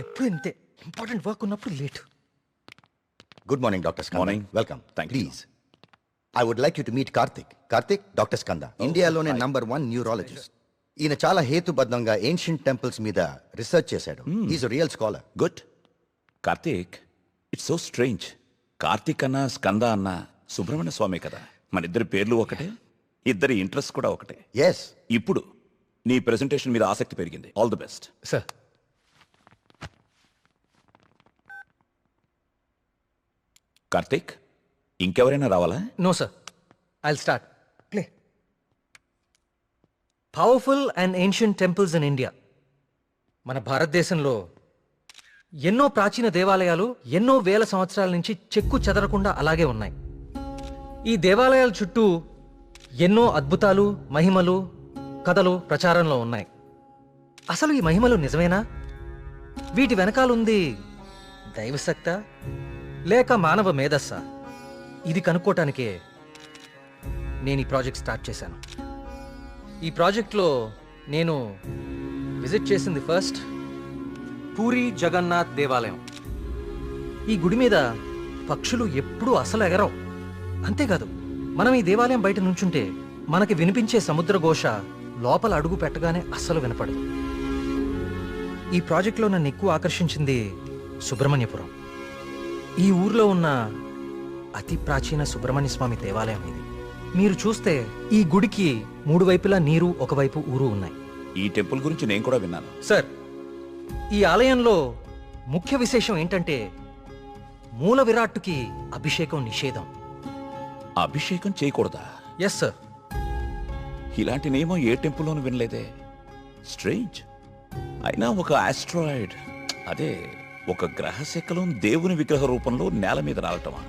ఎప్పుడు ఇంతే, important work ఉన్నప్పుడు late. Good morning doctor Skanda. Morning. Welcome. Thank you. Please I would like you to meet Karthik. Karthik, doctor Skanda, ఇండియాలోనే #1 neurologist. ఈయన చాలా హేతుబద్ధంగా ఏన్షియంట్ టెంపుల్స్ మీద రీసెర్చ్ చేశాడు. Is real scholar. Good. Karthik, it's so strange. Karthik అన్న స్కంద అన్న సుబ్రహ్మణ్య స్వామి కదా, మన ఇద్దరి పేర్లు ఒకటే, ఇద్దరి ఇంట్రెస్ట్ కూడా ఒకటే. ఎస్. ఇప్పుడు నీ ప్రెజెంటేషన్ మీద ఆసక్తి పెరిగింది. All the best. Sir, Karthik, ఇంకెవరైనా రావాలా? No sir, I'll start. Play. Powerful and ancient temples in India. మన భారతదేశంలో ఎన్నో ప్రాచీన దేవాలయాలు ఎన్నో వేల సంవత్సరాల నుంచి చెక్కు చెదరకుండా అలాగే ఉన్నాయి. ఈ దేవాలయాల చుట్టూ ఎన్నో అద్భుతాలు, మహిమలు, కథలు ప్రచారంలో ఉన్నాయి. అసలు ఈ మహిమలు నిజమేనా? వీటి వెనకాలుంది దైవశక్తా లేక మానవ మేధస్సా? ఇది కనుక్కోటానికే నేను ఈ ప్రాజెక్ట్ స్టార్ట్ చేశాను. ఈ ప్రాజెక్ట్లో నేను విజిట్ చేసింది ఫస్ట్ పూరి జగన్నాథ్ దేవాలయం. ఈ గుడి మీద పక్షులు ఎప్పుడూ అసలు ఎగరవు. అంతేకాదు, మనం ఈ దేవాలయం బయట నుంచుంటే మనకి వినిపించే సముద్ర ఘోష లోపల అడుగు పెట్టగానే అస్సలు వినపడదు. ఈ ప్రాజెక్ట్లో నన్ను ఎక్కువ ఆకర్షించింది సుబ్రహ్మణ్యపురం. ఈ ఊర్లో ఉన్న అతి ప్రాచీన సుబ్రహ్మణ్య స్వామి దేవాలయం ఇది. మీరు చూస్తే ఈ గుడికి 3 వైపులా నీరు, ఒకవైపు ఊరు ఉన్నాయి. ఈ టెంపుల్ గురించి నేను కూడా విన్నాను. సార్, ఈ ఆలయంలో ముఖ్య విశేషం ఏంటంటే మూల విరాట్టుకి అభిషేకం నిషేధం. అభిషేకం చేయకూడదా? Yes sir. ఇలాంటి నియమం ఏ టెంపుల్లోనూ వినలేదే. స్ట్రేంజ్. అయినా ఒక ఆస్ట్రాయిడ్, అదే ఒక గ్రహశకలం దేవుని విగ్రహ రూపంలో నేల మీద రావటమా?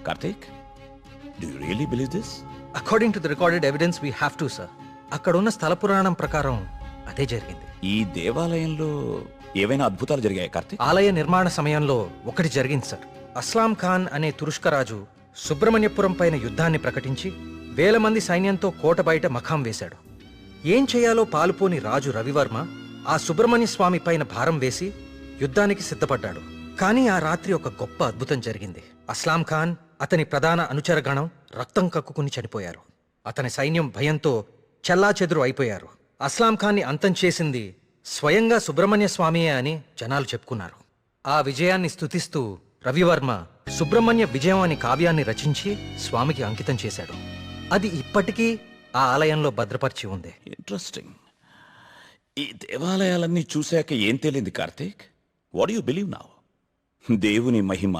Karthik, do you really believe this? According to the recorded evidence we have to sir. అక్కడున్న స్థల పురాణం ప్రకారం అదే జరిగింది. ఈ దేవాలయంలో ఏవైనా అద్భుతాలు జరిగాయి కార్తీక్? ఆలయ నిర్మాణ సమయంలో ఒకటి జరిగింది సార్. అస్లాం ఖాన్ అనే తురుష్క రాజు సుబ్రహ్మణ్యపురం పైన యుద్ధాన్ని ప్రకటించి 1000 మంది సైన్యంతో కోట బయట మఖాం వేశాడు. ఏం చేయాలో పాలుపోని రాజు రవివర్మ ఆ సుబ్రహ్మణ్య స్వామి పైన భారం వేసి యుద్ధానికి సిద్ధపడ్డాడు. కానీ ఆ రాత్రి ఒక గొప్ప అద్భుతం జరిగింది. అస్లాం ఖాన్, అతని ప్రధాన అనుచరగణం రక్తం కక్కుకుని చనిపోయారు. అతని సైన్యం భయంతో చెల్లాచెదురు అయిపోయారు. అస్లాం ఖాన్ని అంతం చేసింది స్వయంగా సుబ్రహ్మణ్య స్వామియే అని జనాలు చెప్పుకున్నారు. ఆ విజయాన్ని స్తుతిస్తూ రవివర్మ సుబ్రహ్మణ్య విజయం అని కావ్యాన్ని రచించి స్వామికి అంకితం చేశాడు. అది ఇప్పటికీ ఆ ఆలయంలో భద్రపరిచి ఉంది. ఇంట్రెస్టింగ్. ఈ దేవాలయాలన్నీ చూశాక ఏం తేలింది Karthik? What you believe now? దేవుని మహిమ,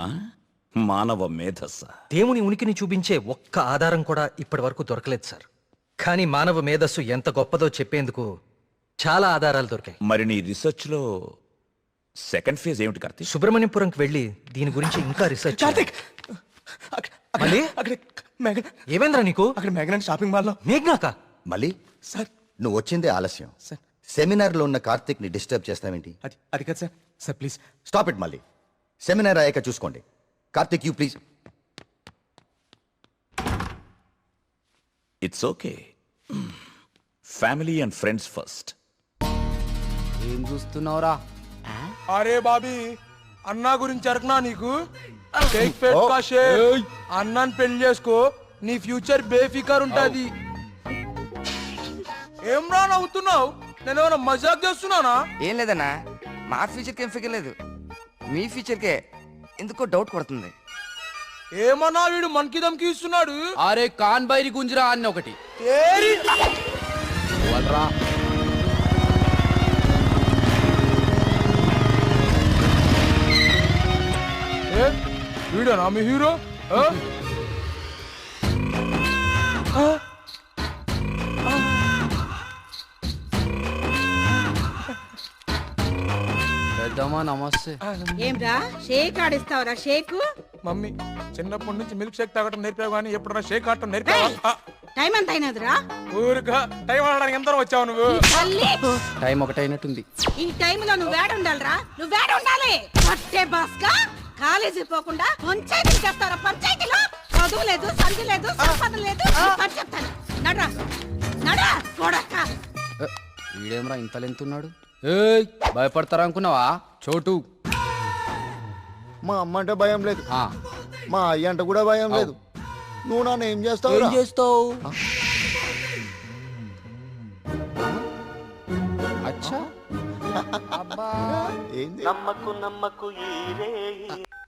మానవ మేధస్స? దేవుని ఉనికిని చూపించే ఒక్క ఆధారం కూడా ఇప్పటి వరకు దొరకలేదు సార్. కానీ మానవ మేధస్సు ఎంత గొప్పదో చెప్పేందుకు చాలా ఆధారాలు దొరికాయి. మరి నీ రీసెర్చ్ లో సెకండ్ ఫేజ్ ఏమిటి కార్తీక్? సుబ్రహ్మణ్యపురంకి వెళ్ళి దీని గురించి ఇంకా రీసెర్చ్. కార్తిక్, మళ్ళీ అక్కడ మేఘన, ఏమేంద్రా నీకు? అక్కడ మేఘన షాపింగ్ మాల్లో. మేఘ్నాక? మళ్ళీ సార్, నువ్వు వచ్చిందే ఆలస్యం. సార్, సెమినార్లో ఉన్న కార్తిక్ ని డిస్టర్బ్ చేస్తావేంటి? అది కాదు sir. Sir please stop it. మళ్ళీ సెమినార్ అయ్యాక చూసుకోండి. Karthik, you please. It's okay. Family and friends first. ఏం చూస్తున్నావురా? అరే బాబీ, అన్నా గురించి అరకనా నీకు? షేక్ పెట్టుకో షేక్. అన్నాన్ని పెళ్లి చేసుకో, నీ ఫ్యూచర్ బేఫికర్ ఉంటది. ఏం రా నవ్వుతున్నావు? నేనేమైనా మజాక్ చేస్తున్నానా? ఏం లేదన్నా, మా ఫ్యూచర్కి ఏం ఫిగర్ లేదు, మీ ఫ్యూచర్కే ఎందుకో డౌట్ కొడుతుంది. ఏమన్నా వీడు మనకి దమ్కి ఇస్తున్నాడు? అరే కాన్ బైరి గుంజరా అన్న ఒకటి. తేరి వల్రా. ఏ, వీడేనా మీ హీరో? ఆ? ఆ? పెద్దమ్మా నమస్తే. ఏంరా షేక్ ఆడిస్తావరా? షేక్ మమ్మీ, చిన్నప్పటి నుంచి మిల్క్ షేక్ తాగటం నేర్పావు కానీ ఎప్పుడన్నా షేక్ ఆడటం నేర్పావా? టైం ఎంత అయినదిరా? ఊరుగా టైం ఆడడానికి ఎంత వచ్చావు నువ్వు? తల్లి, టైం ఒకటైనట్టుంది. ఈ టైంలో నువ్వు వేడ ఉండాలిరా, నువ్వు వేడ ఉండాలి. పట్టే బాస్కా కాలేజీ పోకుండా పంచాయతీ చేస్తారా? పంచాయతీలో చదువు లేదు, సంధి లేదు, సంపద లేదు. పని చెప్తాను, నడరా నడరా కొడక. వీడేమరా ఇంత లెంతున్నాడు? ఏయ్ భయపడతారా అనుకున్నావా చోటు మా అమ్మ అంటే భయం లేదు, ఆ, మా అయ్య అంటే కూడా భయం లేదు. నువ్వు నన్ను ఏం చేస్తావు ఏం చేస్తావు అచ్చా ఏంది?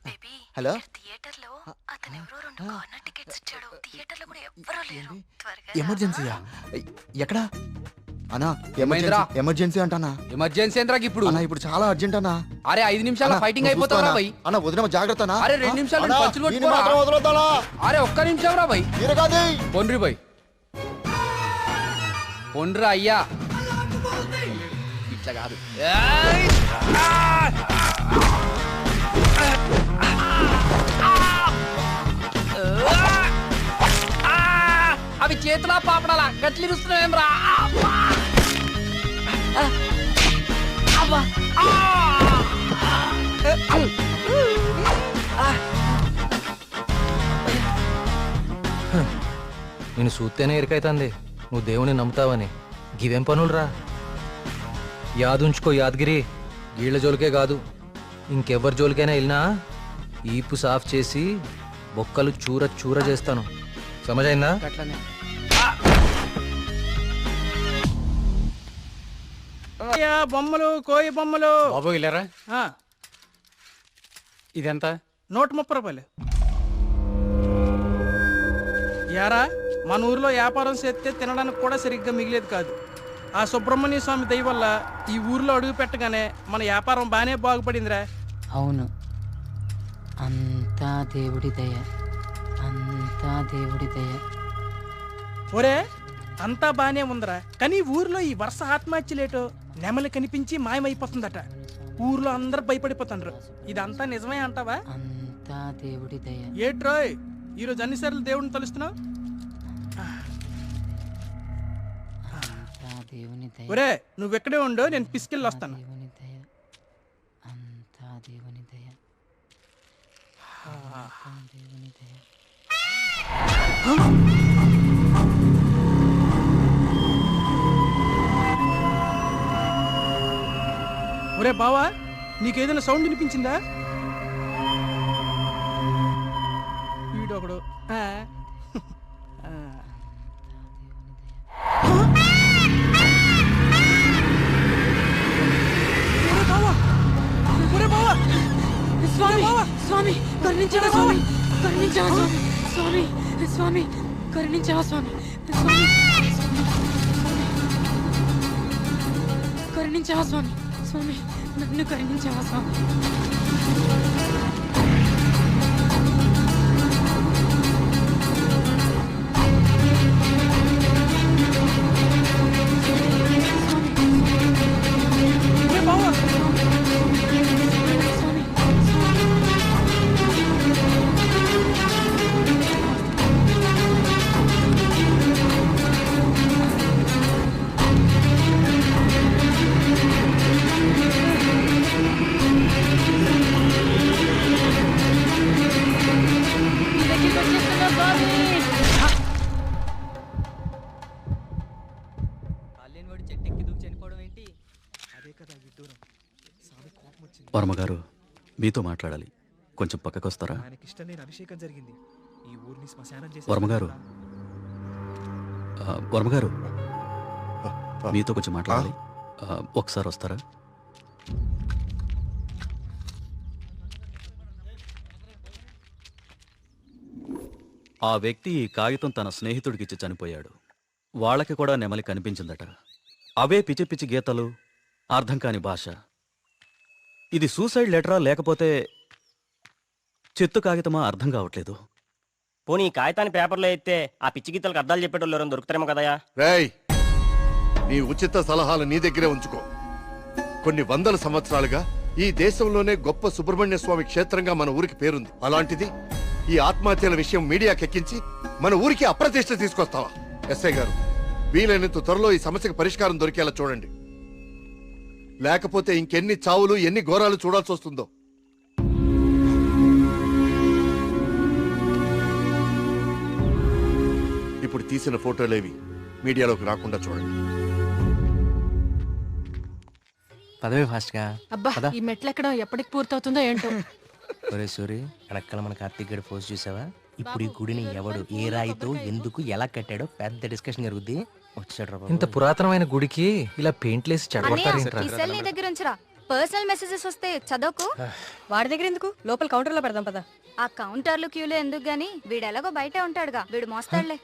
బేబీ హలో థియేటర్ లో అతను ఎవరో 2 కార్నర్ టికెట్స్ ఇచ్చాడు. థియేటర్ లో కూడా ఎవ్వరూ లేరు. త్వరగా ఎమర్జెన్సీయా? ఎక్కడా అన్నా? ఏమైందిరా? ఎమర్జెన్సీ అంటానా ఎమర్జెన్సీ ఏంద్రాకి ఇప్పుడు అన్నా? ఇప్పుడు చాలా అర్జెంట్ అన్నా. అరే 5 నిమిషాల అన్నా, ఫైటింగ్ నువ్వు అయిపోతావురా చూసుకోనా? భయ్. అన్నా వదిన జాగ్రత్త అన్నా. అరే 2 నిమిషాలు అన్నా, పంచులు దీన్ని మాత్రం కొట్టుకోరా. వదలొద్దానా? అరే ఒక్క నిమిషం రా భయ్. తిరగది. పొండ్రి భయ్ పొండ్రా అయ్యా ఇట్లా కాదు. ఏయ్! అవి చేతులా పాపడాలా గట్లిరుస్తున్నావేం రా. నేను చూస్తేనే ఎరికైతుంది నువ్వు దేవుని నమ్ముతావని. గివేం పనులురా? యాదుంచుకో యాదగిరి, గీళ్ల జోలికే కాదు ఇంకెవ్వరి జోలికైనా వెళ్ళినా ఈపు సాఫ్ చేసి బొక్కలు చూర చూర చేస్తాను. సమజైందా? అట్లనే బొమ్మలు కోయి బొమ్మలు బాబు ఇల్లరా ఆ, ఇదెంత? 130 రూపాయలు. యారా మన ఊర్లో వ్యాపారం చేస్తే తినడానికి కూడా సరిగ్గా మిగిలేదు కాదు. ఆ సుబ్రహ్మణ్య స్వామి దయ వల్ల ఈ ఊర్లో అడుగు పెట్టగానే మన వ్యాపారం బాగానే బాగుపడిందిరా. అవును, అంతా దేవుడి దయ, అంతా దేవుడి దయ. ఒరే అంతా బానే ఉందిరా, కానీ ఊర్లో ఈ వరుస ఆత్మహత్యలేటో నెమలి కనిపించి మాయమైపోతుందట. ఊర్లో అందరు భయపడిపోతుండ్రు. ఇదంతా నిజమే అంటావా? అంతా దేవుడి దయ. ఏట్రోయ్ ఈరోజు అన్నిసార్లు దేవుడిని తలుస్తున్నావు? అంతా దేవుని దయ, ఒరే నువ్వెక్కడే ఉండో, నేను పిసికెళ్ళి వస్తాను. దేవుని దయ, అంతా దేవుని దయ, అంతా దేవుని దయ. ఒరే బావా, నీకేదైనా సౌండ్ వినిపించిందా? వీడొకడు ఆ. ఆ. ఒరే బావా, ఒరే బావా, స్వామి స్వామి కరుణించవా స్వామి, కరుణించవా స్వామి, స్వామి స్వామి కరుణించవా స్వామి, స్వామి కరుణించవా స్వామి, స్వామి నన్ను కరుణించవా స్వామి. ఒరే బావా, వర్మగారు మీతో మాట్లాడాలి, కొంచెం పక్కకొస్తారా? వర్మగారు, వర్మగారు మీతో కొంచెం మాట్లాడాలి, ఒకసారి వస్తారా? ఆ వ్యక్తి ఈ కాగితం తన స్నేహితుడికిచ్చి చనిపోయాడు. వాళ్ళకి కూడా నెమలి కనిపించిందట. అవే పిచ్చి పిచ్చి గీతలు, అర్థం కాని భాష. ఇది సూసైడ్ లెటరా లేకపోతే చెత్త కాగితమా అర్థం కావట్లేదు. పోనీ ఈ కాగితాన్ని పేపర్లో ఎత్తే ఆ పిచ్చి గీతలకు అర్థాలు చెప్పేటోళ్ళు ఎవరైనా దొరుకుతారేమో కదయా. రేయ్, నీ ఉచిత సలహాలు నీ దగ్గరే ఉంచుకో. కొన్ని వందల సంవత్సరాలుగా ఈ దేశంలోనే గొప్ప సుబ్రహ్మణ్య స్వామి క్షేత్రంగా మన ఊరికి పేరుంది. అలాంటిది ఈ ఆత్మహత్యల విషయం మీడియాకెక్కించి మన ఊరికి అప్రతిష్ట తీసుకొస్తావా? ఎస్ఐ గారు, వీలైనంత త్వరలో ఈ సమస్యకు పరిష్కారం దొరికేలా చూడండి. లేకపోతే ఇంకెన్ని చావులు, ఎన్ని ఘోరాలు చూడాల్సి వస్తుందో. ఇప్పుడు తీసిన ఫోటోలేవి మీడియాలోకి రాకుండా చూడండి. పదవి ఫాస్ట్ గా అబ్బా ఈ మెట్లు ఎక్కడం ఎప్పటికి పూర్తవుతుందో ఏంటో. ఒరే సూరి వెనకాల మన కార్తీక్ గడి పోస్ట్ చూసావా? ఇప్పుడు ఈ గుడిని ఎవడు ఏ రాయితో ఎందుకు ఎలా కట్టాడో పెద్ద డిస్కషన్ జరుగుద్ది. వచ్చాడు రా బాబు. ఇంత పురాతనమైన గుడికి ఇలా పెయింట్లేసి చెడగొడతారేంట్రా? ఈ సెల్ నీ దగ్గర ఉంచరా. పర్సనల్ మెసేజెస్ వస్తే చదవకు. వాడి దగ్గర ఎందుకు? లోపల కౌంటర్ లో పెడదాం పదా. ఆ కౌంటర్లు క్యూలో ఎందుకు గానీ వీడు ఎలాగో బయటే ఉంటాడుగా, వీడు మోస్తాడులే.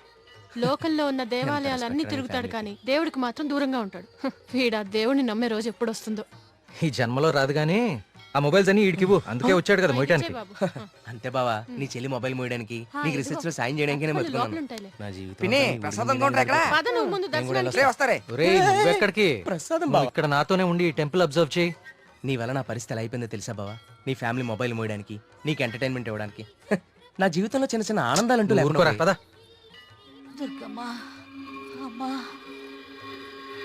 లోకల్లో ఉన్న దేవాలయాలన్నీ తిరుగుతాడు కానీ దేవుడికి మాత్రం దూరంగా ఉంటాడు. వీడు ఆ దేవుడిని నమ్మే రోజు ఎప్పుడు వస్తుందో. ఈ జన్మలో రాదు గానీ ఆ మొబైల్స్ అన్ని ఈడికివ్వు. అందుకే వచ్చాడు కదా మోయటానికి. అంతే బావా, నీ చెల్లి మొబైల్ మోయడానికి నీకు రీసెర్చ్ లో సాయం చేయడానికి నేను బతుకున్నాను. నా జీవితం పిన్ని ప్రసాదం కౌంటర్ ఎక్కడ? పద నువ్వు ముందు దర్శనానికి. రే, వస్తారే. ఒరేయ్, నువ్వెక్కడికి? ప్రసాదం నువ్వు ఇక్కడ నాతోనే ఉండి ఈ టెంపుల్ అబ్జర్వ్ చేయి. నీ వల్ల నా పరిస్థితి ఎలా అయిపోయిందో తెలుసా బావా? నీ ఫ్యామిలీ మొబైల్ మోయడానికి, నీకు ఎంటర్టైన్మెంట్ ఇవ్వడానికి. నా జీవితంలో చిన్న చిన్న ఆనందాలంటూ ఊరుకోరా, లేకుండా పద. దుర్గమ్మ అమ్మా,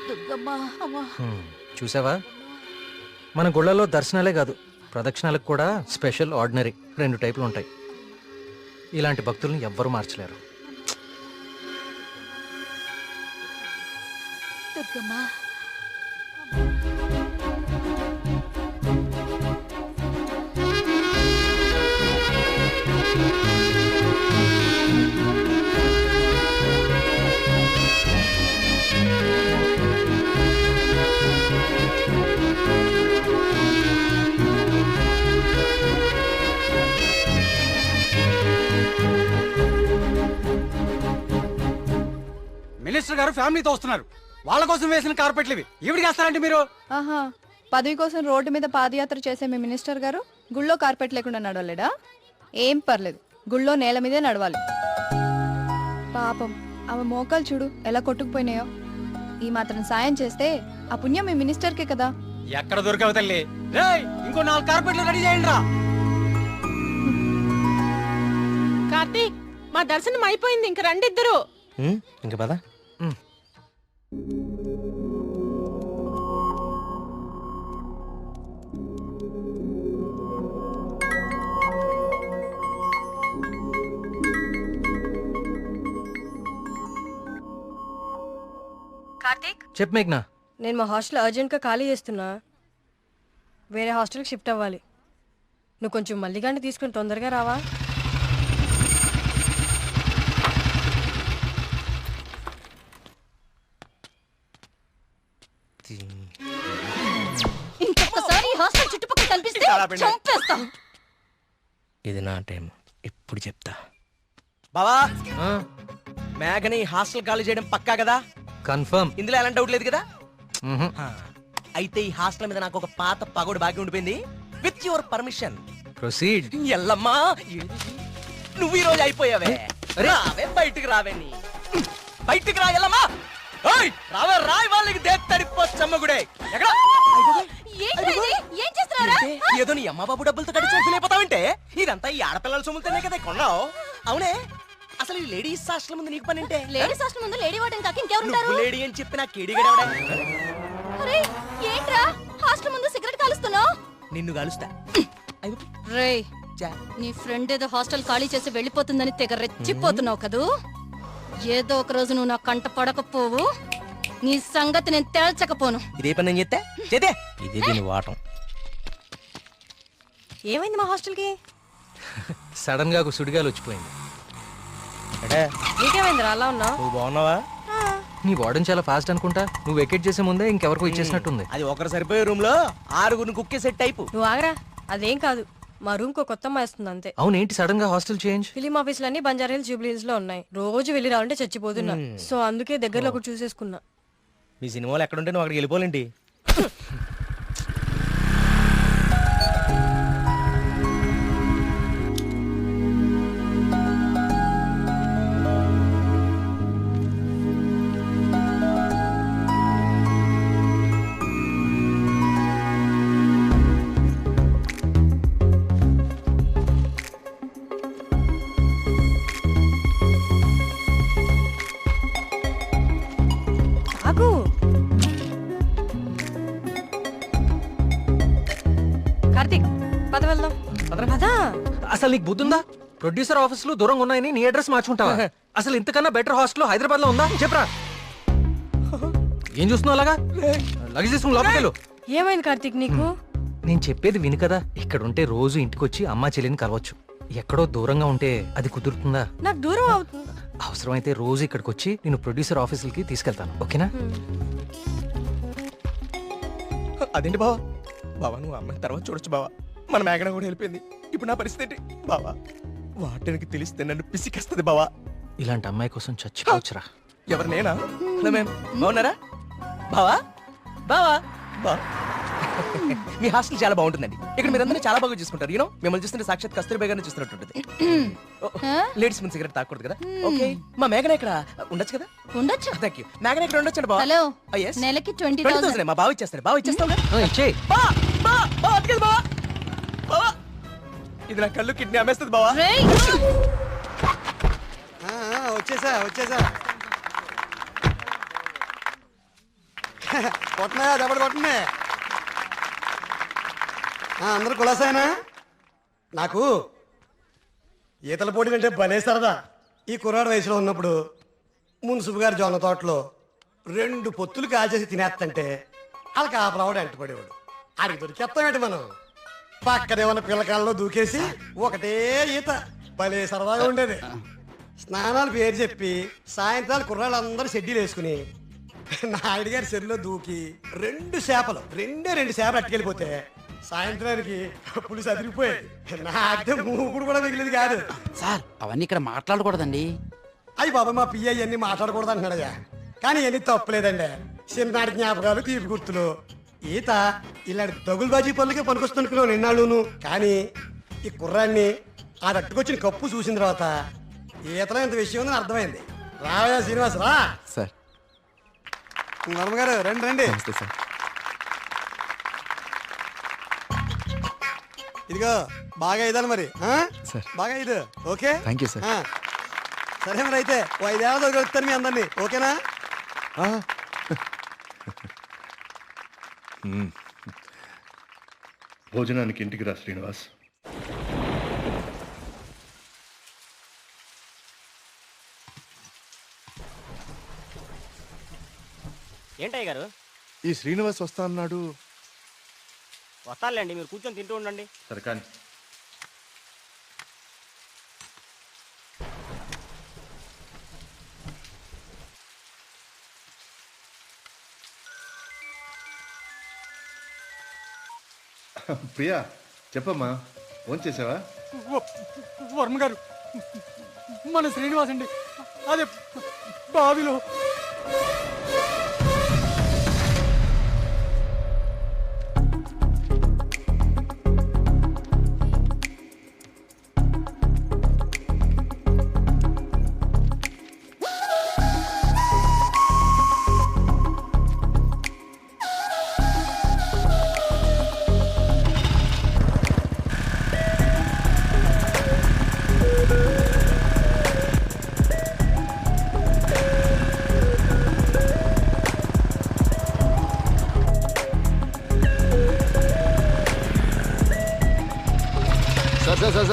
దుర్గమ్మ అమ్మా. చూసావా, మన గుళ్ళలో దర్శనాలే కాదు ప్రదక్షిణాలకు కూడా స్పెషల్, ఆర్డినరీ 2 టైపులు ఉంటాయి. ఇలాంటి భక్తుల్ని ఎవ్వరూ మార్చలేరు. దుర్గమ్మ మినిస్టర్ గారు ఫ్యామిలీతో వస్తున్నారు. వాళ్ళ కోసం వేసిన కార్పెట్లు ఇవి ఈవిడికి వేస్తారంటే మీరు? ఆహా, పదవి కోసం రోడ్డు మీద పాదయాత్ర చేసే మీ మినిస్టర్ గారు గుళ్ళో కార్పెట్ లేకుండా నడవలేడా? ఏం పర్లేదు, గుళ్ళో నేల మీదే నడవాలి. పాపం ఆమె మోకాలు చూడు ఎలా కొట్టుకుపోయినాయో. ఈ మాత్రం సాయం చేస్తే ఆ పుణ్యం మీ మినిస్టర్కే కదా. ఎక్కడ దొరికావు తల్లి? రేయ్, ఇంకో 4 కార్పెట్లు రెడీ చేయండి రా. కార్తీక్, మా దర్శనం అయిపోయింది, ఇంక రండి ఇద్దరు. ఇంకా పద. కార్తీక్, చెప్పు మేఘ్నా. నేను మా హాస్టల్ అర్జెంట్గా ఖాళీ చేస్తున్నా. వేరే హాస్టల్కి షిఫ్ట్ అవ్వాలి. నువ్వు కొంచెం మల్లిగాన్ని తీసుకుని తొందరగా రావా? ఇంకొకసారి హాస్టల్ చుట్టుపక్కల కనిపిస్తే చంపేస్తాం. ఇది నా టైం, ఇప్పుడు చెప్తా. బావా, మేఘని హాస్టల్ ఖాళీ చేయడం పక్కా కదా? కన్ఫర్మ్. ఇందులో ఎలాంటి డౌట్ లేదు కదా? అయితే ఈ హాస్టల్ మీద నాకు ఒక పాత పగోడు బాకీ ఉండిపోయింది. With your permission proceed. ఎల్లమ్మా, నువ్వు ఈ రోజు అయిపోయావే. రావే, బయటికి రావే. నీ బయటికి రా ఎల్లమ్మా. ఓయ్, రావే, రాయ్, వాళ్ళకి దేత్తడిపోచ్చమ్మగుడే. ఎక్కడ? ఏం చేస్తున్నారా? ఏదో నీ అమ్మ బాబు డబ్బులతో కట్టి చంపులేకపోతావంటే ఇదంతా ఈ ఆడపిల్లల సొమ్ములతోనే కదా కొన్నావు. అవునే, అసలు ఈ లేడీస్ హాస్టల్ ముందు నీకు పని అంటే? లేడీస్ హాస్టల్ ముందు లేడీ వార్డెన్ కాక ఇంకెవరుంటారు? నువ్వు లేడీ అని చెప్పి నా కేడిగడవడా? అరే ఏంట్రా హాస్టల్ ముందు సిగరెట్ కాలుస్తున్నావు? నిన్ను కలుస్తా. రేయ్, నీ ఫ్రెండ్ ఏదో హాస్టల్ ఖాళీ చేసి వెళ్ళిపోతుందని తెగ రెచ్చిపోతున్నావు కదూ. ఏదో ఒక రోజు నువ్వు నా కంట పడకపోవు, నీ సంగతి నేను తేల్చకపోను. ఇదే పని నేను చెప్తే చేతే ఇదే దీని వాటం. ఏమైంది మా హాస్టల్కి? సడన్ గా ఒక సుడిగాలు వచ్చిపోయింది. నీకేమైందిరా అలా ఉన్నావు? నువ్వు బాగున్నావా? నీ వార్డెన్ చాలా ఫాస్ట్ అనుకుంటా. నువ్వు వెకేట్ చేసే ముందే ఇంకెవరికో ఇచ్చేసినట్టుంది. అది ఒకరు సరిపోయే రూమ్ లో 6 కుక్కే సెట్ టైపు. నువ్వు ఆగరా, అదేం కాదు. మా రూమ్ కో కొత్త అమ్మాయి వస్తుంది అంతే. అవునేంటి సడన్ గా హాస్టల్ చేంజ్? ఫిలిం ఆఫీసులన్నీ బంజారా హిల్స్, జూబ్లీ హిల్స్ లో ఉన్నాయి. రోజు వెళ్ళి రావాలంటే చచ్చిపోతున్నా. సో అందుకే దగ్గరలో ఒకటి చూసేసుకున్నా. మీ సినిమాలు ఎక్కడుంటే నువ్వు అక్కడికి వెళ్ళిపోలేంటి? ఆగు. కార్తీక్, పద వెళ్దాం. పదా. అసలు నీకు బుద్ధుందా? ప్రొడ్యూసర్ ఆఫీసులు దూరంగా ఉన్నాయని నీ అడ్రస్ మార్చుకుంటావా? అసలు ఇంతకన్నా బెటర్ హాస్టల్ హైదరాబాద్ లో ఉందా చెప్పరా? ఏం చూస్తున్నావు అలాగా? లగేజ్ తీసుకుని లోపలికి వెళ్ళు. ఏమైంది కార్తీక్ నీకు? నేను చెప్పేది విను కదా. ఇక్కడుంటే రోజు ఇంటికొచ్చి అమ్మా చెల్లిని కలవచ్చు. ఎక్కడో దూరంగా ఉంటే అది కుదురుతుందా? నాకు దూరం అవుతుంది. అవసరమైతే రోజు ఇక్కడికి వచ్చి నేను ప్రొడ్యూసర్ ఆఫీసులకి తీసుకెళ్తాను. ఓకేనా? అదేంటి బావా? బావా నువ్వు అమ్మాయి తర్వాత చూడొచ్చు బావా. మన మేఘన కూడా వెళ్ళిపోయింది. ఇప్పుడు నా పరిస్థితి ఏంటి బావా? వాటికి తెలిస్తే నన్ను పిసికేస్తుంది బావా. ఇలాంటి అమ్మాయి కోసం చచ్చిపోవచ్చురా. ఎవరు నేనా? హలో మ్యామ్, బాగున్నారా? బావా బావా బా మీ హాస్టల్ చాలా బాగుంటుందండి. ఇక్కడ మీరందరూ చాలా బాగా చూసుకుంటారు. యూనో మిమ్మల్ని చూస్తుంటే సాక్షాత్ కస్తూరిబా గారిని చూస్తున్నట్టుంటుంది. లేడీస్ ముందు సిగరెట్ తాకూడదు కదా. ఓకే, మా మేఘన ఇక్కడ ఉండొచ్చు కదా? ఉండొచ్చు. Thank you. మేఘన ఇక్కడ ఉండొచ్చు బావా. Hello, yes. నెలకి 20,000 మా బావ ఇచ్చేస్తాడు. బావ ఇచ్చేస్తావు ఇచ్చే. బావా ఇది నా కళ్ళు కిడ్నీ అమ్మేస్తుంది బావా. వచ్చేసా కొట్టనా దెబ్బలు కొట్టనే. అందరూ కులాసాయనా? నాకు ఈతల పోటీ అంటే భలే సరదా. ఈ కుర్రాడు వయసులో ఉన్నప్పుడు మున్సిపు గారి జొన్న తోటలో 2 పొత్తులు కాల్చేసి తినేస్తంటే వాళ్ళకి ఆ ప్రవాడు ఎంటపడేవాడు. ఆడికి దొరికేస్తామేంటి మనం? పక్కనేమన్నా పిల్లకాలలో దూకేసి ఒకటే ఈత. భలే సరదాగా ఉండేది. స్నానాలు పేరు చెప్పి సాయంత్రాలు కుర్రాళ్ళందరూ షెడ్యూల్ వేసుకుని నాయుడు గారి చెరువులో దూకి 2 చేపలు అట్టుకెళ్ళిపోతే సాయంత్రానికి పులుసు అదిరిపోయేది. నాకే మూకుడు కూడా మిగిలింది కాదు. సార్ అవన్నీ ఇక్కడ మాట్లాడకూడదండి. అయ్యి బాబా మా పియ్య ఇవన్నీ మాట్లాడకూడదు అంటున్నాడయ్యా. కానీ ఇవన్నీ తప్పులేదండి. చిన్ననాటి జ్ఞాపకాలు, తీపి గుర్తులు. ఈత ఇలాంటి దగులుబాజీ పనులకే పనికొస్తున్నాను నిన్నాళ్ళును. కానీ ఈ కుర్రాన్ని ఆ తట్టుకొచ్చిన కప్పు చూసిన తర్వాత ఈతలో ఇంత విషయం ఉందని అర్థమైంది. రావయ్యా శ్రీనివాస్ రా. సార్ వర్మగారు రండి రండి. సార్ ఇదిగో బాగా ఇదాలి మరి. సార్ బాగా ఇది ఓకే. Thank you sir. సరే మరి అయితే 5 ఏళ్ళ దొరుకుతాను మీ అందరినీ. ఓకేనా? భోజనానికి ఇంటికి రా శ్రీనివాస్. ఏంటయ్య గారు? ఈ శ్రీనివాస్ వస్తా అన్నాడు. వస్తానులేండి, మీరు కూర్చొని తింటూ ఉండండి. సరే కానీ ప్రియా చెప్పమ్మా, ఫోన్ చేసావా? వర్మ గారు, మన శ్రీనివాస్ అండి అదే బావిలో.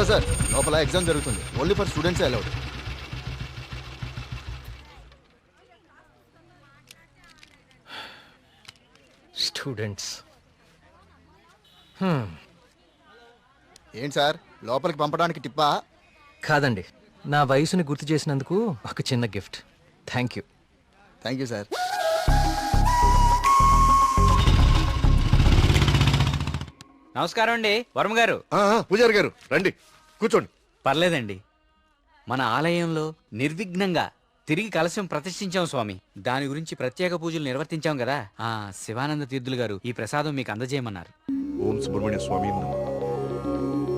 సార్ లోపల ఎగ్జామ్ జరుగుతుంది. Only for students allowed. Students ఏంటి సార్ లోపలికి పంపడానికి టిప్పా? కాదండి, నా వయసుని గుర్తు చేసినందుకు ఒక చిన్న gift. Thank you. Thank you sir. నమస్కారం అండి వర్మ గారు. పూజారి గారు రండి కూర్చోండి. పర్లేదండి, మన ఆలయంలో నిర్విఘ్నంగా తిరిగి కలశం ప్రతిష్ఠించాం స్వామి. దాని గురించి ప్రత్యేక పూజలు నిర్వర్తించాం కదా. శివానంద తీర్థులు గారు ఈ ప్రసాదం మీకు అందజేయమన్నారు. ఓం సుబ్రహ్మణ్య స్వామి.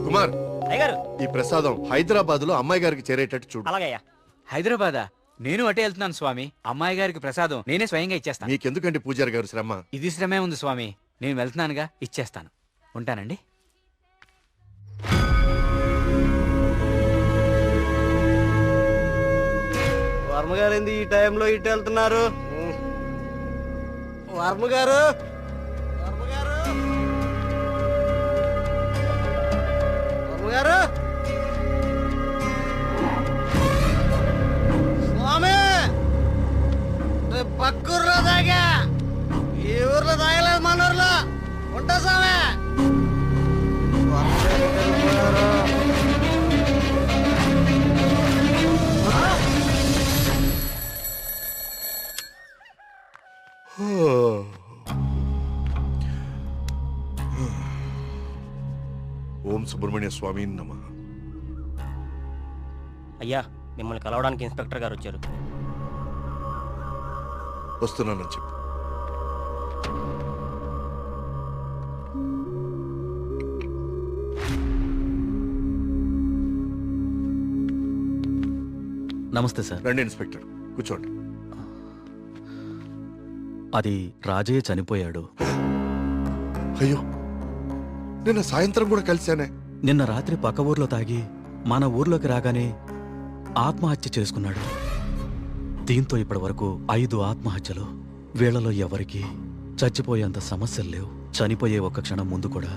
కుమార్, అయ్యగారు ఈ ప్రసాదం హైదరాబాద్ లో అమ్మాయి గారికి చేరేటట్టు చూడు. అలాగయ్యా. హైదరాబాదా? నేను అటే వెళ్తున్నాను స్వామి. అమ్మాయి గారికి ప్రసాదం నేనే స్వయంగా ఇచ్చేస్తాను. మీకెందుకండి పూజారి గారు శ్రమ? ఇది శ్రమే ఉంది స్వామి. నేను వెళ్తున్నానుగా, ఇచ్చేస్తాను. ఉంటానండి. వర్మగారు ఏంది ఈ టైంలో ఇటు వెళ్తున్నారు? వర్మగారు, వర్మగారు, వర్మగారు, స్వామి పక్కూర్లో తాగా, ఈ ఊర్లో తాగలేదు, మన ఊర్లో ఓం సుబ్రహ్మణ్య స్వామి నమః. అయ్యా మిమ్మల్ని కలవడానికి ఇన్స్పెక్టర్ గారు వచ్చారు. వస్తున్నానని చెప్పు. నమస్తే సార్. రండి ఇన్స్పెక్టర్, కూర్చోండి. అది రాజయ్య చనిపోయాడు. అయ్యో, నిన్న సాయంత్రం కూడా కలిశానే. నిన్న రాత్రి పక్క ఊర్లో తాగి మన ఊర్లోకి రాగానే ఆత్మహత్య చేసుకున్నాడు. దీంతో ఇప్పటి వరకు 5 ఆత్మహత్యలు. వీళ్లలో ఎవరికి చచ్చిపోయేంత సమస్యలు లేవు. చనిపోయే ఒక్క క్షణం ముందు కూడా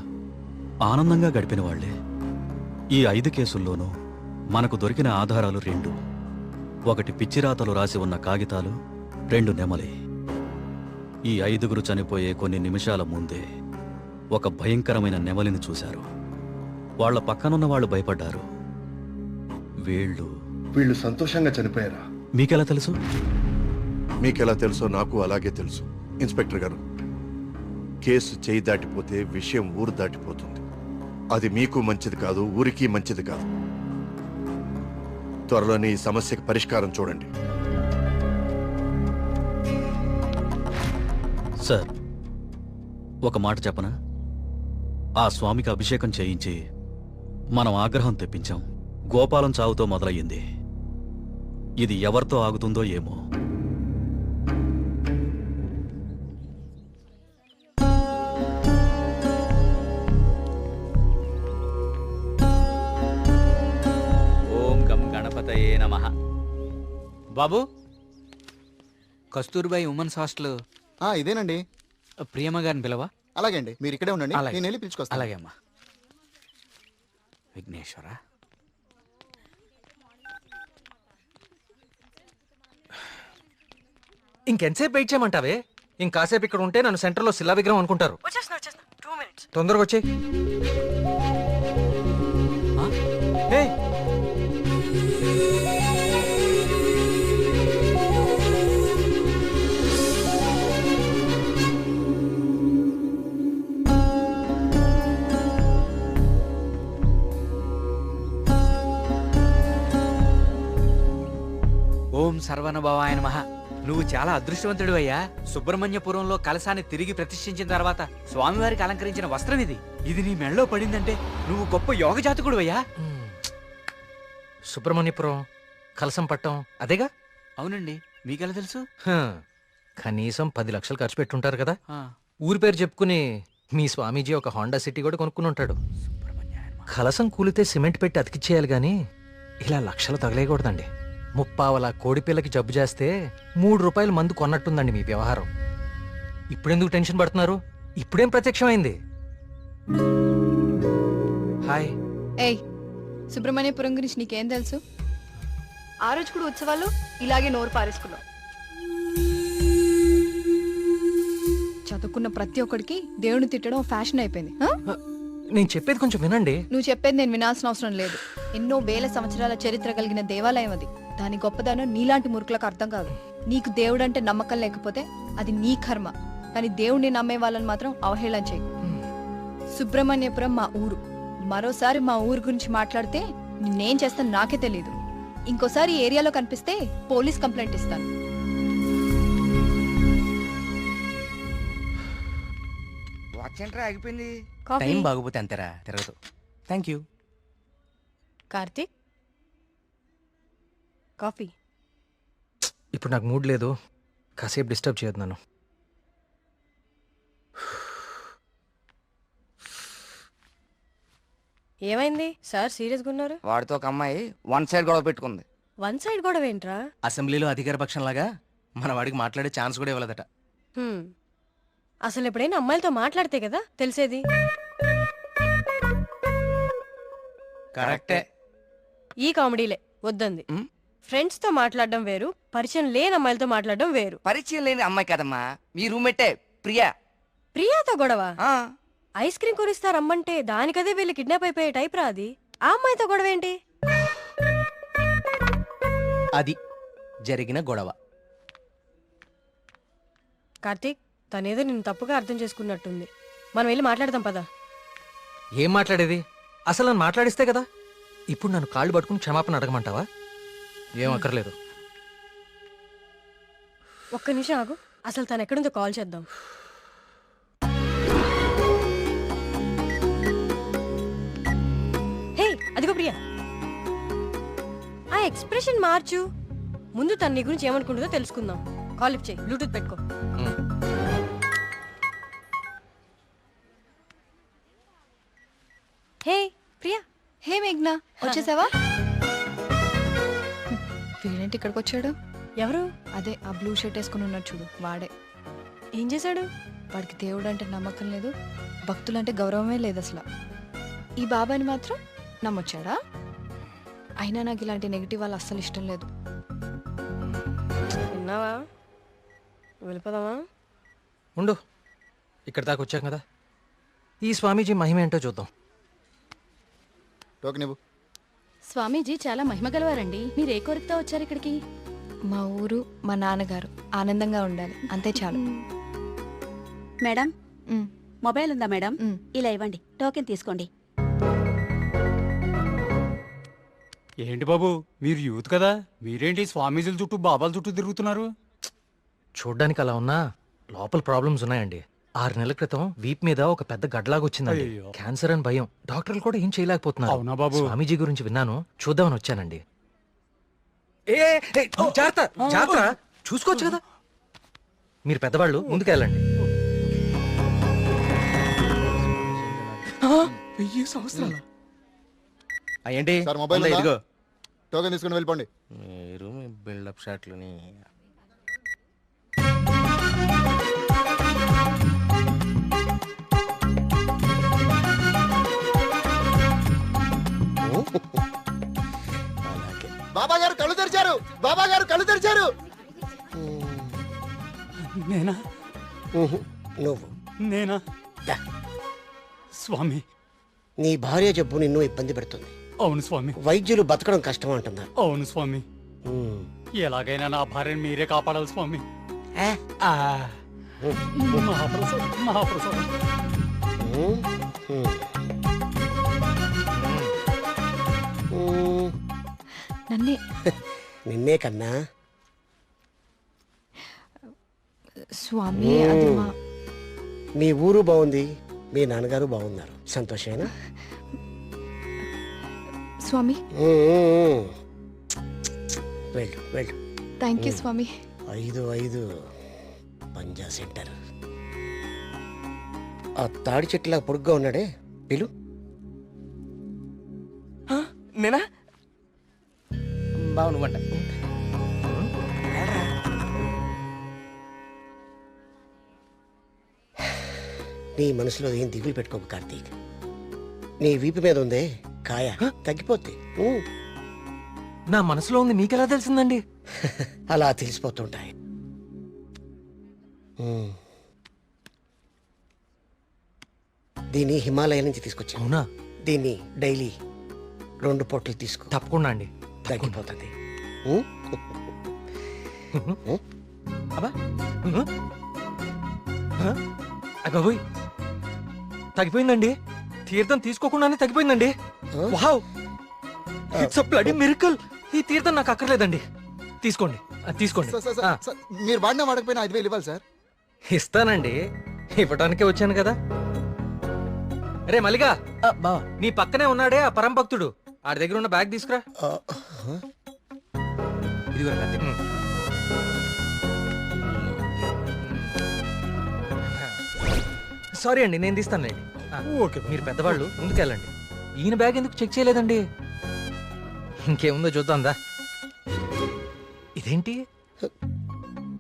ఆనందంగా గడిపిన వాళ్లే. ఈ 5 కేసుల్లోనూ మనకు దొరికిన ఆధారాలు 2. ఒకటి పిచ్చిరాతలు రాసి ఉన్న కాగితాలు, 2 నెమలి. ఈ 5గురు చనిపోయే కొన్ని నిమిషాల ముందే ఒక భయంకరమైన నెమలిని చూశారు. వాళ్ల పక్కనున్న వాళ్ళు భయపడ్డారు. వీళ్ళు సంతోషంగా చనిపోయారా? మీకెలా తెలుసు? మీకెలా తెలుసో నాకు అలాగే తెలుసు. ఇన్స్పెక్టర్ గారు, కేసు చేయి దాటిపోతే విషయం ఊరు దాటిపోతుంది. అది మీకు మంచిది కాదు, ఊరికి మంచిది కాదు. త్వరలోనే ఈ సమస్యకి పరిష్కారం చూడండి. సార్, ఒక మాట చెప్పనా? ఆ స్వామికి అభిషేకం చేయించి మనం ఆగ్రహం తెప్పించాం. గోపాలం చావుతో మొదలయ్యింది. ఇది ఎవరితో ఆగుతుందో ఏమో. ఓం గం గణపతయే నమః. బాబు, కస్తూర్బాయి ఉమెన్స్ హాస్టల్ ఇదేనండి. ప్రియమ్మ గారిని పిలవా? అలాగే అండి, మీరు ఇక్కడే ఉండండి, అలాగే. నేను వెళ్ళి పిలుచుకొస్తాను. అలాగే అమ్మా. విఘ్నేశ్వర. ఇంకెంతసేపు వెయిట్ చేయమంటావే? ఇంకాసేపు ఇక్కడ ఉంటే నన్ను సెంటర్లో శిలా విగ్రహం అనుకుంటారు. తొందరగా వచ్చే. ఓం సర్వనుభవాయ నమః. నువ్వు చాలా అదృష్టవంతుడు అయ్యా. సుబ్రహ్మణ్యపురంలో కలశాన్ని తిరిగి ప్రతిష్ఠించిన తర్వాత స్వామివారికి అలంకరించిన వస్త్రం ఇది. ఇది నీ మెళ్ళలో పడిందంటే నువ్వు గొప్ప యోగ జాతకుడు అయ్యా. సుబ్రహ్మణ్యపురం కలసం పట్టం అదేగా? అవునండి. మీకెలా తెలుసు? కనీసం 10 లక్షలు ఖర్చు పెట్టుంటారు కదా. ఆ. ఊరి పేరు చెప్పుకుని మీ స్వామీజీ ఒక హోండా సిటీ కూడా కొనుక్కుని ఉంటాడు. కలసం కూలితే సిమెంట్ పెట్టి అతికిచ్చేయాలి గాని ఇలా లక్షలు తగలేయకూడదండి. 30 కోడి పిల్లకి జబ్బు చేస్తే 3 రూపాయలు మందు కొన్నట్టుందండి మీ వ్యవహారం. ఇప్పుడెందుకు టెన్షన్ పడుతున్నారు? ఇప్పుడేం ప్రత్యక్షమైంది? హాయ్. ఏయ్, సుబ్రహ్మణ్యపురం గురించి నీకేం తెలుసు? ఆ రోజు కూడా ఉత్సవాలు ఇలాగే నోరు పారేసుకున్నావు. చదువుకున్న ప్రతి ఒక్కడికి దేవుని తిట్టడం ఫ్యాషన్ అయిపోయింది. నేను చెప్పేది కొంచెం వినండి. నువ్వు చెప్పేది నేను వినాల్సిన అవసరం లేదు. ఎన్నో వేల సంవత్సరాల చరిత్ర కలిగిన దేవాలయం అది. దాని గొప్పదనం నీలాంటి మురుకులకు అర్థం కాదు. నీకు దేవుడంటే నమ్మకం లేకపోతే అది నీ కర్మ. కానీ దేవుణ్ణి నమ్మే వాళ్ళని మాత్రం అవహేళన చేయి. సుబ్రహ్మణ్యపురం మా ఊరు. మరోసారి మా ఊరు గురించి మాట్లాడితే నేనేం చేస్తాను నాకే తెలీదు. ఇంకోసారి ఈ ఏరియాలో కనిపిస్తే పోలీస్ కంప్లైంట్ ఇస్తాను. వాచ్ ఏంట్రా ఆగిపోయింది? టైం బాగోపోతే అంతేరా, తిరగదు. Thank you. కార్తీక్, కాఫీ. ఇప్పుడు నాకు మూడ్ లేదు. కాసేపు డిస్టర్బ్ చేయొద్దు నన్ను. ఏమైంది సార్, సీరియస్గా ఉన్నారు? వాడితో ఒక అమ్మాయి 1 సైడ్ గొడవ పెట్టుకుంది. 1 సైడ్ గొడవ ఏంట్రా? అసెంబ్లీలో అధికార పక్షంలాగా మన వాడికి మాట్లాడే ఛాన్స్ కూడా ఇవ్వలేదట. అసలు ఎప్పుడైనా అమ్మాయిలతో మాట్లాడితే కదా తెలిసేది. కరెక్టే. ఈ కామెడీలే వద్దంది. ఫ్రెండ్స్ తో మాట్లాడడం వేరు, పరిచయం లేని అమ్మాయిలతో మాట్లాడడం వేరు. పరిచయం లేని అమ్మాయి కదమ్మా, మీ రూమ్మేటే ప్రియా. ప్రియాతో గొడవ? ఐస్ క్రీమ్ కొనిస్తా రమ్మంటే దానికదే వీళ్ళు కిడ్నాప్ అయిపోయే టైప్ రా అది. ఆ అమ్మాయితో గొడవ ఏంటి? అది జరిగిన గొడవ. కార్తీక్, తనేదో నిన్ను తప్పుగా అర్థం చేసుకున్నట్టుంది. మనం వెళ్ళి మాట్లాడదాం పదా. ఏం మాట్లాడేది? అసలు నన్ను మాట్లాడిస్తే కదా. ఇప్పుడు నన్ను కాళ్ళు పట్టుకుని క్షమాపణ అడగమంటావా? ఏం అక్కర్లేదు. ఒక్క నిమిషం ఆగు, అసలు తను ఎక్కడుందో కాల్ చేద్దాం. హే అదిగో ప్రియా, ఆ ఎక్స్ప్రెషన్ మార్చు. ముందు తన నీ గురించి ఏమనుకుంటుందో తెలుసుకుందాం. కాల్ లిఫ్ట్ చేయి, బ్లూటూత్ పెట్టుకో. హే ప్రియా. హే మేఘ్నా, వచ్చేసావా? వీడేంటి ఇక్కడికి వచ్చాడు? ఎవరు? అదే ఆ బ్లూ షర్ట్ వేసుకుని ఉన్నాడు చూడు, వాడే. ఏం చేశాడు? వాడికి దేవుడు అంటే నమ్మకం లేదు, భక్తులంటే గౌరవమే లేదు అసలు. ఈ బాబాని మాత్రం నమ్మొచ్చాడా? అయినా నాకు ఇలాంటి నెగిటివ్ వాళ్ళు అస్సలు ఇష్టం లేదు. విన్నావా? వెళ్ళిపోదామా? ఉండు, ఇక్కడ దాకా వచ్చాం కదా, ఈ స్వామీజీ మహిమ ఏంటో చూద్దాం. టోకెన్ ఇవ్వు. స్వామీజీ చాలా మహిమ గలవారండి. మీరు ఏ కోరికతో వచ్చారు ఇక్కడికి? మా ఊరు, మా నాన్నగారు ఆనందంగా ఉండాలి, అంతే చాలు. మేడం, మొబైల్ ఉందా మేడం? ఇలా ఇవ్వండి, టోకెన్ తీసుకోండి. ఏంటి బాబు, మీరు యూత్ కదా, మీరేంటి స్వామీజీల చుట్టూ బాబాల చుట్టూ తిరుగుతున్నారు? చూడ్డానికి అలా ఉన్నా లోపల ప్రాబ్లమ్స్ ఉన్నాయండి. 6 నెలల క్రితం వీప్ మీద ఒక పెద్ద గడ్లాగా వచ్చిందండి. క్యాన్సర్ అని భయం, డాక్టర్లు కూడా ఏం చేయలేకపోతున్నారు. అవునా బాబు? స్వామీజీ గురించి విన్నాను, చూద్దామని వచ్చానండి. ఏ ఏ, జాగ్రత్త జాగ్రత్త, చూసుకోవచ్చు కదా. మీరు పెద్దవాళ్ళు, ముందుకెళ్ళండి. 1000 సంవత్సరాల ఏంటి సార్ మొబైల్ ఉందా? ఉందా? ఇదిగో టోకెన్ తీసుకుని వెళ్ళిపోండి. మీరు మీ బిల్డప్ షాట్లని. బాబా గారు కళ్ళు తెరిచారు, బాబా గారు కళ్ళు తెరిచారు. నేనా? నువ్వు నేనా? స్వామి, నీ భార్య జబ్బు నిన్ను ఇబ్బంది పెడుతుంది. అవును స్వామి. వైద్యులు బతకడం కష్టం అంటున్నారు. అవును స్వామి. ఎలాగైనా నా భార్యను మీరే కాపాడాలి స్వామి. మహాప్రసాదం, మహాప్రసాదం. నన్నే నిన్నే కన్నా. స్వామి, అది మా మీ ఊరు బాగుంది, మీ నాన్నగారు బాగున్నారు, సంతోషమేనా? స్వామి, వెళ్ళు వెళ్ళు. థ్యాంక్ యూ స్వామి. 5 పంజా సెంటర్. ఆ తాడి చెట్టులా పొడుగ్గా ఉన్నాడే, పిలు. నేనా? బావు నువ్వంట. నీ మనసులో ఏం దిగులు పెట్టుకోకు కార్తీక్. నీ వీపు మీద ఉందే కాయ, తగ్గిపోద్ది. నా మనసులో ఉంది మీకెలా తెలిసిందండి? అలా తెలిసిపోతుంటాయి. దీన్ని హిమాలయ నుంచి తీసుకొచ్చా. అవునా? దీన్ని డైలీ 2 పొట్లు తీసుకో. తప్పకుండా అండి, తగ్గిపోతుంది. అబ్బాయి తగ్గిపోయిందండి. తీర్థం తీసుకోకుండానే తగ్గిపోయిందండి. Wow, it's a bloody miracle. ఈ తీర్థం నాకు అక్కర్లేదండి, తీసుకోండి తీసుకోండి. మీరు వాడినా వాడకపోయినా 5000 ఇవ్వాలి సార్. ఇస్తానండి, ఇవ్వడానికే వచ్చాను కదా. రే మల్లిగా, నీ పక్కనే ఉన్నాడే ఆ పరం భక్తుడు, ఆడి దగ్గర ఉన్న బ్యాగ్ తీసుకురా. ఇదిగో సారీ అండి, నేను తీస్తానులేండి. ఓకే, మీరు పెద్దవాళ్ళు, ముందుకెళ్ళండి. ఈయన బ్యాగ్ ఎందుకు చెక్ చేయలేదండి? ఇంకేముందో చూద్దాందా. ఇదేంటి?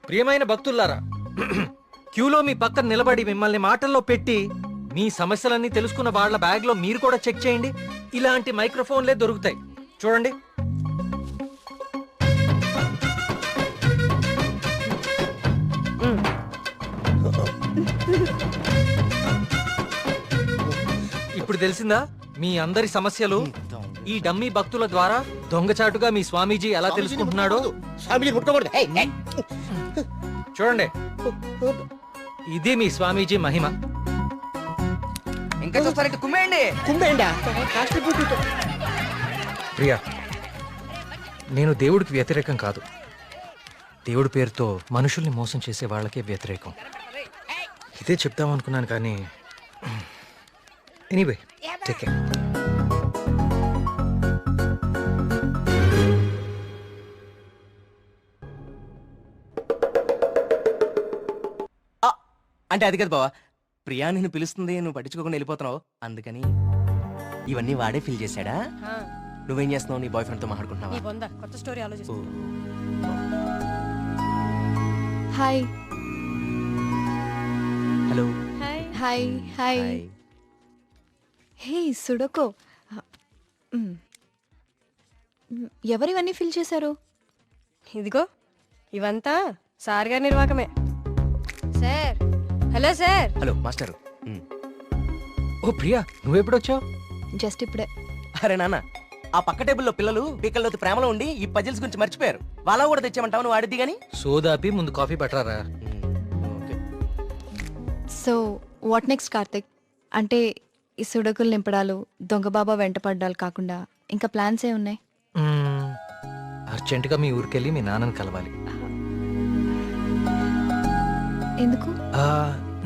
ప్రియమైన భక్తుల్లారా, క్యూలో మీ పక్కన నిలబడి మిమ్మల్ని మాటల్లో పెట్టి మీ సమస్యలన్నీ తెలుసుకున్న వాళ్ళ బ్యాగ్ లో మీరు కూడా చెక్ చేయండి. ఇలాంటి మైక్రోఫోన్లే దొరుకుతాయి, చూడండి. ఇప్పుడు తెలిసిందా మీ అందరి సమస్యలు? ఈ డమ్మీ భక్తుల ద్వారా దొంగచాటుగా మీ స్వామీజీ ఎలా తెలుసుకుంటున్నాడో. చూడండి, ఇది మీ స్వామీజీ మహిమ. ఇంకా చూస్తారంటే కుమ్మేయండి. కుంభేండా ప్రియా, నేను దేవుడికి వ్యతిరేకం కాదు. దేవుడి పేరుతో మనుషుల్ని మోసం చేసే వాళ్ళకే వ్యతిరేకం. ఇదే చెప్దామనుకున్నాను కానీ ఎనీవే టేక్ కేర్. అంటే అది కదా బావా, ప్రియా నిన్ను పిలుస్తుంది, నువ్వు పట్టించుకోకుండా వెళ్ళిపోతున్నావు, అందుకని ఇవన్నీ వాడే ఫీల్ చేశాడా? నువ్వేం చేస్తున్నావు? నీ బాయ్ ఫ్రెండ్ తో మాట్లాడుకుంటున్నావా? కొత్త స్టోరీ ఆలోచిస్తా. Hi hello. Hi hi. Hey సుడకో, ఎవరివన్నీ ఫిల్ చేశారు? ఇదిగో ఇవంతా సార్ గారి నిర్వాకమే. Sir, hello sir. Hello master. ఓ ప్రియా, నువ్వెప్పుడొచ్చావు? జస్ట్ ఇప్పుడే. అరే నాన్న, ఆ పక్క టేబుల్లో పిల్లలు పీకల్లోతి ప్రేమలో ఉండి ఈ పజిల్స్ గురించి మర్చిపోయారు. వాళ్ళ కూడా తెచ్చామంటావు, నువ్వు ఆడిద్ది గాని. సోదాపి ముందు కాఫీ పట్టరారా. So what next Karthik? అంటే ఈ సుడకులు నింపడాలు, దొంగ బాబా వెంట పడ్డాలు కాకుండా ఇంకా ప్లాన్స్ ఏ ఉన్నాయి? అర్జెంటుగా మీ ఊరికెళ్ళి మీ నాన్నని కలవాలి. ఎందుకు?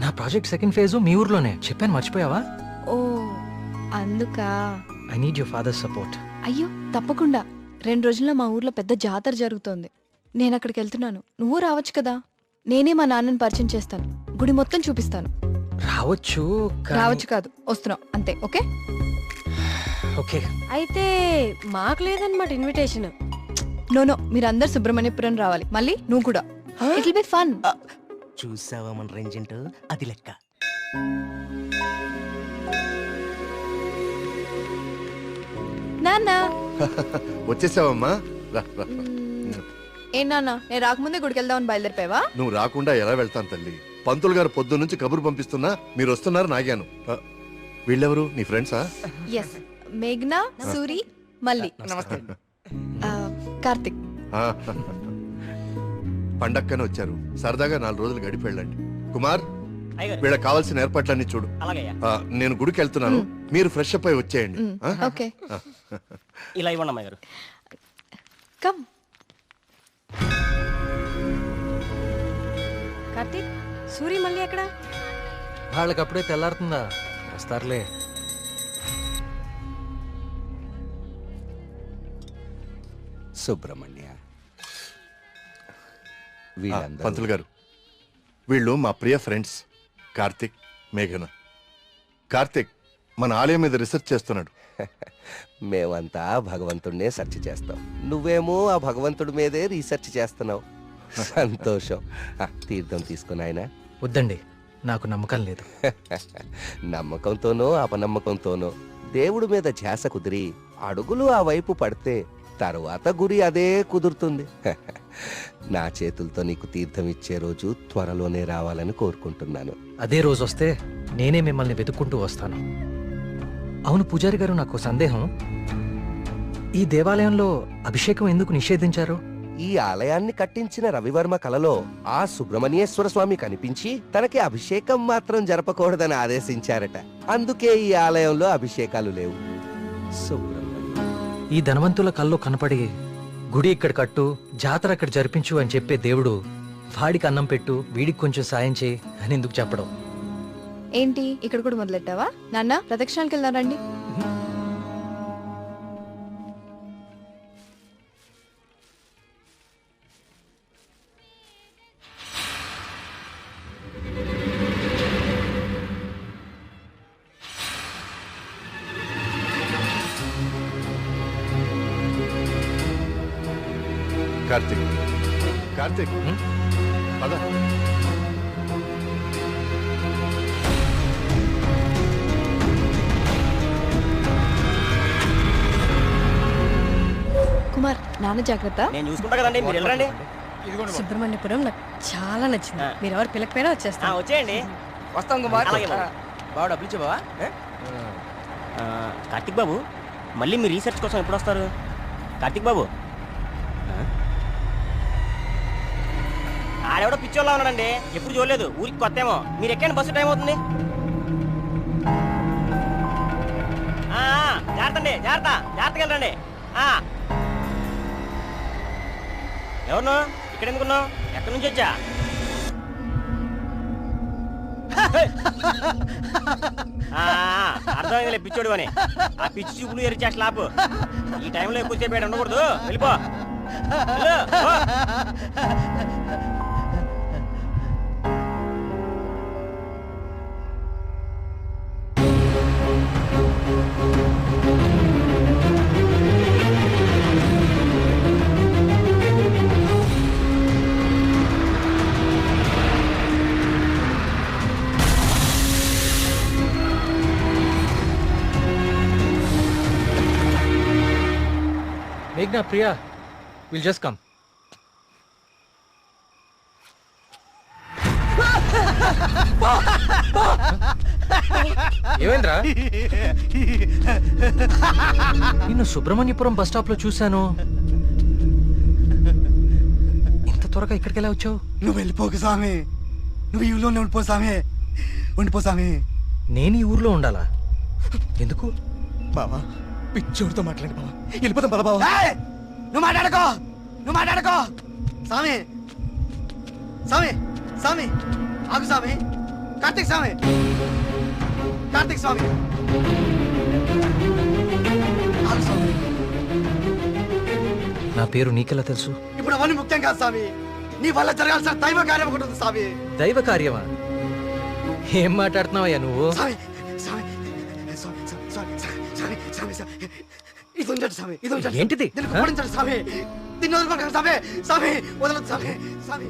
నా ప్రాజెక్ట్ సెకండ్ ఫేజ్ మీ ఊర్లోనే, చెప్పాను మర్చిపోయావా? ఓ అందుకా. I need your father support. అయ్యో తప్పకుండా. 2 రోజుల్లో మా ఊర్లో పెద్ద జాతర జరుగుతోంది. నేను అక్కడికి వెళ్తున్నాను, నువ్వు రావచ్చు కదా. నేనే మా నాన్నని పరిచయం చేస్తాను, గుడి మొత్తం చూపిస్తాను. రావచ్చు రావచ్చు కాదు, వస్తున్నావు అంతే. Okay okay. అయితే మాకు లేదన్నమాట ఇన్విటేషన్. నో మీరందరు సుబ్రహ్మణ్యపురం రావాలి, మళ్ళీ నువ్వు కూడా. It will be fun. చూసావా మన రేంజ్ ఏంటో, అది లెక్క. నాన్న వచ్చేసావమ్మా, రా రా. ఏ నాన్న, నేను రాకముందే గుడికి వెళ్దామని బయలుదేరిపోయావా? నువ్వు రాకుండా ఎలా వెళ్తాను తల్లి? పంతులు గారు పొద్దు నుంచి కబురు పంపిస్తున్నా మీరు వస్తున్నారు నాగాను. వీళ్ళెవరు, నీ ఫ్రెండ్సా? ఎస్, మేఘ్నా, సూరి, మల్లి. నమస్తే. కార్తిక్. పండక్కనే వచ్చారు, సరదాగా 4 రోజులు గడిపి వెళ్ళండి. కుమార్, అయ్యగారు. వీళ్ళకి కావాల్సిన ఏర్పాట్లన్నీ చూడు. అలాగయ్యా. నేను గుడికి వెళ్తున్నాను, మీరు ఫ్రెష్ అప్ అయి వచ్చేయండి. ఓకే. ఇలా ఇవ్వండి అమ్మాయి గారు. కమ్. కార్తీక్, సూరి మళ్ళీ ఎక్కడ? వాళ్ళకి అప్పుడే తెల్లారుతుందా, వస్తారులే. సుబ్రహ్మణ్య, పంతులు గారు, వీళ్ళు మా ప్రియ ఫ్రెండ్స్ కార్తిక్, మేఘన. కార్తిక్ మన ఆలయం మీద రీసెర్చ్ చేస్తున్నాడు. మేమంతా భగవంతుడినే సెర్చ్ చేస్తాం, నువ్వేమో ఆ భగవంతుడి మీదే రీసెర్చ్ చేస్తున్నావు. సంతోషం. తీర్థం తీసుకుని ఆయన. వద్దండి, నాకు నమ్మకం లేదు. నమ్మకంతోనో అపనమ్మకంతోనో దేవుడి మీద ధ్యాస కుదిరి అడుగులు ఆ వైపు పడితే తరువాత గురి అదే కుదురుతుంది. నా చేతులతో నీకు తీర్థం ఇచ్చే రోజు త్వరలోనే రావాలని కోరుకుంటున్నాను. అదే రోజు వస్తే నేనే మిమ్మల్ని వెతుక్కుంటూ వస్తాను. అవును పూజారి గారు, నాకు సందేహం. ఈ దేవాలయంలో అభిషేకం ఎందుకు నిషేధించారు? ఈ ఆలయాన్ని కట్టించిన రవివర్మ కలలో ఆ సుబ్రహ్మణ్యేశ్వర స్వామి కనిపించి తనకి అభిషేకం మాత్రం జరపకూడదని ఆదేశించారట. అందుకే ఈ ఆలయంలో అభిషేకాలు లేవు. ఈ ధనవంతుల కల్లో కనపడి గుడి ఇక్కడ కట్టు, జాతర అక్కడ జరిపించు అని చెప్పే దేవుడు వాడికి అన్నం పెట్టు, వీడికి కొంచెం సాయం చేయి అని ఎందుకు చెప్పడం? ఏంటి ఇక్కడ కూడా మొదలెట్టావా? నాన్న ప్రదక్షిణాలకు వెళ్దాం రండి. కార్తిక్, కార్తిక్, పద. కుమార్, నాన్న జాగ్రత్త. నేను చూసుకుంటా కదండి, మీరు వెళ్ళండి. సుబ్రహ్మణ్యపురం నాకు చాలా నచ్చింది. మీరు ఎవరు పిల్లకపోయినా వచ్చేస్తాను. వచ్చేయండి. వస్తాం కుమార్. అలాగే బాబు. బావ డబ్బులు ఇచ్చే బావా? కార్తిక్ బాబు, మళ్ళీ మీ రీసెర్చ్ కోసం ఎప్పుడు వస్తారు? కార్తిక్ బాబు, ఆడెవడో పిచ్చోళ్ళ ఉన్నాడండి, ఎప్పుడు చూడలేదు, ఊరికి కొత్త ఏమో. మీరు ఎక్కండి, బస్సు టైం అవుతుంది. వెళ్ళండి, జాగ్రత్త, జాగ్రత్తగా వెళ్ళండి. ఎవరు ఇక్కడ ఎందుకున్నావు? ఎక్కడి నుంచి వచ్చా? అర్థమైందిలే పిచ్చోడు అని. ఆ పిచ్చి చూపులు ఎరిచే స్లాపు. ఈ టైంలో ఎక్కువసేపు ఇక్కడ ఉండకూడదు, వెళ్ళిపో. వెళ్ళు, పో. Meghna, Priya, we'll just come. ఏమైందిరా? నిన్ను సుబ్రహ్మణ్యపురం బస్ స్టాప్ లో చూశాను. ఇంత త్వరగా ఇక్కడికి ఎలా వచ్చావు? నువ్వు వెళ్ళిపోకు స్వామి, నువ్వు ఈ ఊళ్ళోనే ఉండిపో స్వామి, ఉండిపో స్వామి. నేను ఈ ఊర్లో ఉండాలా? ఎందుకు? బావా పిచ్చోడితో మాట్లాడి బావా, వెళ్ళిపోతాం పద బావా. నువ్వు మాట్లాడుకో, నువ్వు మాట్లాడుకో. స్వామి స్వామి స్వామి ఆగు స్వామి. కార్తీక్ స్వామి, కార్తీక్ స్వామి ఆగు స్వామి. నా పేరు నీకెలా తెలుసు? ఇప్పుడు అవన్నీ ముఖ్యం కాదు స్వామి, నీ వల్ల జరగాల్సిన దైవ కార్యం ఒకటి ఉంది స్వామి. దైవ కార్యమా? ఏం మాట్లాడుతున్నావయ్యా నువ్వు? స్వామి స్వామి స్వామి స్వామి స్వామి స్వామి స్వామి ఇది ఉంచండి స్వామి, ఇది ఉంచండి. ఏంటిది? దీన్ని కుమ్మరించండి స్వామి, దీన్ని వదులుకోండి స్వామి, స్వామి వదలదు స్వామి, స్వామి.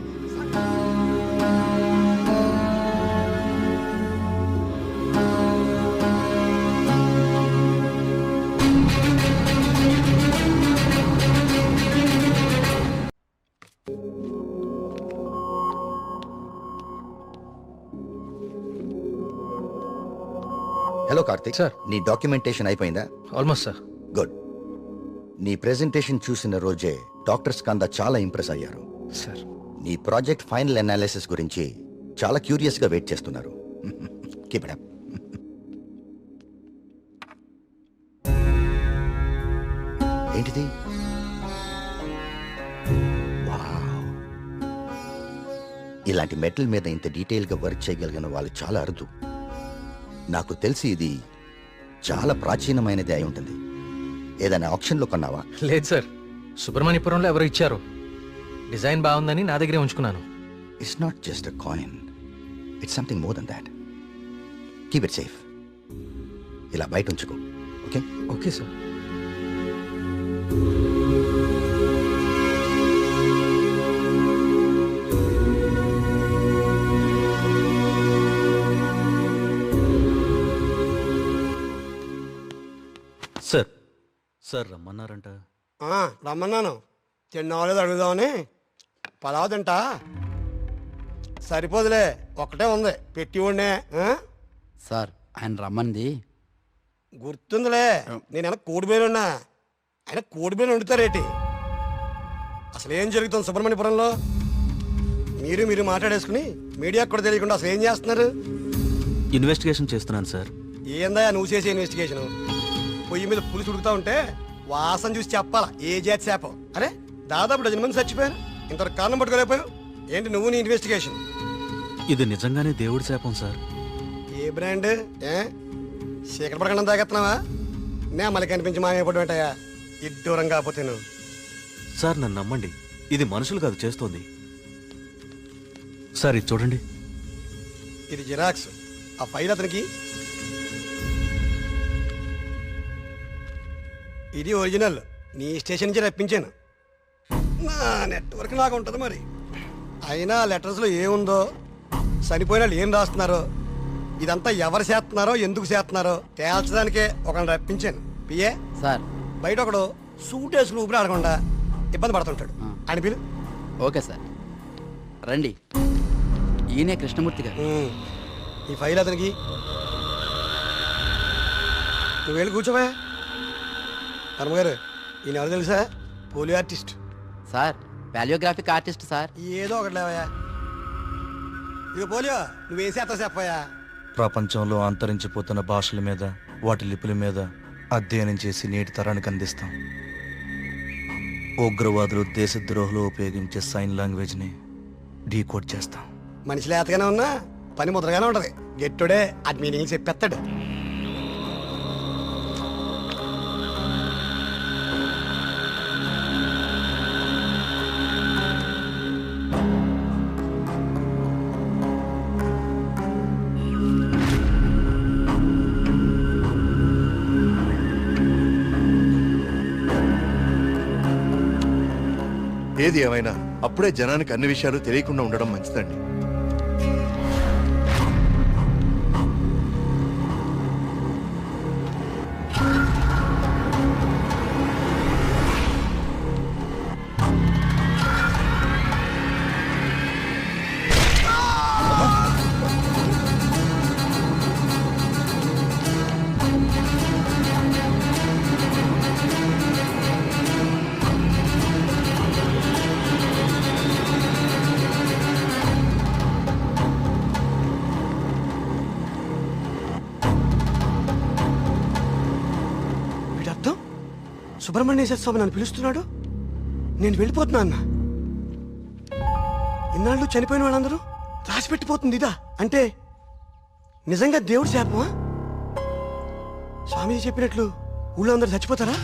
హలో కార్తిక్ సార్, నీ డాక్యుమెంటేషన్ అయిపోయిందా? Almost sir. గుడ్. నీ ప్రెజెంటేషన్ చూసిన రోజే డాక్టర్ స్కంద చాలా ఇంప్రెస్ అయ్యారు సార్. నీ ప్రాజెక్ట్ ఫైనల్ అనాలిసిస్ గురించి చాలా క్యూరియస్ గా వెయిట్ చేస్తున్నారు. Keep it up. ఏంటిది? వావ్. ఇలాంటి మెటల్ మీద ఇంత డీటెయిల్ గా వర్క్ చేయగలిగిన వాళ్ళు చాలా అరుదు. నాకు తెలిసి ఇది చాలా ప్రాచీనమైనది అయి ఉంటుంది. ఏదైనా ఆప్షన్లో కొన్నావా? లేదు సార్, సుబ్రహ్మణ్యపురంలో ఎవరు ఇచ్చారు. డిజైన్ బాగుందని నా దగ్గరే ఉంచుకున్నాను. It's not just a coin, it's something more than that. Keep it safe. ఇలా బయట ఉంచుకో. Okay? Okay sir. Sir, sir రమ్మన్నారంట. రమ్మన్నాను, తిన్నావాలేదు అడుగుదామని. పలావ్ తింటా? సరిపోదులే, ఒకటే ఉంది పెట్టి ఉండే. సార్ ఆయన రమ్మంది గుర్తుందిలే, నేను కోడిబేలున్నా, ఆయన కోడిబేలు వండుతారేటి? అసలు ఏం జరుగుతుంది సుబ్రహ్మణ్యపురంలో? మీరు మాట్లాడేసుకుని మీడియాకు కూడా తెలియకుండా అసలు ఏం చేస్తున్నారు? ఇన్వెస్టిగేషన్ చేస్తున్నాను సార్. ఏందా నువ్వు చేసే ఇన్వెస్టిగేషన్? పొయ్యి మీద పులుసు ఉడుకుతా ఉంటే వాసన చూసి చెప్పాలా ఏ జాతి చేప? అరే దాదాపు డజన్ మంది చచ్చిపోయారు, ఇంతవరకు కారణం పట్టుకోలేకపోయావు ఏంటి నువ్వు నీ ఇన్వెస్టిగేషన్? ఇది నిజంగానే దేవుడి శాపం సార్. ఏ బ్రాండ్? చీకటి పడకుండా తాగెత్తున్నావా? నే మళ్ళీ కనిపించి మాయపడి ఉంటాయా ఇడ్డూరం కాకపోతే నువ్వు? సార్ నన్ను నమ్మండి, ఇది మనుషులు కాదు చేస్తోంది. సార్ ఇది చూడండి. ఇది జిరాక్స్. ఆ ఫైల్ అతనికి. ఇది ఒరిజినల్, నీ స్టేషన్ నుంచి రప్పించాను. నా నెట్వర్క్ నాకు ఉంటుంది మరి. అయినా లెటర్స్లో ఏముందో, చనిపోయిన వాళ్ళు ఏం రాస్తున్నారో, ఇదంతా ఎవరు చేస్తున్నారో ఎందుకు చేస్తున్నారో తేల్చడానికే ఒకరిని రప్పించాను. పిఏ సార్, బయట ఒకడు సూట్ వేసుకుని ఊపిరి ఆడకుండా ఇబ్బంది పడుతుంటాడు, ఆయన పిలు. ఓకే సార్, రండి. ఈయనే కృష్ణమూర్తి గారు. ఈ ఫైల్ అతనికి. నువ్వు వెళ్ళి కూర్చోవా. ధర్మగారు, ఈయన ఎవరు తెలుసా? పోలియో ఆర్టిస్ట్ సార్, వాల్యోగ్రాఫిక్ ఆర్టిస్ట్ సార్. ఏదో ఒకటి లేవయా. ఇక పోలియో నువ్వేం చేస్తావు చెప్పయా? ప్రపంచంలో అంతరించిపోతున్న భాషల మీద, వాటి లిపుల మీద అధ్యయనం చేసి నేటి తరానికి అందిస్తాం. ఉగ్రవాదులు దేశద్రోహులు ఉపయోగించే సైన్ లాంగ్వేజ్ని డీకోడ్ చేస్తాం. మనిషి లేతగానే ఉన్నా పని ముద్రగానే ఉంటది. గెట్టుడే అది మీనింగ్ చెప్పేస్తాడు. ఏది ఏమైనా అప్పుడే జనానికి అన్ని విషయాలు తెలియకుండా ఉండడం మంచిదండి. వీడర్థం సుబ్రహ్మణ్యేశ్వర స్వామి నన్ను పిలుస్తున్నాడు. నేను వెళ్ళిపోతున్నా అన్న. ఇన్నాళ్ళు చనిపోయిన వాళ్ళందరూ రాసి పెట్టిపోతుంది ఇదా అంటే నిజంగా దేవుడి శాపమా? స్వామీజీ చెప్పినట్లు ఊళ్ళో అందరూ చచ్చిపోతారా?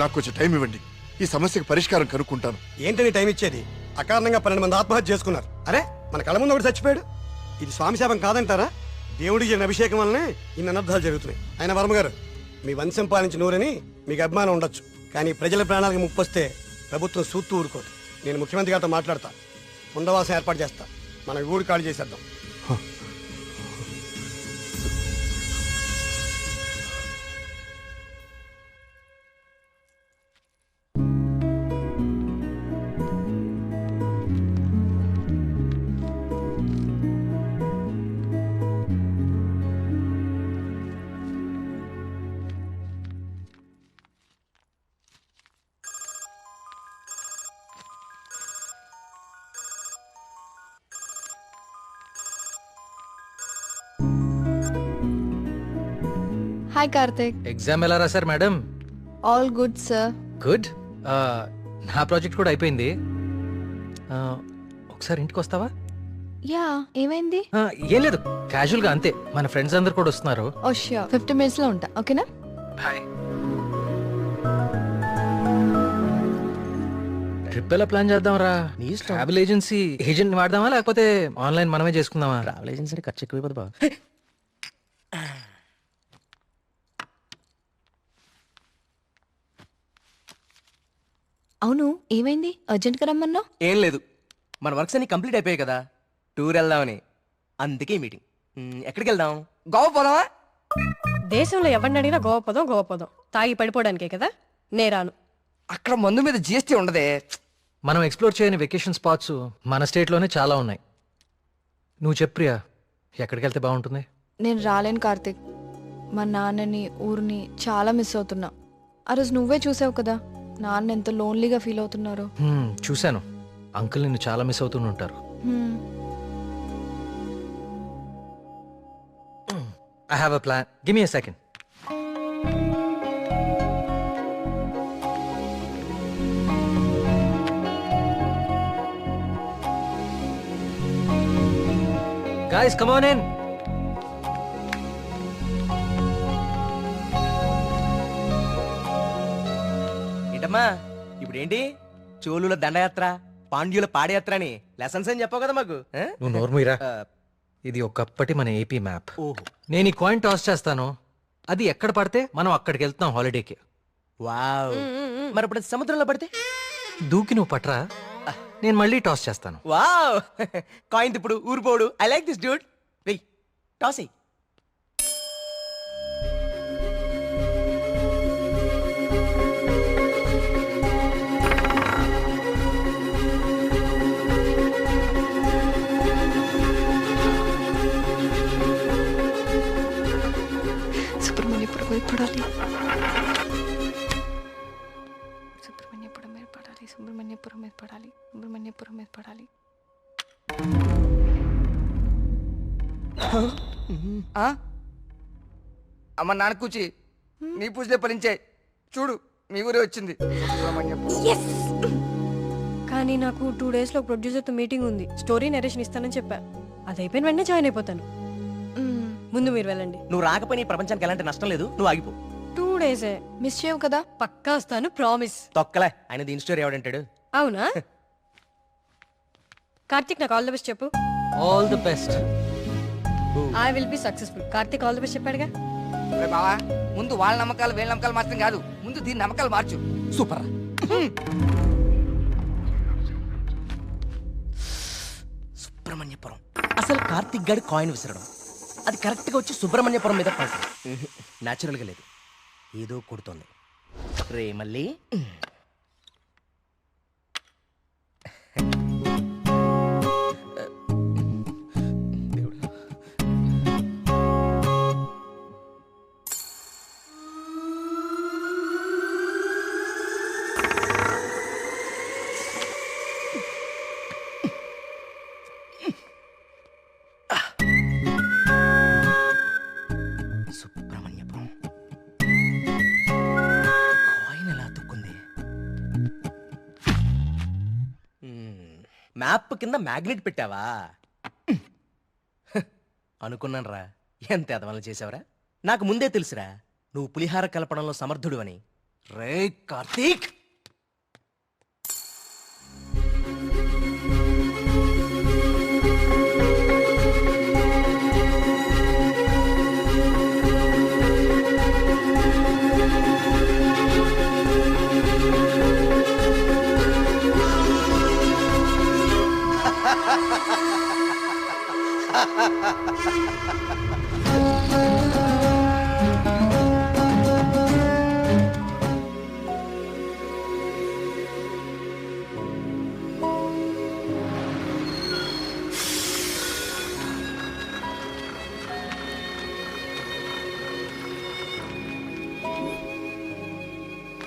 నాకు కొంచెం టైం ఇవ్వండి, ఈ సమస్యకు పరిష్కారం కనుక్కుంటాను. ఏంటని టైం ఇచ్చేది? అకారణంగా 12 మంది ఆత్మహత్య చేసుకున్నారు. అరే మన కళ్ళ ముందు ఒకటి చచ్చిపోయాడు. ఇది స్వామి శాపం కాదంటారా? దేవుడికి జరిగిన అభిషేకం వల్లనే ఇన్ని అనర్థాలు జరుగుతున్నాయి. ఆయన వర్మ గారు, మీ వంశం పాలించి నూరని మీకు అభిమానం ఉండొచ్చు, కానీ ప్రజల ప్రాణాలకు ముప్పు వస్తే ప్రభుత్వం సూత్తూ ఊరుకోదు. నేను ముఖ్యమంత్రి గారితో మాట్లాడతా, పునరావాసం ఏర్పాటు చేస్తా. మన ఊరు ఖాళీ చేసేద్దాం. హాయ్ కార్తిక్. ఎగ్జామ్ ఎలా రాశారు madam? All good sir. Good. నా ప్రాజెక్ట్ కూడా అయిపోయింది. ఒకసారి ఇంటికి వస్తావా? యా, ఏమైంది? ఏం లేదు, క్యాజువల్ గా అంతే. మన ఫ్రెండ్స్ అందరు కూడా వస్తున్నారు. ఓ ష్యూర్, 50 minutes లో ఉంటా. ఓకేనా? బాయ్. ట్రిప్ ఎలా ప్లాన్ చేద్దాం రా? ట్రావెల్ ఏజెన్సీ ఏజెంట్ వాడదామా లేకపోతే ఆన్లైన్ మనమే చేసుకుందామా? ట్రావెల్ ఏజెన్సీ ఖర్చు ఎక్కువైపోతుంది బాబు. అవును, ఏమైంది? అర్జెంట్ గా రమ్మన్నావు? ఏం లేదు, మన వర్క్స్ అన్ని కంప్లీట్ అయిపోయాయి కదా, టూర్ వెళ్దామని. అందుకే మీటింగ్. ఎక్కడికి వెళ్దాం? గోవా పోదామా? దేశంలో ఎవరిని అడిగినా గోవా పోదాం. తాగి పడిపోవడానికే కదా. నేరాను. అక్కడ మందు మీద జిఎస్టీ ఉండదే. మనం ఎక్స్ప్లోర్ చేయని వెకేషన్ స్పాట్స్ మన స్టేట్ లోనే చాలా ఉన్నాయి. నువ్వు చెప్పు ప్రియా, ఎక్కడికి వెళ్తే బాగుంటుంది? నేను రాలేను కార్తిక్. మా నాన్నని ఊరిని చాలా మిస్ అవుతున్నా. ఆ రోజు నువ్వే చూసావు కదా నాన్న ఎంత లోన్లీగా ఫీల్ అవుతున్నారు. చూశాను. అంకుల్ నిన్ను చాలా మిస్ అవుతూనే ఉంటారు. I have a plan. Give me a second. Guys, come on in. ఏంటమ్మా ఇప్పుడేంటి? చోళుల దండయాత్ర, పాండ్యుల పాదయాత్ర అని లెసన్స్ అని చెప్పావు కదా మాకు. నువ్వు నోర్ముయిరా. ఇది ఒకప్పటి మన ఏపీ మ్యాప్. నేను ఈ కాయిన్ టాస్ చేస్తాను, అది ఎక్కడ పడితే మనం అక్కడికి వెళ్తున్నాం హాలిడేకి. వావ్. మరి ఇప్పుడు సముద్రంలో పడితే? దూకి నువ్వు పట్రా, నేను మళ్ళీ టాస్ చేస్తాను. వావ్. కాయిన్ ఇప్పుడు ఊరిపోడు. I like this dude. వెయ్, టాస్ ఎయ్. సుబ్రహ్మణ్యపురం మీద పడాలి. సుబ్రహ్మణ్యపురం మీద పడాలి. సుబ్రహ్మణ్యపురం మీద పడాలి. సుబ్రహ్మణ్యపురం మీద పడాలి. అమ్మ నాన్న కూచి నీ పూజలే ఫలించే. చూడు మీ ఊరే వచ్చింది సుబ్రహ్మణ్యపురం. కానీ నాకు 2 days లో ప్రొడ్యూసర్తో మీటింగ్ ఉంది. స్టోరీ నెరేషన్ ఇస్తానని చెప్పా. అది అయిపోయిన వెంటనే జాయిన్ అయిపోతాను. ముందు మీరు వెళ్ళండి. నువ్వు రాకపోయినా ఈ ప్రపంచానికి ఎలాంటి నష్టం లేదు, నువ్వు ఆగిపో. 2 days మిస్ చేయవు కదా? పక్కా వస్తాను, ప్రామిస్. తొక్కలే, ఆయన దీని స్టోరీ ఎవడంటాడు? అవునా? కార్తిక్ నాకు ఆల్ ద బెస్ట్ చెప్పు. All the best. I will be successful. Karthik all the best చెప్పాడుగా. రే బావా, ముందు వాళ్ళ నమ్మకాలు వీళ్ళ నమ్మకాలు మాత్రం కాదు, ముందు దీని నమ్మకాలు మార్చు. సూపర్. సుబ్రహ్మణ్యపురం. అసలు కార్తిక్ గాడి కాయిన్ విసరడం అది కరెక్ట్ గా వచ్చి సుబ్రహ్మణ్యపురం మీద పడుతుంది. న్యాచురల్ గా లేదు, ఏదో కొడుతోంది. రే మళ్ళీ సుబ్రహ్మణ్యపురం కాయిన్ ఎలా అతుక్కుంది? మ్యాప్ కింద మ్యాగ్నెట్ పెట్టావా? అనుకున్నాను రా, ఎంత ఎదవలు చేసావురా. నాకు ముందే తెలుసురా నువ్వు పులిహార కలపడంలో సమర్థుడు అని. రే కార్తీక్,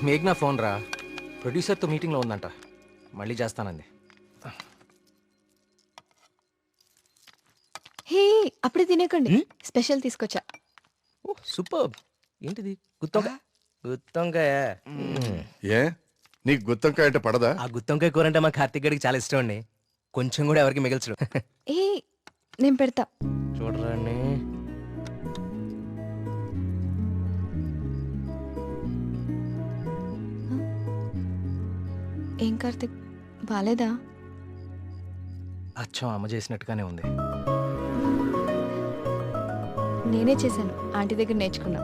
మేఘ్నా ఫోన్ రా, ప్రొడ్యూసర్తో మీటింగ్లో ఉందంట, మళ్ళీ చేస్తానంది. హే, అప్పుడే తినేకండి, స్పెషల్ తీసుకొచ్చా. సూపర్. ఏంటిది? గుత్తొంకాయ. గుత్తొంకాయ. ఏ నీకు గుత్తొంకాయ అంటే పడదా? ఆ గుత్తొంకాయ కూర అంటే మా కార్తీక్ గడికి చాలా ఇష్టం అండి. కొంచెం కూడా ఎవరికి మిగల్చడు. ఏ నేను పెడతా. చూడరాని ఏం కార్తిక్, బాలేదా? అచ్చం అమ్మ చేసినట్టుగానే ఉంది. నేనే చేశాను, ఆంటీ దగ్గర నేర్చుకున్నా.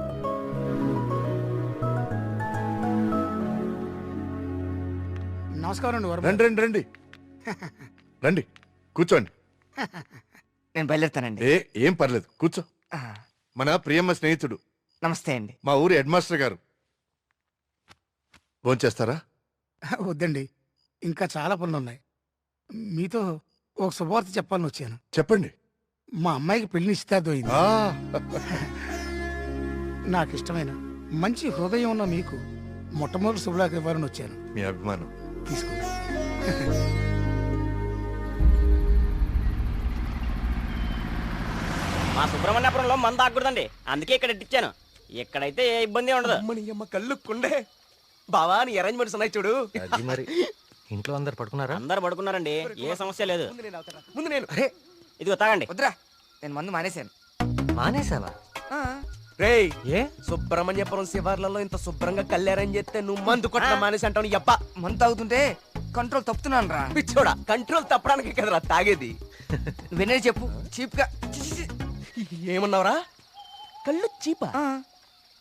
నమస్కారం అండి. రండి రండి రండి రండి కూర్చోండి. నేను బయలుదేరుతానండి. ఏం పర్లేదు, కూర్చో. మన ప్రియమ్మ స్నేహితుడు. నమస్తే అండి. మా ఊరి హెడ్ మాస్టర్ గారు. భోంచేస్తారా? వద్దండి, ఇంకా చాలా పనులు ఉన్నాయి. మీతో ఒక శుభవార్త చెప్పాలని వచ్చాను. చెప్పండి. మా అమ్మాయికి పెళ్లి నిశ్చితార్థం అయింది. ఆ, నాకు ఇష్టమైన మంచి హృదయం ఉన్న మీకు మొట్టమొదటి శుభలాకి ఇవ్వాలని వచ్చాను. మీ అభిమానం తీసుకోండి. మా సుబ్రహ్మణ్యపురంలో మందు ఆగకూడదండి, అందుకే ఇక్కడ ఇచ్చాను. ఇక్కడైతే ఏ ఇబ్బంది ఉండదు. అమ్మ కళ్ళు కుండే. బావా నీ అరేంజ్మెంట్స్ ఉన్నాయి చూడు. అది మరి ఇంట్లో అందరు పడుకున్నారా? అందరు పడుకున్నారండి, ఏ సమస్య లేదు. ముందు నేను ఇదిగో తాగండి. వద్దురా, నేను మందు మానేశాను. మానేసావా? రేయ్, ఏ సుబ్రహ్మణ్యపురం శివార్లలో ఇంత శుభ్రంగా కళ్యాణం చేస్తే నువ్వు మందు కొట్టడం మానేసి అంటావు. నీ అబ్బ మందు తాగుతుంటే కంట్రోల్ తప్పుతున్నాను రా. పిచ్చోడా, కంట్రోల్ తప్పడానికి కదరా తాగేది. వినే చెప్పు, చీప్ గా. ఏమన్నావురా? కళ్ళు చీపా?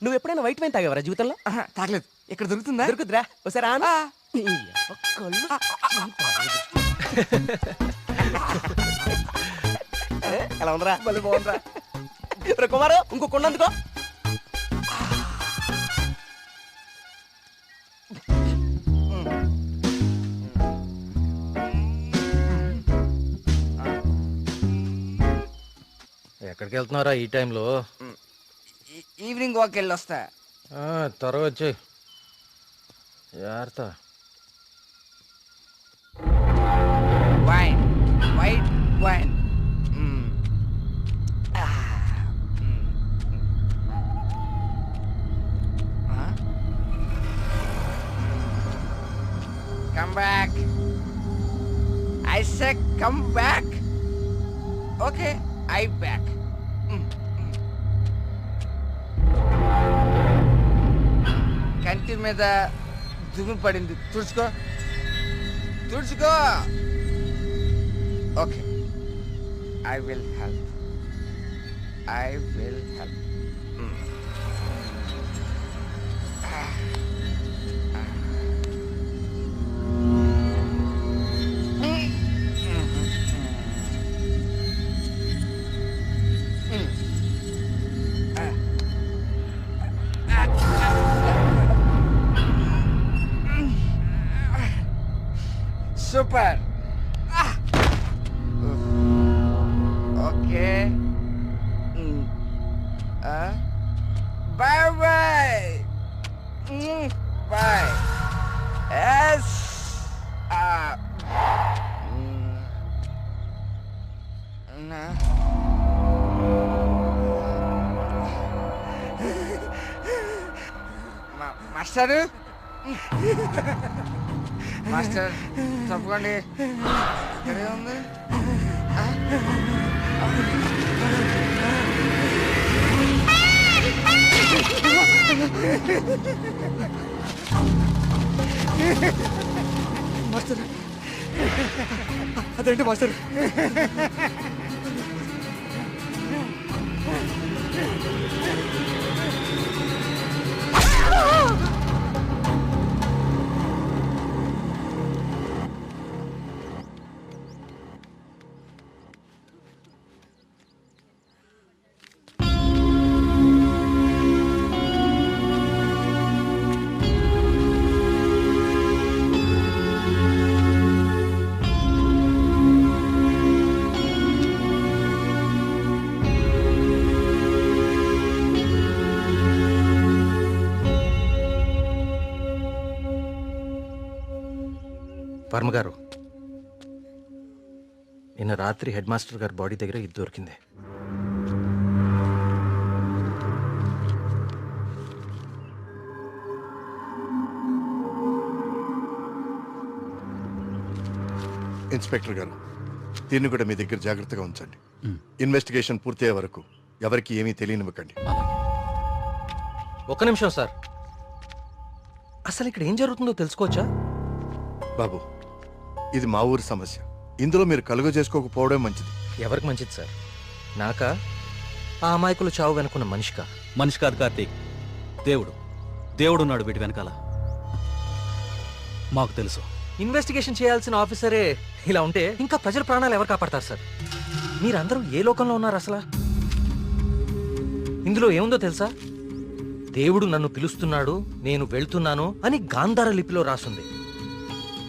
నువ్వు ఎప్పుడైనా వైట్ వైన్ తాగేవరా జీవితంలో? తాగలేదు. ఇక్కడ దొరుకుతుందా? దొరుకుతురా, ఒకసారి ఆను. కళ్ళు ఎలా ఉందిరా? మళ్ళీ బాగుందిరా. రే కుమారు, ఇంకో కొండ అందుకో. ఎక్కడికి వెళ్తున్నారా ఈ టైంలో? ఈవినింగ్ వాక్ వెళ్ళి వస్తా. త్వరగా వచ్చి జాగ్రత్త. Wine, white wine. come back. I said come back. Okay, I back. కంటి మీద దుమ్ము పడింది, తుడుచుకో తుడుచుకో. Okay, I will help. I will help. Super. Okay. Bye bye. Bye. Yes. Master, master తప్పకండి, ఇక్కడే ఉంది. మాస్టర్, అదేంటి మాస్టర్? వర్మ గారు, నిన్న రాత్రి హెడ్ మాస్టర్ గారి బాడీ దగ్గర ఇది దొరికింది. ఇన్స్పెక్టర్ గారు, దీన్ని కూడా మీ దగ్గర జాగ్రత్తగా ఉంచండి. ఇన్వెస్టిగేషన్ పూర్తయ్యే వరకు ఎవరికి ఏమీ తెలియనివ్వకండి. ఒక్క నిమిషం సార్, అసలు ఇక్కడ ఏం జరుగుతుందో తెలుసుకోవచ్చా? బాబు, ఇది మా ఊరి సమస్య. ఇందులో మీరు కలుగ చేసుకోకపోవడం మంచిది. ఎవరికి మంచిది సార్? నాకా, ఆ అమాయకులు చావు వెనుకున్న మనిషికా? మనిషి కాదు కార్తీక్, దేవుడు. దేవుడున్నాడు వీటి వెనకాల. మాకు తెలుసు. ఇన్వెస్టిగేషన్ చేయాల్సిన ఆఫీసరే ఇలా ఉంటే ఇంకా ప్రజల ప్రాణాలు ఎవరు కాపాడతారు సార్? మీరందరూ ఏ లోకంలో ఉన్నారు అసలు? ఇందులో ఏముందో తెలుసా? దేవుడు నన్ను పిలుస్తున్నాడు, నేను వెళ్తున్నాను అని గాంధార లిపిలో రాసుంది.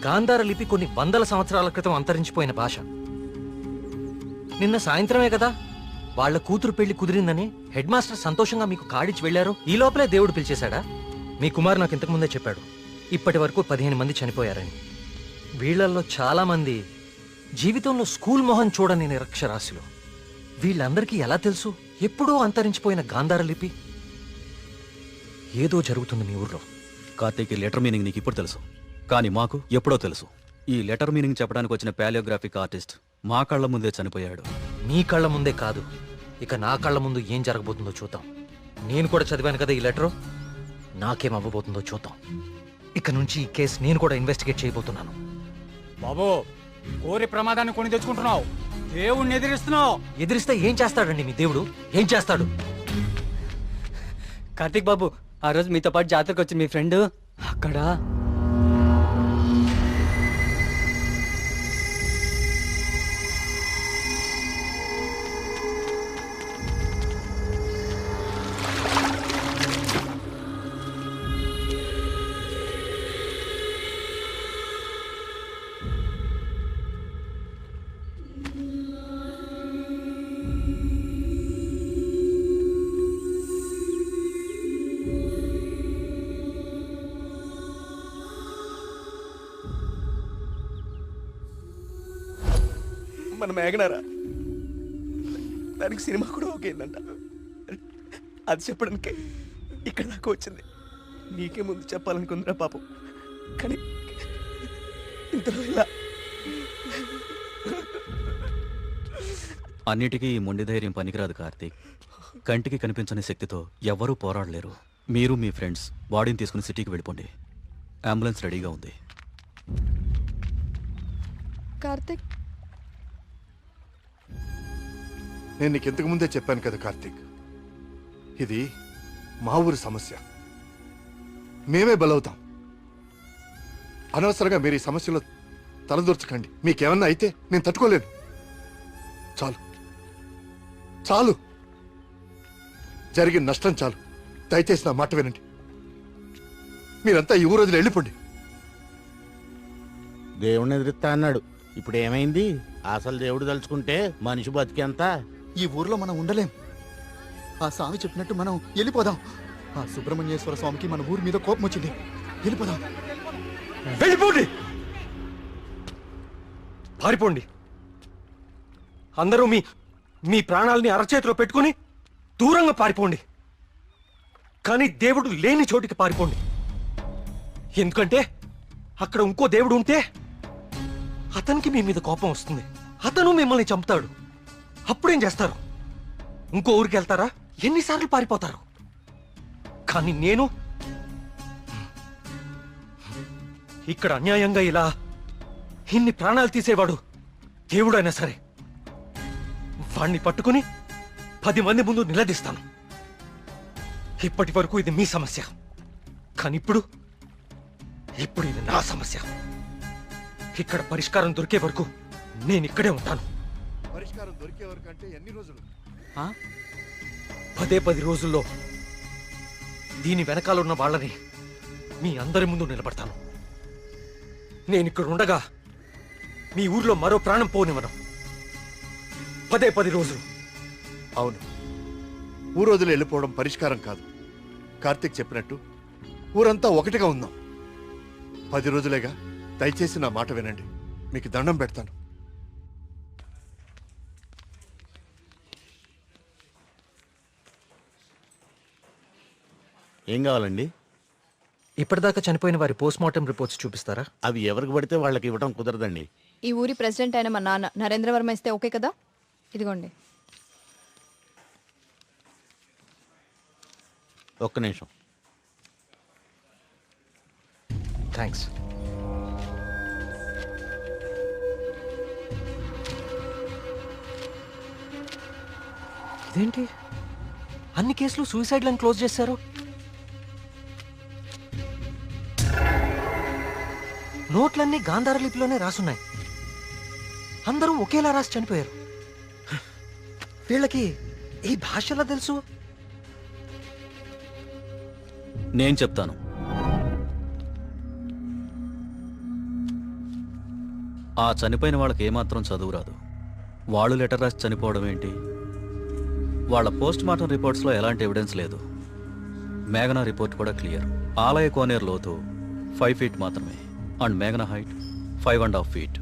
గాంధార లిపి కొన్ని వందల సంవత్సరాల క్రితం అంతరించిపోయిన భాష. నిన్న సాయంత్రమే కదా వాళ్ళ కూతురు పెళ్లి కుదిరిందని హెడ్ మాస్టర్ సంతోషంగా మీకు కాడిచ్చి వెళ్లారు. ఈ లోపలే దేవుడు పిలిచేశాడా? మీ కుమారు నాకు ఇంతకుముందే చెప్పాడు, ఇప్పటి వరకు 15 మంది చనిపోయారని. వీళ్లల్లో చాలా మంది జీవితంలో స్కూల్ మొహం చూడని నిరక్షరాస్యులు. వీళ్ళందరికీ ఎలా తెలుసు ఎప్పుడూ అంతరించిపోయిన గాంధార లిపి? ఏదో జరుగుతుంది మీ ఊర్లో. కార్తీక్, ఈ లెటర్ మీనింగ్ నీకు ఇప్పుడు తెలుసు, కానీ మాకు ఎప్పుడో తెలుసు. ఈ లెటర్ మీనింగ్ చెప్పడానికి వచ్చిన పాలియోగ్రాఫిక్ ఆర్టిస్ట్ మా కళ్ళ ముందే చనిపోయాడు. మీ కళ్ళ ముందే కాదు, ఇక నా కళ్ళ ముందు ఏం జరగబోతుందో చూద్దాం. నేను కూడా చదివాను కదా ఈ లెటరు, నాకేం అవ్వబోతుందో చూద్దాం. ఇక నుంచి ఈ కేసు నేను కూడా ఇన్వెస్టిగేట్ చేయబోతున్నాను. బాబు, కోరి ప్రమాదాన్ని కొని తెచ్చుకుంటున్నావు, దేవుణ్ణి ఎదిరిస్తున్నావు. ఎదిరిస్తే ఏం చేస్తాడండి మీ దేవుడు? ఏం చేస్తాడు? కార్తీక్ బాబు, ఆ రోజు మీతో పాటు జాతరకు వచ్చింది మీ ఫ్రెండ్, అక్కడ మన మేఘనారా, దానికి సినిమా కూడా ఓకేందంట. అది చెప్పడానికి ఇక్కడ దాకా వచ్చింది. నీకే ముందు చెప్పాలనుకుందిరా పాపం, కానీ అన్నిటికీ ఈ మొండి ధైర్యం పనికిరాదు కార్తీక్. కంటికి కనిపించని శక్తితో ఎవ్వరూ పోరాడలేరు. మీరు మీ ఫ్రెండ్స్ బాడీని తీసుకుని సిటీకి వెళ్ళిపోండి. అంబులెన్స్ రెడీగా ఉంది. కార్తిక్, నేను నీకు ఇంతకు ముందే చెప్పాను కదా కార్తీక్, ఇది మా ఊరి సమస్య. మేమే బలవుతాం. అనవసరంగా మీరు ఈ సమస్యలో తలదూర్చకండి. మీకేమన్నా అయితే నేను తట్టుకోలేను. చాలు చాలు, జరిగిన నష్టం చాలు. దయచేసి నా మాట వినండి. మీరంతా ఈ ఊరు వదిలి వెళ్ళిపోండి. దేవుడిని ఎదిరిస్తా అన్నాడు. ఇప్పుడు ఏమైంది? అసలు దేవుడు తలుచుకుంటే మనిషి బతికేంత. ఈ ఊర్లో మనం ఉండలేం. ఆ స్వామి చెప్పినట్టు మనం వెళ్ళిపోదాం. ఆ సుబ్రహ్మణ్యేశ్వర స్వామికి మన ఊరి మీద కోపం వచ్చింది. వెళ్ళిపోదాం. వెళ్ళిపోండి, పారిపోండి. అందరూ మీ మీ ప్రాణాలని అరచేతిలో పెట్టుకుని దూరంగా పారిపోండి. కానీ దేవుడు లేని చోటికి పారిపోండి. ఎందుకంటే అక్కడ ఇంకో దేవుడు ఉంటే అతనికి మీ మీద కోపం వస్తుంది. అతను మిమ్మల్ని చంపుతాడు. అప్పుడేం చేస్తారు? ఇంకో ఊరికి వెళ్తారా? ఎన్నిసార్లు పారిపోతారు? కానీ నేను ఇక్కడ అన్యాయంగా ఇలా ఇన్ని ప్రాణాలు తీసేవాడు దేవుడైనా సరే వాణ్ణి పట్టుకుని 10 మంది ముందు నిలదీస్తాను. ఇప్పటి వరకు ఇది మీ సమస్య, కానీ ఇప్పుడు ఇది నా సమస్య. ఇక్కడ పరిష్కారం దొరికే వరకు నేను ఇక్కడే ఉంటాను. పరిష్కారం దొరికే వరకు అంటే ఎన్ని రోజులు? 10 రోజుల్లో దీని వెనకాల ఉన్న వాళ్ళని మీ అందరి ముందు నిలబడతాను. నేను ఇక్కడ ఉండగా మీ ఊర్లో మరో ప్రాణం పోనివ్వను. 10 రోజులు. అవును, ఊరు వదిలి వెళ్ళిపోవడం పరిష్కారం కాదు. కార్తీక్ చెప్పినట్టు ఊరంతా ఒకటిగా ఉందాం. 10 రోజులేగా. దయచేసి నా మాట వినండి. మీకు దండం పెడతాను. ఏం కావాలండి? ఇప్పటిదాకా చనిపోయిన వారి పోస్ట్మార్టం రిపోర్ట్స్ చూపిస్తారా? అవి ఎవరికి పడితే వాళ్ళకి ఇవ్వడం కుదరదండి. ఈ ఊరి ప్రెసిడెంట్ అయిన మా నాన్న నరేంద్రవర్మ ఇస్తే ఓకే కదా? ఇదిగోండి. ఒక్క నిమిషం. థ్యాంక్స్. ఇదేంటి అన్ని కేసులు సూసైడ్లను క్లోజ్ చేశారు? నోట్లన్నీ గాంధార లిపిలోనే రాసున్నాయి. అందరూ ఒకేలా రాసి చనిపోయారు. వీళ్ళకి ఈ భాషలా తెలుసు? నేను చెప్తాను. ఆ చనిపోయిన వాళ్ళకి ఏమాత్రం చదువు రాదు. వాళ్ళు లెటర్ రాసి చనిపోవడం ఏంటి? వాళ్ళ పోస్ట్ మార్టం రిపోర్ట్స్లో ఎలాంటి ఎవిడెన్స్ లేదు. మేఘనా రిపోర్ట్ కూడా క్లియర్. ఆలయ కోనేరు లోతు 5 feet మాత్రమే. అండ్ మేఘనా హైట్ 5.5 feet.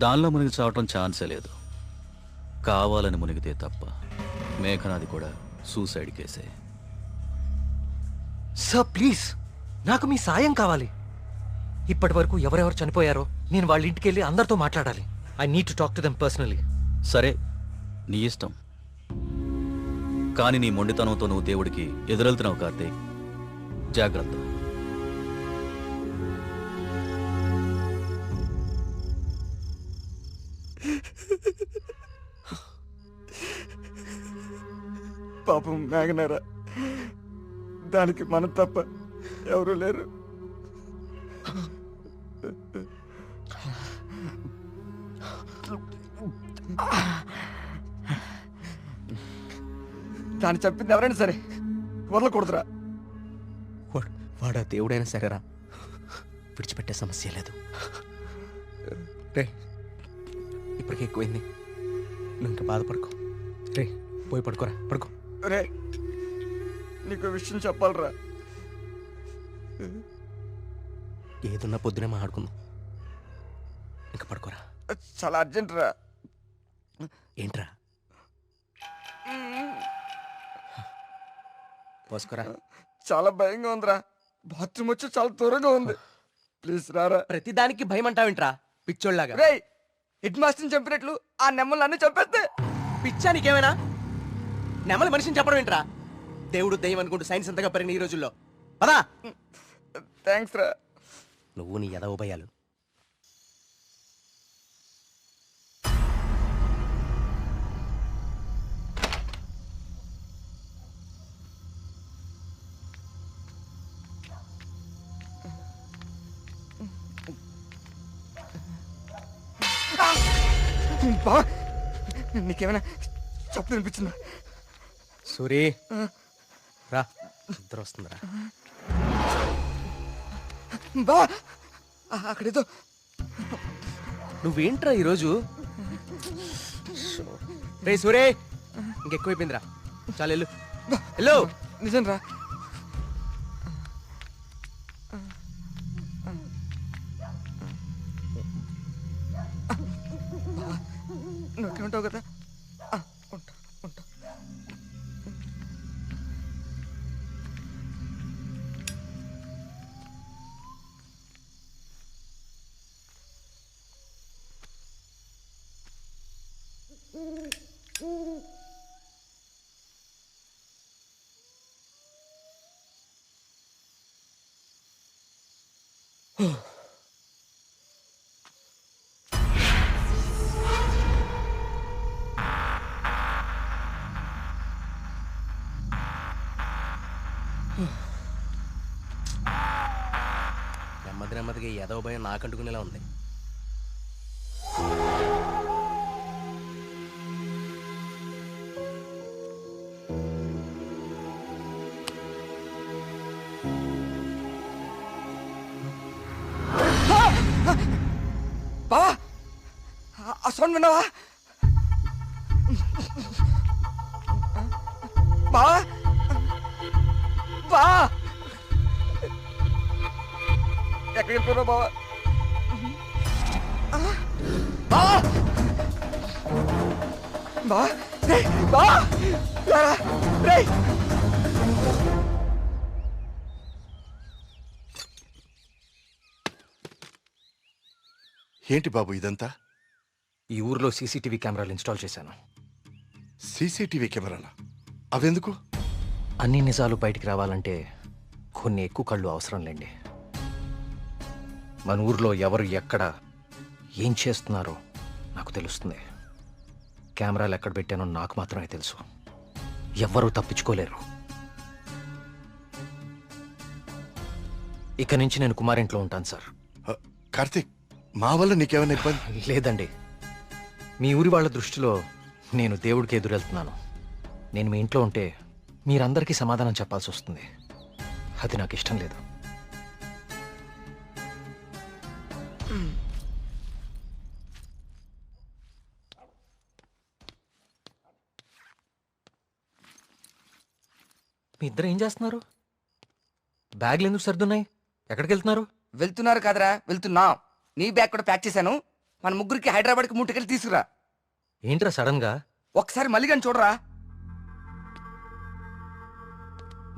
దానిలో మునిగి చావటం ఛాన్సే లేదు. కావాలని మునిగితే తప్ప. మేఘనాది కూడా సూసైడ్ కేసే. సార్ ప్లీజ్, నాకు మీ సాయం కావాలి. ఇప్పటి వరకు ఎవరెవరు చనిపోయారో నేను వాళ్ళ ఇంటికి వెళ్ళి అందరితో మాట్లాడాలి. I need to talk to them personally. సరే, నీ ఇష్టం. కానీ నీ మొండితనంతో నువ్వు దేవుడికి ఎదురెళ్తున్నావు కార్తీక్. జాగ్రత్త. పాపం మేఘనారా, దానికి మనం తప్ప ఎవరు లేరు. దాన్ని చెప్పింది ఎవరైనా సరే వదలకూడదురా. వాడా దేవుడైనా సరేరా, విడిచిపెట్టే సమస్య లేదు. రే, ఇప్పటికే ఎక్కువైంది. నువ్వు ఇంకా బాధపడుకో. రే, పోయి పడుకోరా, పడుకో. రే, నీకు విషయం చెప్పాలరా. ఏదున్నా పొద్దునే మాట్లాడుకుందాం. ఇంకా పడుకోరా. చాలా అర్జెంట్ రా. ఏంట్రా? పోసుకోరా. చాలా భయంగా ఉందిరా. బాత్రూమ్ వచ్చి చాలా దూరంగా ఉంది. ప్లీజ్ రారా. ప్రతిదానికి భయం అంటావేంట్రా పిచ్చోళ్ళలాగా? రేయ్, హెడ్ మాస్టర్ని చంపినట్లు ఆ నెమ్మలు నన్ను చంపేస్తే పిచ్చా నీకేమైనా? నెమలి మనిషిని చెప్పడం ఏంట్రా? దేవుడు దయ్యం అనుకుంటూ సైన్స్ అంతగా పెరిగిన ఈ రోజుల్లో. పదా. థ్యాంక్స్ రా. నువ్వు నీ ఎదవ భయాలు. బా, నీకేమైనా చెప్పు అనిపించిందా? సూరి రా, నిద్ర వస్తుందిరా. బా, అక్కడేదో. నువ్వేంట్రా ఈరోజు? రే సూరే, ఇంకెక్కువైపోయిందిరా. చాలు వెళ్ళు. వెళ్ళు. నిజం రా. నువ్వు ఉంటావు కదా? ఉంటా ఉంటా. నెమ్మది నెమ్మదిగా ఈ ఎదవ భయం నాకంటుకునేలా ఉంది. బావా, ఆ సౌండ్ విన్నావా? బావా, బా, ఎక్కడికి వెళ్ళిపోయావు బావా? బావా, బావా, రేయ్, బావా, రారా, రేయ్. ఏంటి బాబు ఇదంతా? ఈ ఊర్లో సీసీటీవీ కెమెరాలు ఇన్స్టాల్ చేశాను. సీసీటీవీ కెమెరాలా? అవెందుకు? అన్ని నిజాలు బయటికి రావాలంటే కొన్ని ఎక్కువ కళ్ళు అవసరం లేండి. మన ఊర్లో ఎవరు ఎక్కడ ఏం చేస్తున్నారో నాకు తెలుస్తుంది. కెమెరాలు ఎక్కడ పెట్టానో నాకు మాత్రమే తెలుసు. ఎవ్వరూ తప్పించుకోలేరు. ఇక నుంచి నేను కుమారింట్లో ఉంటాను సార్. కార్తీక్, మా వల్ల నీకేమైనా ఇబ్బంది? లేదండి, మీ ఊరి వాళ్ళ దృష్టిలో నేను దేవుడికి ఎదురెళ్తున్నాను. నేను మీ ఇంట్లో ఉంటే మీరందరికీ సమాధానం చెప్పాల్సి వస్తుంది. అది నాకు ఇష్టం లేదు. మీ ఇద్దరు ఏం చేస్తున్నారు? బ్యాగ్లు ఎందుకు సర్దున్నాయి? ఎక్కడికి వెళ్తున్నారు? వెళ్తున్నారు కాదరా, వెళ్తున్నా. నీ బ్యాగ్ కూడా ప్యాక్ చేశాను. మన ముగ్గురికి హైదరాబాద్కి మూటకెళ్ళి తీసుకురా. ఏంట్రా సడన్ గా? ఒకసారి మళ్ళీ కానీ చూడరా.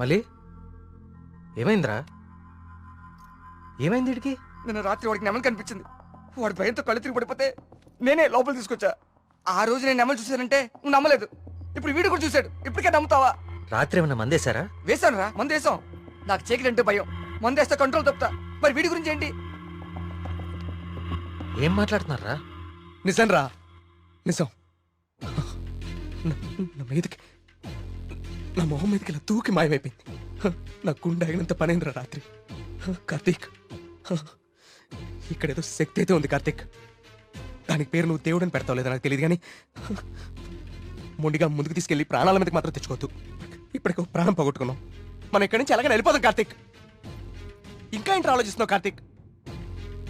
మళ్ళీ ఏమైందిరా? ఏమైంది వీడికి? నిన్న రాత్రి వాడికి నెమలు కనిపించింది. వాడి భయంతో కళ్ళు తిరిగి పడిపోతే నేనే లోపల తీసుకొచ్చా. ఆ రోజు నేను నెమలు చూశానంటే నువ్వు నమ్మలేదు. ఇప్పుడు వీడు కూడా చూశాడు. ఇప్పటికే నమ్ముతావా? రాత్రి ఏమన్నా మందేశారా? వేసాను రా, మందు వేసాం. నాకు చీకటి అంటే భయం. మందేస్తే కంట్రోల్ తప్పుతా. మరి వీడి గురించి ఏంటి? ఏం మాట్లాడుతున్నారా? నిజం రా, నిజం. నా మీదకి, నా మొహం మీదకి ఇలా తూకి మాయమైపోయింది. నా గుండె ఆగినంత పనైందిరా రాత్రి. కార్తీక్, ఇక్కడేదో శక్తి అయితే ఉంది కార్తీక్. దానికి పేరు నువ్వు దేవుడని పెడతావు లేదా నాకు తెలియదు, కానీ మొండిగా ముందుకు తీసుకెళ్లి ప్రాణాల మీదకి మాత్రం తెచ్చుకోవద్దు. ఇప్పటికో ప్రాణం పోగొట్టుకున్నాం. మనం ఇక్కడి నుంచి ఎలాగైనా వెళ్ళిపోదాం కార్తీక్. ఇంకా ఏంటి ఆలోచిస్తున్నావు కార్తీక్?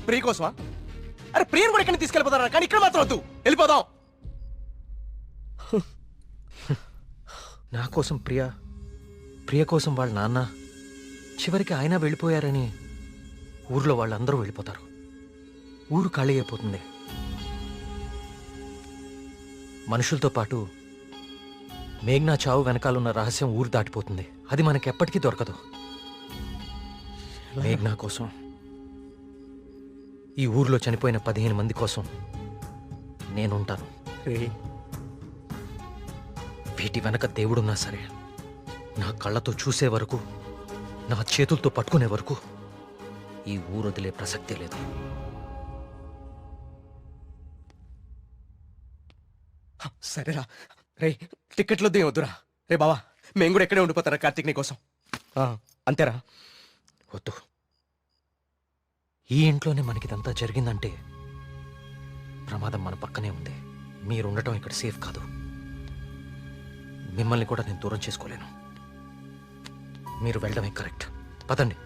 ప్రియ కోసమా? అరే ప్రియను కూడా ఇక్కడిని తీసుకెళ్ళిపోతారా, కానీ ఇక్కడ మాత్రం వద్దు, వెళ్ళిపోదాం. నా కోసం ప్రియ కోసం వాళ్ళ నాన్న, చివరికి ఆయన వెళ్ళిపోయారని ఊర్లో వాళ్ళందరూ వెళ్ళిపోతారు. ఊరు ఖాళీ అయిపోతుంది. మనుషులతో పాటు మేఘ్నా చావు వెనకాలన్న రహస్యం ఊరు దాటిపోతుంది. అది మనకెప్పటికీ దొరకదు. మేఘ్నా కోసం ఈ ఊర్లో చనిపోయిన 15 మంది కోసం నేనుంటాను. వీటి వెనక దేవుడున్నా సరే, నా కళ్ళతో చూసే వరకు, నా చేతులతో పట్టుకునే వరకు ఈ ఊరు వదిలే ప్రసక్తే లేదు. సరేరా రే, టికెట్లు వద్దు వద్దురా. రే బావా, మేము కూడా ఎక్కడే ఉండిపోతారా కార్తీక్ నీ కోసం. అంతేరా. వద్దు. ఈ ఇంట్లోనే మనకిదంతా జరిగిందంటే ప్రమాదం మన పక్కనే ఉంది. మీరుండటం ఇక్కడ సేఫ్ కాదు. మిమ్మల్ని కూడా నేను దూరం చేసుకోలేను. మీరు వెళ్ళడమే కరెక్ట్. పదండి.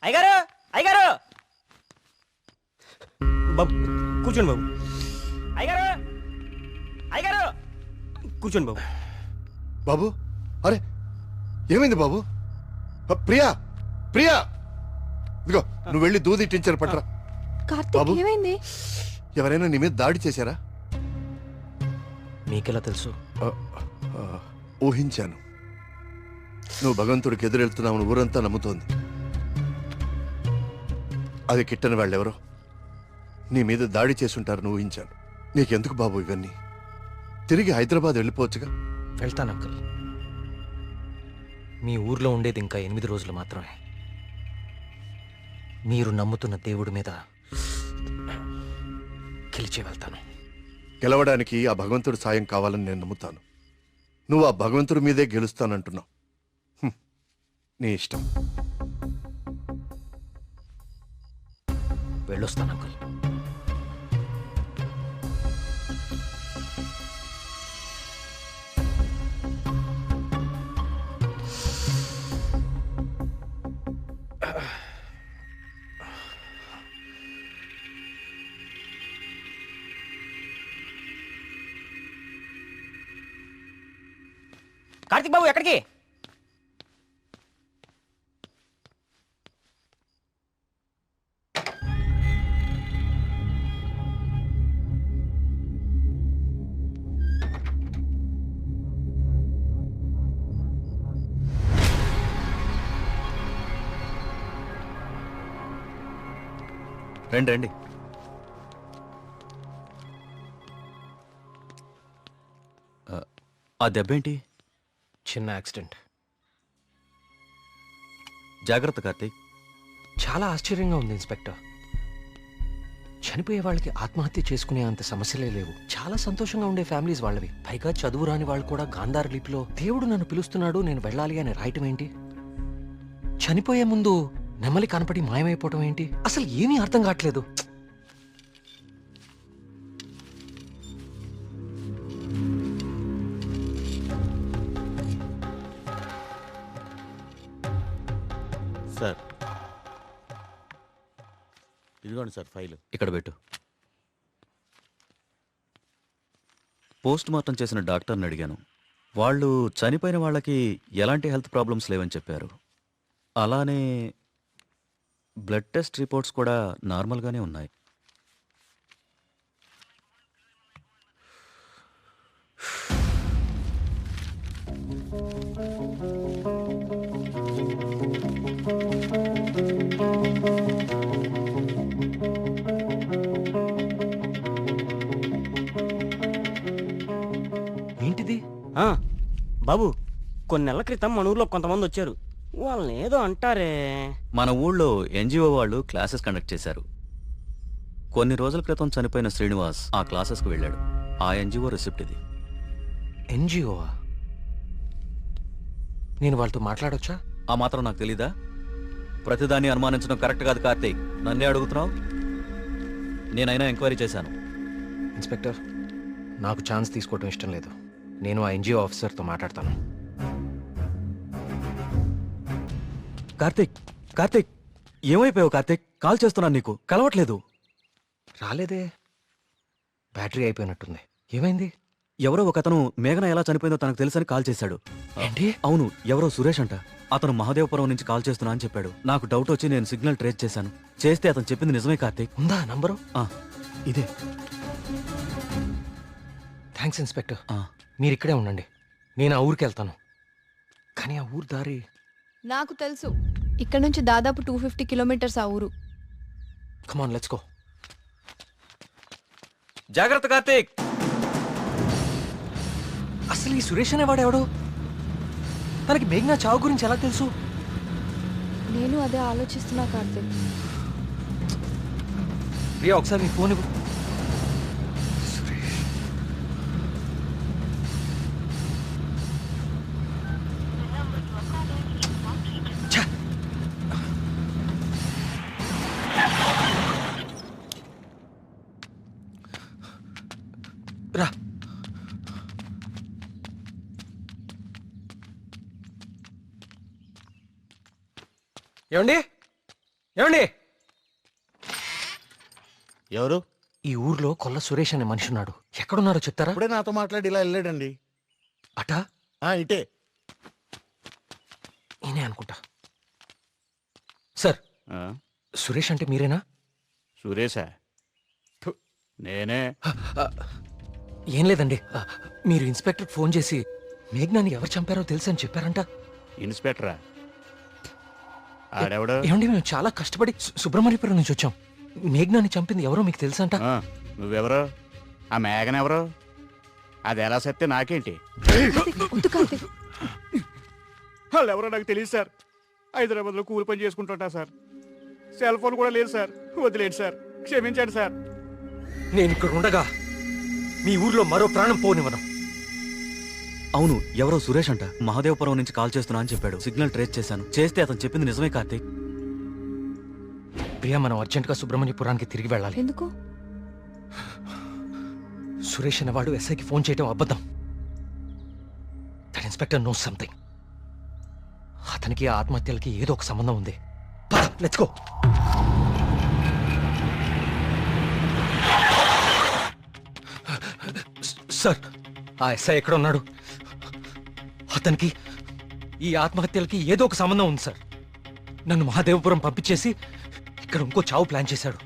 అయ్యగారు అయ్యగారు బాబు కూర్చోండి బాబు. అయ్యగారు అయ్యగారు కూర్చోండి బాబు. బాబు, అరే ఏమైంది బాబు? ప్రియా, ప్రియా, ఇదిగో నువ్వు వెళ్ళి దూది టించర్ పట్టరా. కార్తీక్ ఏమైంది? ఎవరైనా నీ మీద దాడి చేశారా? మీకెలా తెలుసు? ఊహించాను. నువ్వు భగవంతుడికి ఎదురెళ్తున్నావు ఊరంతా నమ్ముతోంది. అది కిట్టని వాళ్ళెవరో నీ మీద దాడి చేసుంటారని ఊహించాను. నీకెందుకు బాబు ఇవన్నీ? తిరిగి హైదరాబాద్ వెళ్ళిపోవచ్చుగా. వెళ్తాను అంకుల్. మీ ఊర్లో ఉండేది ఇంకా 8 రోజులు మాత్రమే. మీరు నమ్ముతున్న దేవుడి మీద గెలిచి వెళ్తాను. గెలవడానికి ఆ భగవంతుడి సాయం కావాలని నేను నమ్ముతాను. నువ్వు ఆ భగవంతుడి మీదే గెలుస్తానంటున్నావు. నీ ఇష్టం. వెళ్ళొస్తాను అంకుల్. కార్తీక్ బాబు ఎక్కడికి? రండి రండి. ఆ దెబ్బేంటి? చిన్న యాక్సిడెంట్. జాగ్రత్త కార్తీక్. చాలా ఆశ్చర్యంగా ఉంది ఇన్స్పెక్టర్. చనిపోయే వాళ్ళకి ఆత్మహత్య చేసుకునే అంత సమస్యలే లేవు. చాలా సంతోషంగా ఉండే ఫ్యామిలీస్ వాళ్ళవి. పైగా చదువు రాని వాళ్ళు కూడా గాంధార లిపిలో దేవుడు నన్ను పిలుస్తున్నాడు, నేను వెళ్ళాలి అని రాయటం ఏంటి? చనిపోయే ముందు నెమలి కనపడి మాయమైపోవటం ఏంటి? అసలు ఏమీ అర్థం కావట్లేదు. సార్ ఇదిగోండి సార్ ఫైల్. ఇక్కడ పెట్టు. పోస్ట్ మార్టం చేసిన డాక్టర్ని అడిగాను. వాళ్ళు చనిపోయిన వాళ్ళకి ఎలాంటి హెల్త్ ప్రాబ్లమ్స్ లేవని చెప్పారు. అలానే బ్లడ్ టెస్ట్ రిపోర్ట్స్ కూడా నార్మల్గానే ఉన్నాయి. ఏంటిది? బాబు, కొన్ని నెలల క్రితం మన ఊర్లో కొంతమంది వచ్చారు. వాళ్ళని ఏదో అంటారే. మన ఊళ్ళో ఎన్జిఓ వాళ్ళు క్లాసెస్ కండక్ట్ చేశారు. కొన్ని రోజుల క్రితం చనిపోయిన శ్రీనివాస్ ఆ క్లాసెస్కి వెళ్ళాడు. ఆ ఎన్జిఓ రిసిప్ట్ ఇది. ఎన్జిఓవా? నేను వాళ్ళతో మాట్లాడొచ్చా? ఆ మాత్రం నాకు తెలీదా? ప్రతిదాన్ని అనుమానించడం కరెక్ట్ కాదు కార్తీక్. నన్నే అడుగుతున్నావు? నేనైనా ఎంక్వైరీ చేశాను. ఇన్స్పెక్టర్, నాకు ఛాన్స్ తీసుకోవటం ఇష్టం లేదు. నేను ఆ ఎన్జిఓ ఆఫీసర్తో మాట్లాడతాను. కార్తీక్, కార్తీక్, ఏమైపోయావు కార్తీక్? కాల్ చేస్తున్నాను నీకు, కలవట్లేదు. రాలేదే, బ్యాటరీ అయిపోయినట్టుంది. ఏమైంది? ఎవరో ఒక అతను మేఘన ఎలా చనిపోయిందో తనకు తెలుసని కాల్ చేశాడు. ఏంటి? అవును, ఎవరో సురేష్ అంట. అతను మహాదేవపురం నుంచి కాల్ చేస్తున్నా అని చెప్పాడు. నాకు డౌట్ వచ్చి నేను సిగ్నల్ ట్రేస్ చేశాను. చేస్తే అతను చెప్పింది నిజమే కార్తీక్. ఉందా నంబరు? ఇదే. Thanks inspector. మీరు ఇక్కడే ఉండండి, నేను ఆ ఊరికి వెళ్తాను. కానీ ఆ ఊరు దారి నాకు తెలుసు. ఇక్కడ నుంచి దాదాపు 250 కిలోమీటర్స్ ఆ ఊరు. Come on let's go. జాగ్రత్త కార్తీక్. అసలు ఈ సురేష్ అనేవాడు ఎవడు? తనకి మేఘ్నా చావు గురించి ఎలా తెలుసు? నేను అదే ఆలోచిస్తున్నా కార్తీక్. ప్రియా, ఒకసారి మీ ఫోన్ ఇవ్వు. రా. ఏమండి? ఏమండి? ఎవరు? ఈ ఊర్లో కొల్ల సురేష్ అనే మనిషి ఉన్నాడు. ఎక్కడున్నారో చెప్తారా? ఇప్పుడే నాతో మాట్లాడి ఇలా వెళ్ళాడండి. అటా? ఇటే. నేనే అనుకుంటా. సార్, సురేష్ అంటే మీరేనా? సురేషా? నేనే. ఏం లేదండి, మీరు ఇన్స్పెక్టర్ ఫోన్ చేసి మేఘ్నాని ఎవరు చంపారో తెలుసని చెప్పారంట. ఇన్స్పెక్టరా? ఆడెవడు? ఏమండి, మేము చాలా కష్టపడి సుబ్రహ్మణ్యపురం నుంచి వచ్చాం. మేఘ్నాని చంపింది ఎవరో మీకు తెలుసంట. నువ్వెవరు? ఆ మేఘన ఎవరు? అది ఎలా సత్తే నాకేంటి? వాళ్ళు ఎవరో నాకు తెలియదు సార్. హైదరాబాద్లో కూలి పని చేసుకుంటుంటా సార్. సెల్ ఫోన్ కూడా లేదు సార్. వదిలేండి సార్, క్షమించండి సార్. నేను ఇక్కడ ఉండగా మీ ఊర్లో మరో ప్రాణం పోనివ్వను. అవును, ఎవరో సురేష్ అంట. మహాదేవపురం నుంచి కాల్ చేస్తున్నా అని చెప్పాడు. సిగ్నల్ ట్రేస్ చేశాను. చేస్తే అతను చెప్పింది నిజమే కార్తీక్. ప్రియా, మనం అర్జెంట్గా సుబ్రహ్మణ్యపురానికి తిరిగి వెళ్ళాలి. ఎందుకు? సురేష్ అనేవాడు ఎస్ఐకి ఫోన్ చేయటం అబద్ధం. That inspector knows something. అతనికి ఆ ఆత్మహత్యలకి ఏదో ఒక సంబంధం ఉంది. Let's go. సార్, ఆ ఎస్ఐ ఎక్కడ ఉన్నాడు? ఆ అతనికి ఈ ఆత్మహత్యలకి ఏదో ఒక సంబంధం ఉంది సార్. నన్ను మహాదేవపురం పంపించేసి ఇక్కడ ఇంకో చావు ప్లాన్ చేశాడు.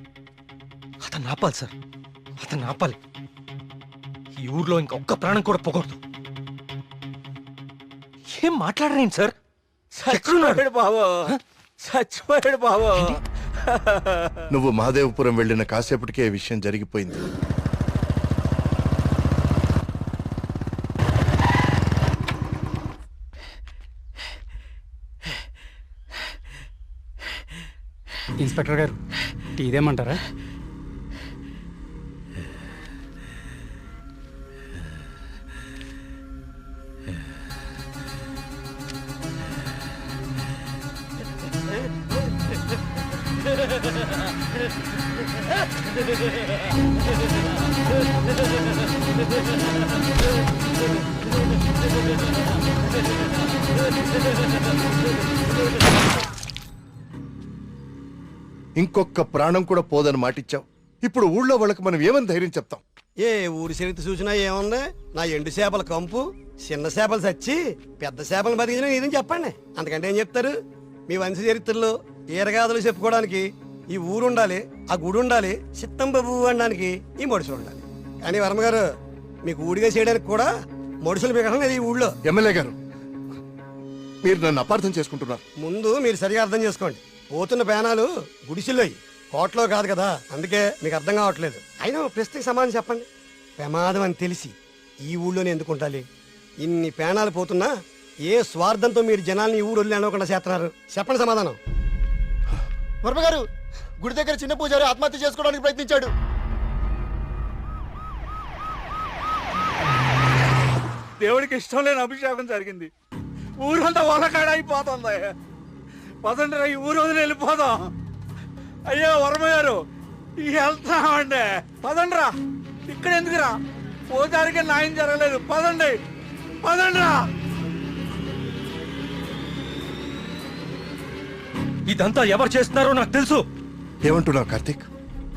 అతను ఆపాలి సార్, అతను ఆపాలి. ఈ ఊర్లో ఇంకొక్క ప్రాణం కూడా పోకూడదు. ఏం మాట్లాడరేంటి సార్? చచ్చిపోయాడు బావో, చచ్చిపోయాడు బావో. నువ్వు మహాదేవపురం వెళ్ళిన కాసేపటికే ఈ విషయం జరిగిపోయింది. ఇన్స్పెక్టర్ గారు, టీ ఇదేమంటారా? ఇంకొక ప్రాణం కూడా పోదని మాటిచ్చావు. ఇప్పుడు ఊళ్ళో వాళ్ళకి మనం ఏమని ధైర్యం చెప్తాం? ఏ ఊరి చరిత్ర చూసినా ఏముంది? నా ఎండు చేపల కంపు, చిన్న చేపలు చచ్చి పెద్ద చేపలు బతికించిన ఇదని చెప్పండి. అంతకంటే ఏం చెప్తారు? మీ వంశ చరిత్రలో ఈరగాథలు చెప్పుకోవడానికి ఈ ఊరు ఉండాలి, ఆ గుడి ఉండాలి, చిత్తం బాబు అనడానికి ఈ మనుషులు ఉండాలి. కానీ వర్మ గారు, మీకు ఊడిగా చేయడానికి కూడా మనుషులు మిగడం లేదు ఈ ఊళ్ళో. ఎమ్మెల్యే గారు, మీరు నన్ను అపార్థం చేసుకుంటున్నారు. ముందు మీరు సరిగా అర్థం చేసుకోండి. పోతున్న పేనాలు గుడిసెల్లో కోట్లో కాదు కదా, అందుకే మీకు అర్థం కావట్లేదు. అయినా ప్రశ్నకి సమాధానం చెప్పండి. ప్రమాదం అని తెలిసి ఈ ఊళ్ళోనే ఎందుకు ఉండాలి? ఇన్ని పేనాలు పోతున్నా ఏ స్వార్థంతో మీరు జనాల్ని ఈ ఊరు వదిలి అనుకోకుండా చేస్తున్నారు? చెప్పండి సమాధానం. వర్మ గారు, గుడి దగ్గర చిన్న పూజారి ఆత్మహత్య చేసుకోవడానికి ప్రయత్నించాడు. దేవుడికి ఇష్టం లేని అభిషేకం జరిగింది. ఊరంతా వలకాడ అయిపోతుంది. పదండి రా, ఈ ఊరు వదిలి వెళ్ళిపోదాం. అయ్యో వర్మ గారు, వెళ్తామండి. పదండి రా, ఇక్కడ ఎందుకురా? పూజారికి న్యాయం జరగలేదు. పదండి, పదండి రా. ఇదంతా ఎవరు చేస్తున్నారో నాకు తెలుసు. ఏమంటున్నావు కార్తీక్?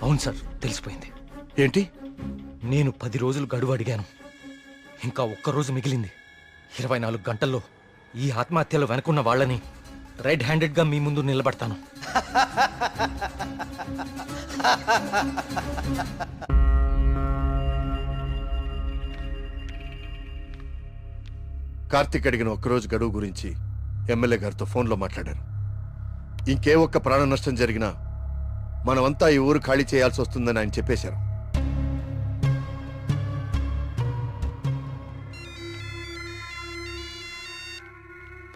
అవును సార్, తెలిసిపోయింది. ఏంటి? నేను 10 రోజులు గడువు అడిగాను. ఇంకా ఒక్కరోజు మిగిలింది. 24 గంటల్లో ఈ ఆత్మహత్యలు వెనుకున్న వాళ్ళని రెడ్ హ్యాండెడ్ గా మీ ముందు నిలబడతాను. కార్తీక్ అడిగిన ఒక్కరోజు గడువు గురించి ఎమ్మెల్యే గారితో ఫోన్లో మాట్లాడారు. ఇంకే ఒక్క ప్రాణ నష్టం జరిగినా మనమంతా ఈ ఊరు ఖాళీ చేయాల్సి వస్తుందని ఆయన చెప్పేశారు.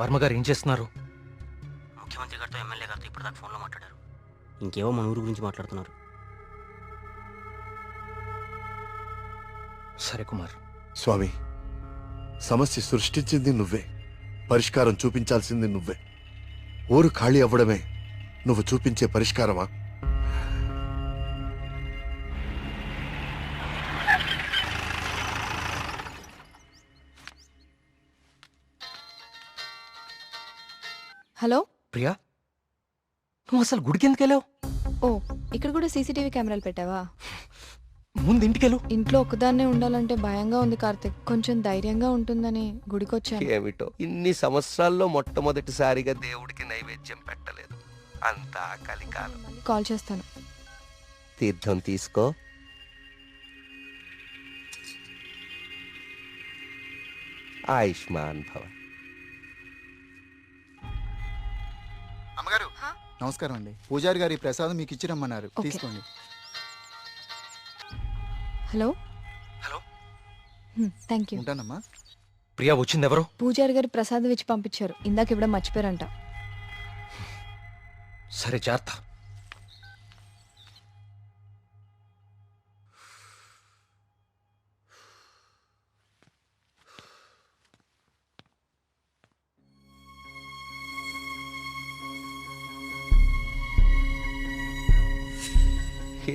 వర్మ గారు ఏం చేస్తున్నారు? ముఖ్యమంత్రి గారితో ఎమ్మెల్యే గారితో ఇప్పుడు దాకా ఫోన్లో మాట్లాడారు. ఇంకేవో మన ఊరు గురించి మాట్లాడుతున్నారు. సరే కుమార్. స్వామి, సమస్య సృష్టించింది నువ్వే, పరిష్కారం చూపించాల్సింది నువ్వే. ఊరు ఖాళీ అవ్వడమే నువ్వు చూపించే పరిష్కారమా? హలో ప్రియా, నువ్వు అసలు గుడికి ఎందుకు వెళ్ళావు? ఓ, ఇక్కడ కూడా సీసీటీవీ కెమెరాలు పెట్టావా? ముందు ఇంటికెళ్ళు. ఇంట్లో ఒక్కదాన్నే ఉండాలంటే భయంగా ఉంది కార్తిక్. కొంచెం ధైర్యంగా ఉంటుందని గుడికొచ్చాను. ఏమిటో ఇన్ని సంవత్సరాల్లో మొట్టమొదటిసారిగా దేవుడికి నైవేద్యం పెట్టలేదు. అంతా కలికాలం. కాల్ చేస్తాను. తీర్థం తీసుకో. ఆయుష్మాన్ భవ. అమ్మగారు నమస్కారం అండి. పూజారి గారి ప్రసాదం మీకు ఇచ్చి రమ్మన్నారు, ఓకే. తీసుకోండి. Hello thank you. ఉంటానమ్మా. ప్రియా వచ్చింది ఎవరు? పూజారి గారు ప్రసాదం ఇచ్చి పంపించారు. ఇందాక ఇవ్వడం మర్చిపోయారంట. సరే, జాగ్రత్త.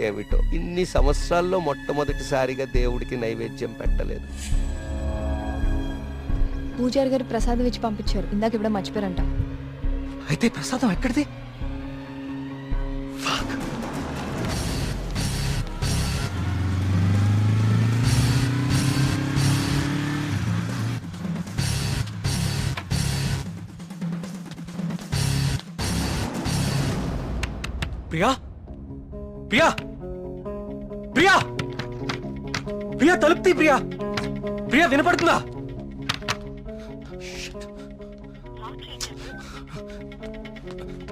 ఏమిటో ఇన్ని సంవత్సరాల్లో మొట్టమొదటిసారిగా దేవుడికి నైవేద్యం పెట్టలేదు. పూజారి గారు ప్రసాదం ఇచ్చి పంపించారు. ఇందాక ఇవ్వడం మర్చిపోయారంట. అయితే ప్రసాదం ఎక్కడిది? ప్రియా ప్రియా ప్రియా ప్రియా తలుపు తీ ప్రియా ప్రియా వినపడుతుందా?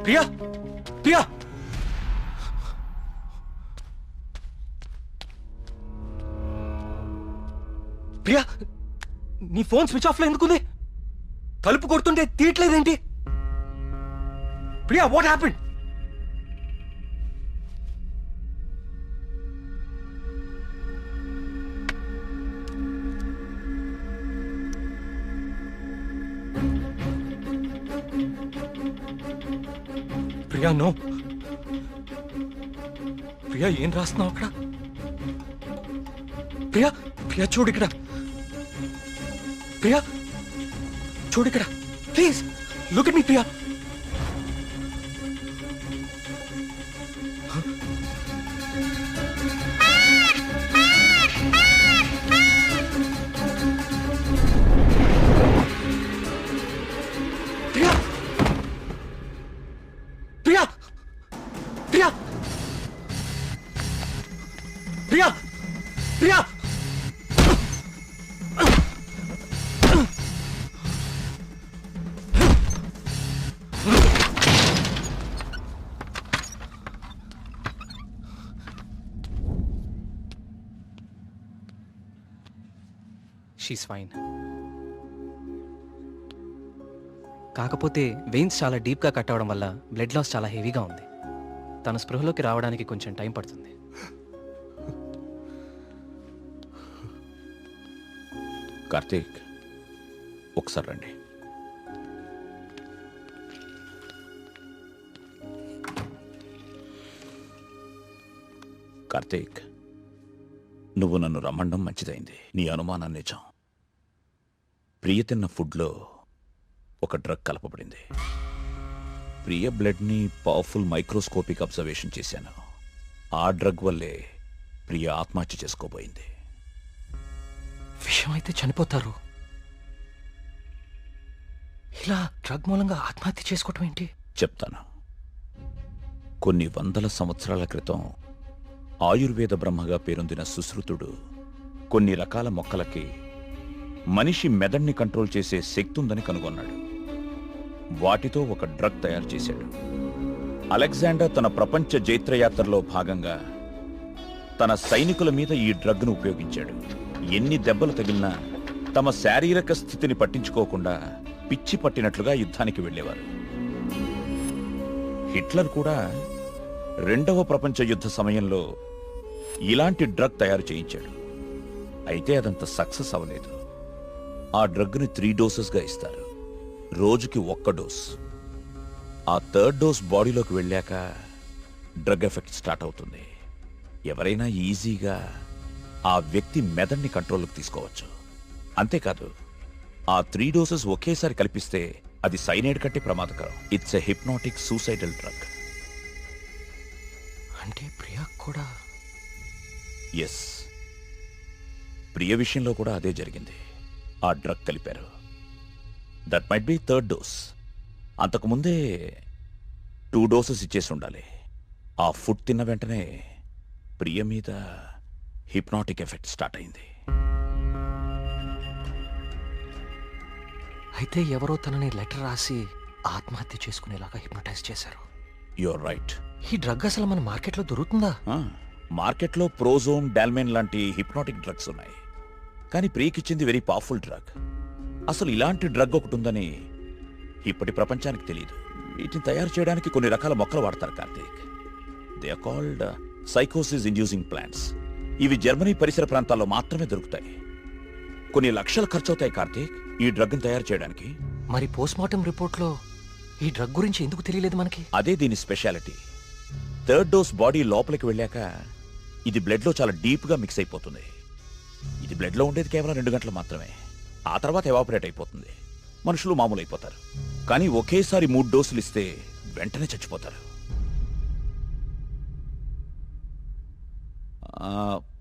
ప్రియా ప్రియా ప్రియా నీ ఫోన్ స్విచ్ ఆఫ్ లో ఎందుకుంది? తలుపు కొడుతుంటే తీయట్లేదేంటి? Priya what happened? Priya no. Priya ఏం రాస్తున్నావు అక్కడ? ప్రియా ప్రియా చూడు ఇక్కడ. ప్రియా చూడు ఇక్కడ please look at me Priya. Priya Priya Priya Priya Priya she's fine. కాకపోతే వెయిన్స్ చాలా డీప్గా కట్ అవడం వల్ల బ్లడ్ లాస్ చాలా హెవీగా ఉంది. తన స్పృహలోకి రావడానికి కొంచెం టైం పడుతుంది. కార్తీక్ ఒకసారి రండి. కార్తీక్ నువ్వు నన్ను రమ్మండం మంచిదైంది. నీ అనుమానం నిజం. ప్రియ తిన్న ఫుడ్లో ఒక డ్రగ్ కలపబడింది. ప్రియ బ్లడ్ని పవర్ఫుల్ మైక్రోస్కోపిక్ అబ్జర్వేషన్ చేశాను. ఆ డ్రగ్ వల్లే ప్రియ ఆత్మహత్య చేసుకోబోయింది. విషయం అయితే చనిపోతారు, ఇలా డ్రగ్ మూలంగా ఆత్మహత్య చేసుకోవటం ఏంటి? చెప్తాను. కొన్ని వందల సంవత్సరాల క్రితం ఆయుర్వేద బ్రహ్మగా పేరొందిన సుశ్రుతుడు కొన్ని రకాల మొక్కలకి మనిషి మెదడుని కంట్రోల్ చేసే శక్తి ఉందని కనుగొన్నాడు. వాటితో ఒక డ్రగ్ తయారు చేశాడు. అలెగ్జాండర్ తన ప్రపంచ జైత్రయాత్రలో భాగంగా తన సైనికుల మీద ఈ డ్రగ్ను ఉపయోగించాడు. ఎన్ని దెబ్బలు తగిలినా తమ శారీరక స్థితిని పట్టించుకోకుండా పిచ్చి పట్టినట్లుగా యుద్ధానికి వెళ్ళేవారు. హిట్లర్ కూడా రెండవ ప్రపంచ యుద్ధ సమయంలో ఇలాంటి డ్రగ్ తయారు చేయించాడు. అయితే అదంత సక్సెస్ అవ్వలేదు. ఆ డ్రగ్ని 3 డోసెస్గా ఇస్తారు. రోజుకి 1 డోస్. ఆ 3rd డోస్ బాడీలోకి వెళ్ళాక డ్రగ్ ఎఫెక్ట్ స్టార్ట్ అవుతుంది. ఎవరైనా ఈజీగా ఆ వ్యక్తి మెదడుని కంట్రోల్లోకి తీసుకోవచ్చు. అంతేకాదు, ఆ 3 డోసెస్ ఒకేసారి కల్పిస్తే అది సైనైడ్ కంటే ప్రమాదకరం. It's a hypnotic suicidal drug. అంటే ప్రియా కూడా? ఎస్, ప్రియ విషయంలో కూడా అదే జరిగింది. ఆ డ్రగ్ కలిపారు. That might be 3rd dose. అంతకుముందే 2 డోసెస్ ఇచ్చేసి ఉండాలి. ఆ ఫుడ్ తిన్న వెంటనే ప్రియ మీద హిప్నాటిక్ ఎఫెక్ట్ స్టార్ట్ అయింది. అయితే ఎవరో తనని లెటర్ రాసి ఆత్మహత్య చేసుకునేలాగా హిప్నటైజ్ చేశారు. You're right. ఈ డ్రగ్ అసలు మన మార్కెట్లో దొరుకుతుందా? మార్కెట్లో ప్రోజోన్, డాల్మెన్ లాంటి హిప్నాటిక్ డ్రగ్స్ ఉన్నాయి. కానీ ప్రియకిచ్చింది వెరీ పవర్ఫుల్ డ్రగ్. అసలు ఇలాంటి డ్రగ్ ఒకటి ఉందని ఇప్పటి ప్రపంచానికి తెలియదు. వీటిని తయారు చేయడానికి కొన్ని రకాల మొక్కలు వాడతారు కార్తీక్. దే ఆర్ కాల్డ్ సైకోసిస్ ఇండ్యూసింగ్ ప్లాంట్స్. ఇవి జర్మనీ పరిసర ప్రాంతాల్లో మాత్రమే దొరుకుతాయి. కొన్ని లక్షలు ఖర్చు అవుతాయి కార్తీక్ ఈ డ్రగ్ని తయారు చేయడానికి. మరి పోస్ట్మార్టం రిపోర్ట్లో ఈ డ్రగ్ గురించి ఎందుకు తెలియలేదు మనకి? అదే దీని స్పెషాలిటీ. 3rd డోస్ బాడీ లోపలికి వెళ్ళాక ఇది బ్లడ్లో చాలా డీప్గా మిక్స్ అయిపోతుంది. ఇది బ్లడ్లో ఉండేది కేవలం 2 గంటలు మాత్రమే. ఆ తర్వాత ఎవాపరేట్ అయిపోతుంది. మనుషులు మామూలు అయిపోతారు. కానీ ఒకేసారి 3 డోసులు ఇస్తే వెంటనే చచ్చిపోతారు.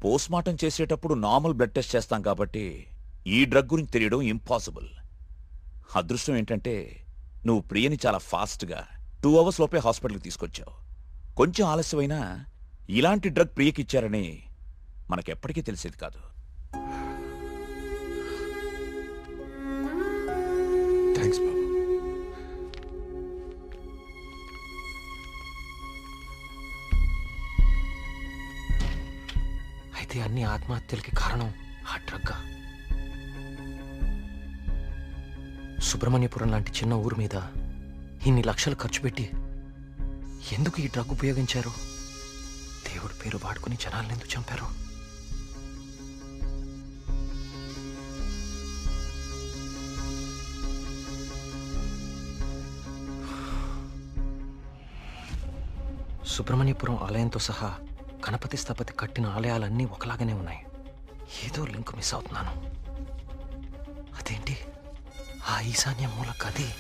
పోస్ట్మార్టం చేసేటప్పుడు నార్మల్ బ్లడ్ టెస్ట్ చేస్తాం కాబట్టి ఈ డ్రగ్ గురించి తెలియడం ఇంపాసిబుల్. అదృష్టం ఏంటంటే నువ్వు ప్రియని చాలా ఫాస్ట్గా 2 అవర్స్ లోపే హాస్పిటల్కి తీసుకొచ్చావు. కొంచెం ఆలస్యమైనా ఇలాంటి డ్రగ్ ప్రియకిచ్చారని మనకెప్పటికీ తెలిసేది కాదు. థ్యాంక్స్ బాబు. అయితే అన్ని ఆత్మహత్యలకి కారణం ఆ డ్రగ్. సుబ్రహ్మణ్యపురం లాంటి చిన్న ఊరు మీద ఇన్ని లక్షలు ఖర్చు పెట్టి ఎందుకు ఈ డ్రగ్ ఉపయోగించారు? దేవుడి పేరు వాడుకుని జనాలను ఎందుకు చంపారు? సుబ్రహ్మణ్యపురం ఆలయంతో సహా గణపతి స్థపతి కట్టిన ఆలయాలన్నీ ఒకలాగానే ఉన్నాయి. ఏదో లింక్ మిస్ అవుతున్నాను. అదేంటి ఆ ఈశాన్య మూల గది?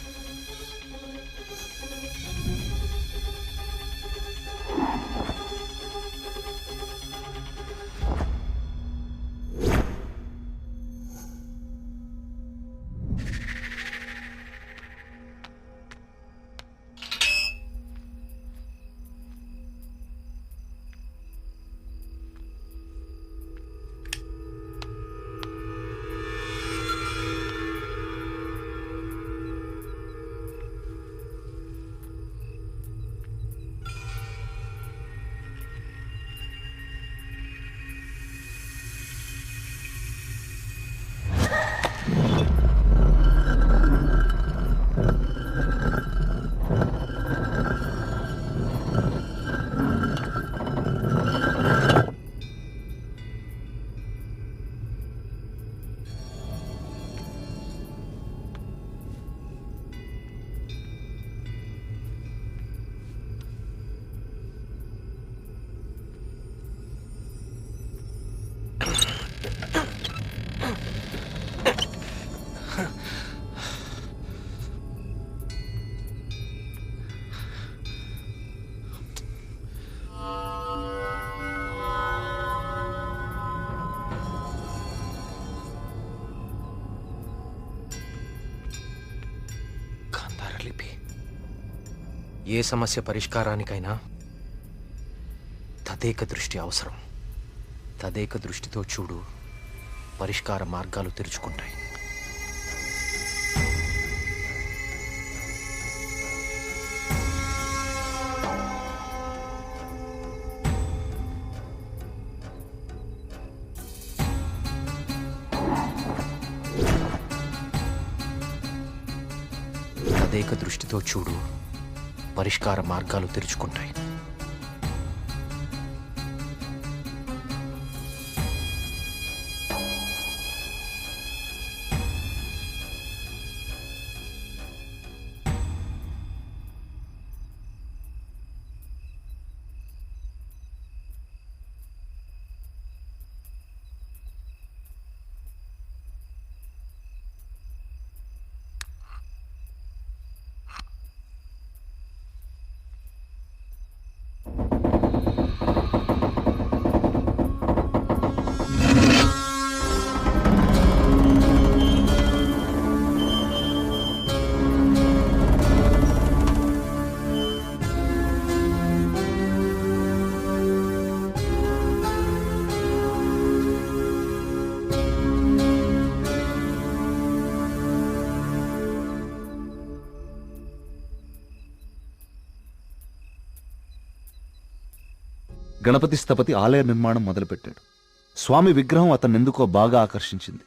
ఏ సమస్య పరిష్కారానికైనా తదేక దృష్టి అవసరం. తదేక దృష్టితో చూడు, పరిష్కార మార్గాలు తెరుచుకుంటాయి. తదేక దృష్టితో చూడు, పరిష్కార మార్గాలు తెరుచుకుంటాయి. గణపతి స్థపతి ఆలయ నిర్మాణం మొదలుపెట్టాడు. స్వామి విగ్రహం అతన్నెందుకో బాగా ఆకర్షించింది.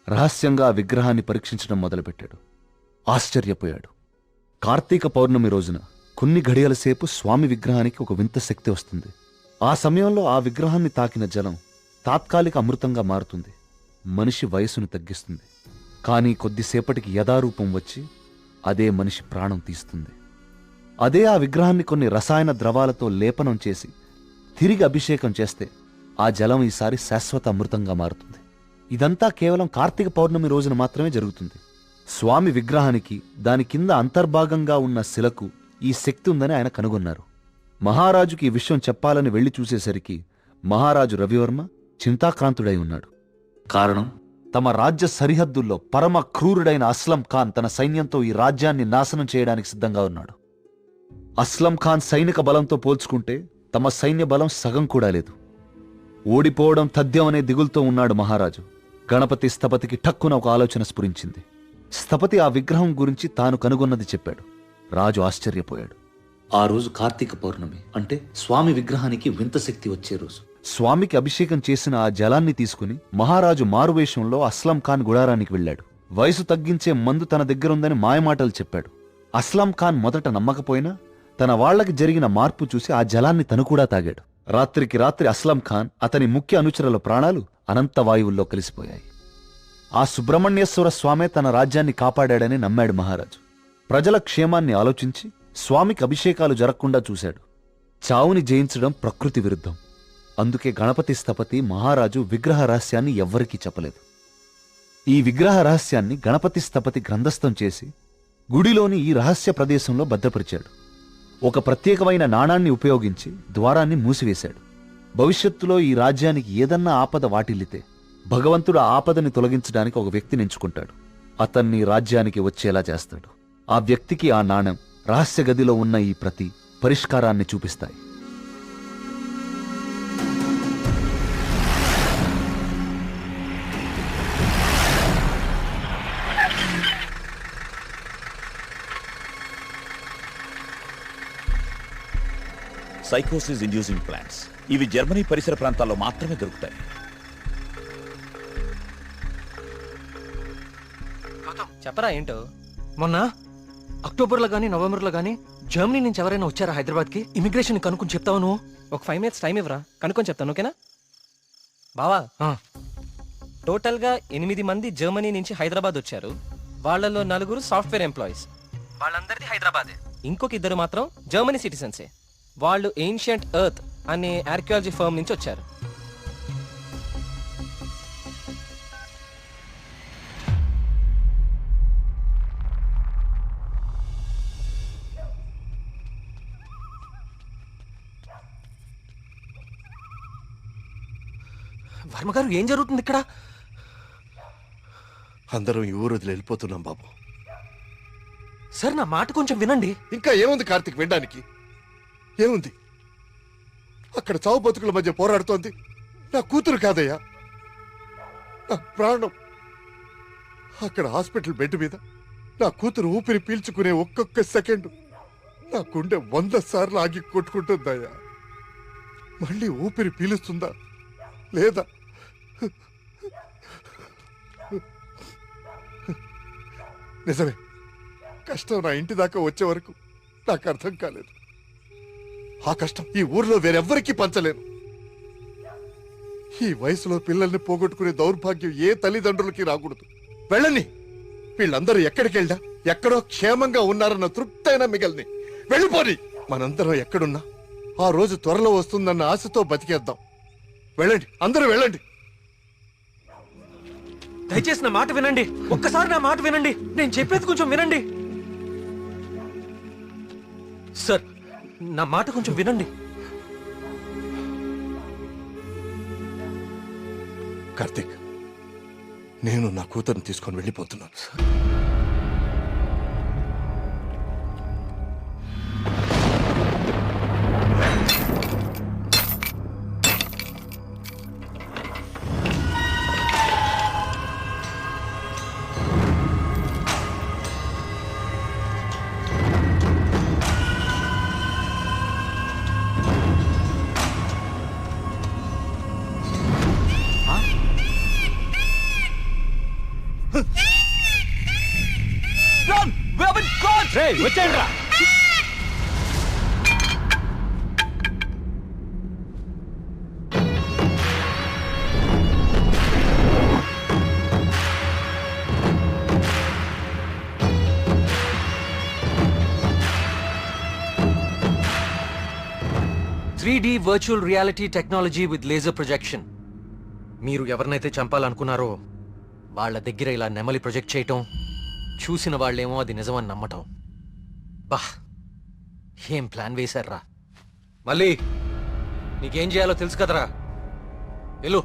రహస్యంగా ఆ విగ్రహాన్ని పరీక్షించడం మొదలుపెట్టాడు. ఆశ్చర్యపోయాడు. కార్తీక పౌర్ణమి రోజున కొన్ని ఘడియల సేపు స్వామి విగ్రహానికి ఒక వింత శక్తి వస్తుంది. ఆ సమయంలో ఆ విగ్రహాన్ని తాకిన జలం తాత్కాలిక అమృతంగా మారుతుంది. మనిషి వయసును తగ్గిస్తుంది. కానీ కొద్దిసేపటికి యథారూపం వచ్చి అదే మనిషి ప్రాణం తీస్తుంది. అదే ఆ విగ్రహాన్ని కొన్ని రసాయన ద్రవాలతో లేపనం చేసి తిరిగి అభిషేకం చేస్తే ఆ జలం ఈసారి శాశ్వత అమృతంగా మారుతుంది. ఇదంతా కేవలం కార్తీక పౌర్ణమి రోజున మాత్రమే జరుగుతుంది. స్వామి విగ్రహానికి దాని కింద అంతర్భాగంగా ఉన్న శిలకు ఈ శక్తి ఉందని ఆయన కనుగొన్నారు. మహారాజుకి ఈ విషయం చెప్పాలని వెళ్లి చూసేసరికి మహారాజు రవివర్మ చింతాక్రాంతుడై ఉన్నాడు. కారణం, తమ రాజ్య సరిహద్దుల్లో పరమ క్రూరుడైన అస్లం ఖాన్ తన సైన్యంతో ఈ రాజ్యాన్ని నాశనం చేయడానికి సిద్ధంగా ఉన్నాడు. అస్లం ఖాన్ సైనిక బలంతో పోల్చుకుంటే తమ సైన్య బలం సగం కూడా లేదు. ఓడిపోవడం తథ్యం అనే దిగులుతో ఉన్నాడు మహారాజు. గణపతి స్థపతికి ఠక్కున ఒక ఆలోచన స్ఫురించింది. స్థపతి ఆ విగ్రహం గురించి తాను కనుగొన్నది చెప్పాడు. రాజు ఆశ్చర్యపోయాడు. ఆ రోజు కార్తీక పౌర్ణమి, అంటే స్వామి విగ్రహానికి వింత శక్తి వచ్చే రోజు. స్వామికి అభిషేకం చేసిన ఆ జలాన్ని తీసుకుని మహారాజు మారువేషంలో అస్లం ఖాన్ గుడారానికి వెళ్ళాడు. వయసు తగ్గించే మందు తన దగ్గరుందని మాయమాటలు చెప్పాడు. అస్లం ఖాన్ మొదట నమ్మకపోయినా తన వాళ్లకి జరిగిన మార్పు చూసి ఆ జలాన్ని తను కూడా తాగాడు. రాత్రికి రాత్రి అస్లం ఖాన్, అతని ముఖ్య అనుచరుల ప్రాణాలు అనంత వాయువుల్లో కలిసిపోయాయి. ఆ సుబ్రహ్మణ్యేశ్వర స్వామే తన రాజ్యాన్ని కాపాడాడని నమ్మాడు మహారాజు. ప్రజల క్షేమాన్ని ఆలోచించి స్వామికి అభిషేకాలు జరగకుండా చూశాడు. చావుని జయించడం ప్రకృతి విరుద్ధం. అందుకే గణపతి స్థపతి మహారాజు విగ్రహ రహస్యాన్ని ఎవ్వరికీ చెప్పలేదు. ఈ విగ్రహ రహస్యాన్ని గణపతి స్థపతి గ్రంథస్థం చేసి గుడిలోని ఈ రహస్య ప్రదేశంలో భద్రపరిచాడు. ఒక ప్రత్యేకమైన నాణాన్ని ఉపయోగించి ద్వారాన్ని మూసివేశాడు. భవిష్యత్తులో ఈ రాజ్యానికి ఏదన్నా ఆపద వాటిల్లితే భగవంతుడు ఆ ఆపదని తొలగించడానికి ఒక వ్యక్తిని ఎంచుకుంటాడు. అతన్ని రాజ్యానికి వచ్చేలా చేస్తాడు. ఆ వ్యక్తికి ఆ నాణెం, రహస్య గదిలో ఉన్న ఈ ప్రతి పరిష్కారాన్ని చూపిస్తాయి. సైకోసిస్ ఇండ్యూసింగ్ ప్లాంట్స్. ఇవి జర్మనీ పరిసర ప్రాంతాల్లో మాత్రమే దొరుకుతాయి. చెప్పరా ఏంటో. మొన్న అక్టోబర్లో గానీ నవంబర్లో గానీ జర్మనీ నుంచి ఎవరైనా వచ్చారా హైదరాబాద్కి? ఇమిగ్రేషన్ కనుక్కొని చెప్తావు నువ్వు. ఒక 5 minutes టైం ఇవ్వరా, కనుక్కొని చెప్తాను. ఓకేనా బావా? టోటల్గా 8 మంది జర్మనీ నుంచి హైదరాబాద్ వచ్చారు. వాళ్ళలో 4 సాఫ్ట్వేర్ ఎంప్లాయీస్. వాళ్ళందరిది హైదరాబాదే. ఇంకొక 2 మాత్రం జర్మనీ సిటిజన్సే. వాళ్ళు ఏన్షియంట్ ఎర్త్ అనే ఆర్కియాలజీ ఫర్మ్ నుంచి వచ్చారు. వర్మగారు, ఏం జరుగుతుంది ఇక్కడ? అందరం ఈ ఊరు వదిలి వెళ్ళిపోతున్నాం బాబు. సార్, నా మాట కొంచెం వినండి. ఇంకా ఏముంది కార్తీక్ వినడానికి? ఏముంది? అక్కడ చావు బతుకుల మధ్య పోరాడుతోంది నా కూతురు కాదయ్యా, నా ప్రాణం. అక్కడ హాస్పిటల్ బెడ్ మీద నా కూతురు ఊపిరి పీల్చుకునే ఒక్కొక్క సెకండ్ నా గుండె 100 సార్లు ఆగి కొట్టుకుంటుందయ్యా. మళ్ళీ ఊపిరి పీలుస్తుందా లేదా? నిజమే, కష్టం నా ఇంటి దాకా వచ్చే వరకు నాకు అర్థం కాలేదు. ఆ కష్టం ఈ ఊర్లో వేరెవ్వరికీ పంచలేను. ఈ వయసులో పిల్లల్ని పోగొట్టుకునే దౌర్భాగ్యం ఏ తల్లిదండ్రులకి రాకూడదు. వెళ్ళని, వీళ్ళందరూ ఎక్కడికి వెళ్ళా ఎక్కడో క్షేమంగా ఉన్నారన్న తృప్తైనా మిగల్ని. వెళ్ళిపోని. మనందరం ఎక్కడున్నా ఆ రోజు త్వరలో వస్తుందన్న ఆశతో బతికేద్దాం. వెళ్ళండి, అందరూ వెళ్ళండి. దయచేసి నా మాట వినండి. ఒక్కసారి నా మాట వినండి. నేను చెప్పేది కొంచెం వినండి. సార్, నా మాట కొంచెం వినండి. కార్తీక్, నేను నా కూతురుని తీసుకొని వెళ్ళిపోతున్నాను. వచ్చేయండిరా. Three virtual reality technology with laser projection. మీరు ఎవరినైతే చంపాలనుకున్నారో వాళ్ళ దగ్గర ఇలా నెమలి ప్రొజెక్ట్ చేయటం, చూసిన వాళ్ళేమో అది నిజమని నమ్మటం. బా, ఏం ప్లాన్ వేశారా? మళ్ళీ నీకేం చేయాలో తెలుసు కదరా. వెళ్ళు.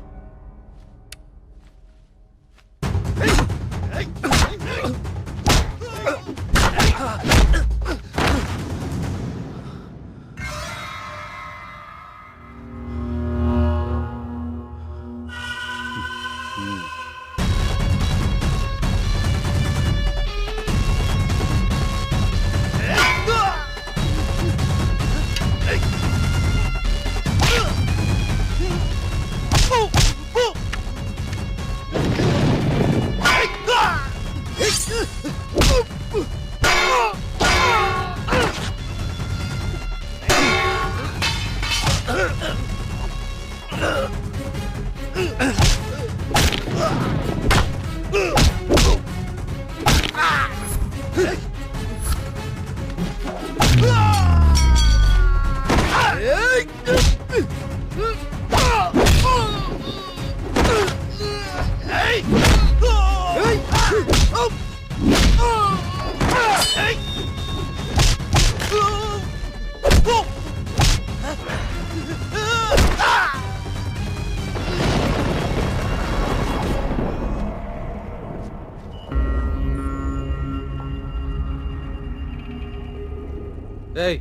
ఏయ్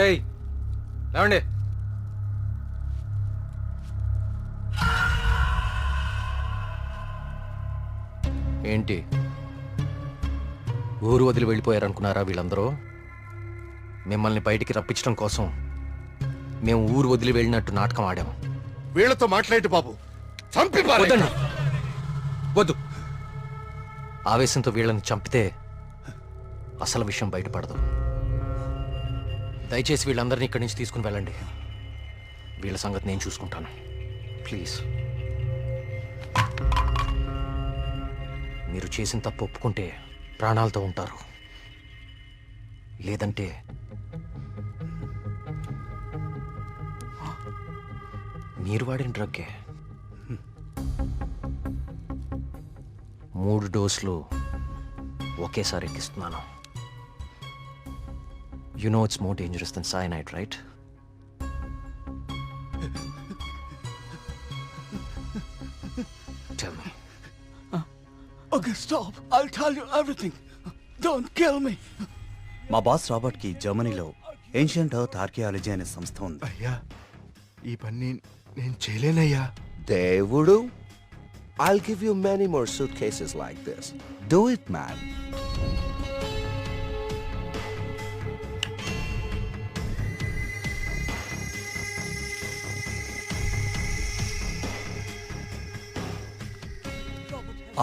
ఏయ్ లేవండి. ఏంటి ఊరు వదిలి వెళ్ళిపోయారనుకున్నారా వీళ్ళందరూ? మిమ్మల్ని బయటికి రప్పించడం కోసం మేము ఊరు వదిలి వెళ్ళినట్టు నాటకం ఆడాము. వీళ్ళతో మాట్లాడి బాబు, చంపి వద్దండి. వద్దు. ఆవేశంతో వీళ్ళని చంపితే అసలు విషయం బయటపడదు. దయచేసి వీళ్ళందరినీ ఇక్కడి నుంచి తీసుకుని వెళ్ళండి. వీళ్ళ సంగతి నేను చూసుకుంటాను. ప్లీజ్. మీరు చేసిన తప్పు ఒప్పుకుంటే ప్రాణాలతో ఉంటారు, లేదంటే మీరు వాడిన డ్రగ్గే 3 డోసులు ఒకేసారి ఎక్కిస్తున్నాను. You know it's more dangerous than cyanide, right? Tell me. Okay, stop. I'll tell you everything. Don't kill me. మా బాస్ రాబర్ట్ కి జర్మనీలో ఏన్షియంట్ ఎర్త్ ఆర్కియాలజీ అనే సంస్థ ఉంది. అయ్యా, ఈ పని నేను చేయలేనయ్యా. దేవుడు, I'll give you many more suitcases like this. Do it, man.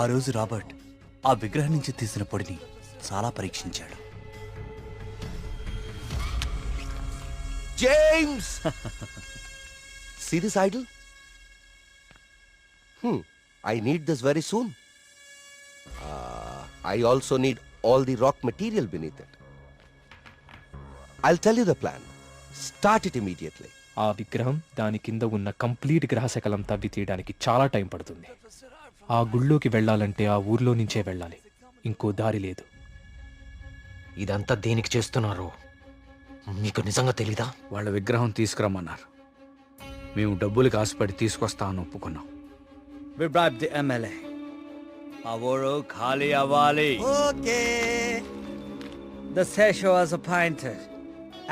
ఆ రోజు రాబర్ట్ ఆ విగ్రహం నుంచి తీసిన పొడిని చాలా పరీక్షించాడు. James! See this idol? I need this very soon. I also need all the rock material beneath it. I'll tell you the plan. Start it immediately. ఆ విగ్రహం దాని కింద ఉన్న కంప్లీట్ గ్రహశకలం తవ్వి తీయడానికి చాలా టైం పడుతుంది. ఆ గుళ్ళోకి వెళ్ళాలంటే ఆ ఊర్లో నుంచే వెళ్ళాలి, ఇంకో దారి లేదు. ఇదంతా దేనికి చేస్తున్నారు మీకు నిజంగా తెలీదా? వాళ్ళ విగ్రహం తీసుకురమ్మన్నారు. మేము డబ్బులు కాసుపడి తీసుకొస్తామని ఒప్పుకున్నాం. We bribed the MLA. ఆ ఊరు ఖాళీ అవ్వాలి. Okay. The Sesha was appointed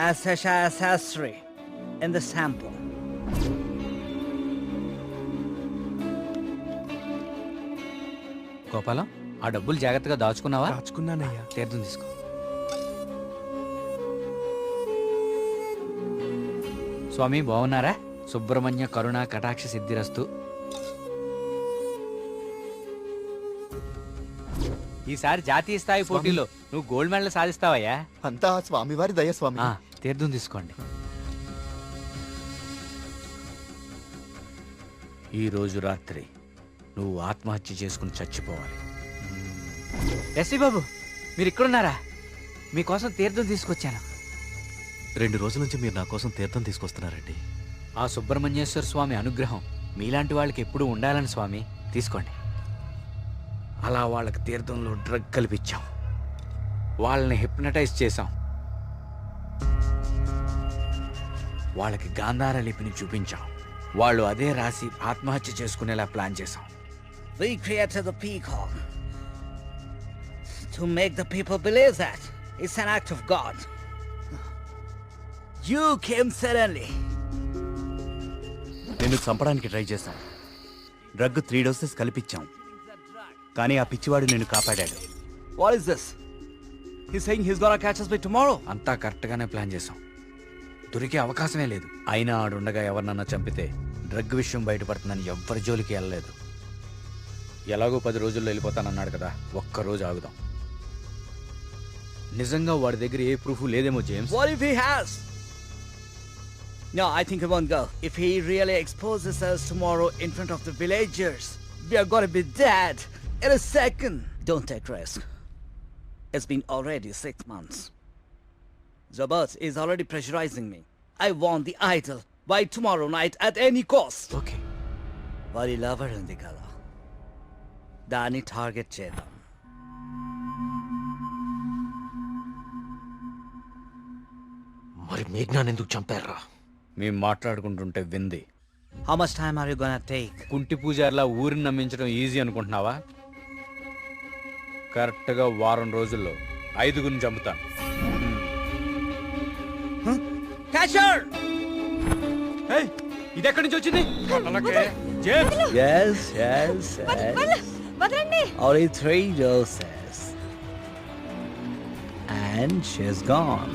as Sesha Sastry in the sample. Gopalam, ఆ డబ్బులు జాగ్రత్తగా దాచుకున్నావా? దాచుకున్నానయ్యా. తీర్థం తీసుకో. స్వామి బాగున్నారా? సుబ్రహ్మణ్య కరుణ కటాక్ష సిద్ధిరస్తు. ఈసారి జాతీయ స్థాయి పోటీలో నువ్వు గోల్డ్ మెడల్ సాధిస్తావయ్యా. అంతా స్వామివారి దయ స్వామి. తీర్థం తీసుకోండి. ఈ రోజు రాత్రి నువ్వు ఆత్మహత్య చేసుకుని చచ్చిపోవాలి. ఎస్వి బాబు, మీరు ఇక్కడున్నారా? మీకోసం తీర్థం తీసుకొచ్చాను. 2 రోజుల నుంచి మీరు నా కోసం తీర్థం తీసుకొస్తున్నారండి. ఆ సుబ్రహ్మణ్యేశ్వర స్వామి అనుగ్రహం మీలాంటి వాళ్ళకి ఎప్పుడూ ఉండాలని స్వామి. తీసుకోండి. అలా వాళ్ళకి తీర్థంలో డ్రగ్ కల్పించాం, వాళ్ళని హిప్నటైజ్ చేశాం, వాళ్ళకి గాంధార లిపిని చూపించాం. వాళ్ళు అదే రాసి ఆత్మహత్య చేసుకునేలా ప్లాన్ చేశాం. We created the peacock to make the people believe that it's an act of God. You came suddenly. నిన్ను చంపడానికి ట్రై చేశాం. డ్రగ్ 3 డోసెస్ కల్పించాం, కానీ ఆ పిచ్చివాడు నిన్ను కాపాడాడు. What is this? He's saying he's gonna catch us by tomorrow. అంతా కరెక్ట్గానే ప్లాన్ చేశాం. దొరికే అవకాశమే లేదు. అయినా ఆడుండగా ఎవరినన్నా చంపితే డ్రగ్ విషయం బయటపడుతుందని ఎవ్వరి జోలికి వెళ్ళలేదు. ఎలాగో 10 రోజుల్లో వెళ్ళిపోతానన్నాడు కదా, ఒక్కరోజు ఆగుదాం. నిజంగా వాడి దగ్గర ఏ ప్రూఫ్ లేదేమో James. What if he has? No, I think he won't go. If he really exposes us tomorrow in front of the villagers, we are gonna be dead in a second. Don't take risk. It's been already 6 months. Zabas is already pressurizing me. I want the idol by tomorrow night at any cost. Okay. వారి lover ఉంది కదా, దాన్ని target చేద్దాం. మరి మేఘ్నాన్ని ఎందుకు చంపారా? మేము మాట్లాడుకుంటుంటే వింది. How much time are you gonna take? కుంటి పూజారిలా ఊరిని నమ్మించడం ఈజీ అనుకుంటున్నావా? కరెక్ట్గా వారం రోజుల్లో 5గురిని చంపుతాను. Catcher! ఇది ఎక్కడి నుంచి వచ్చింది? Yes, yes, yes. Only 3 doses. And she's gone.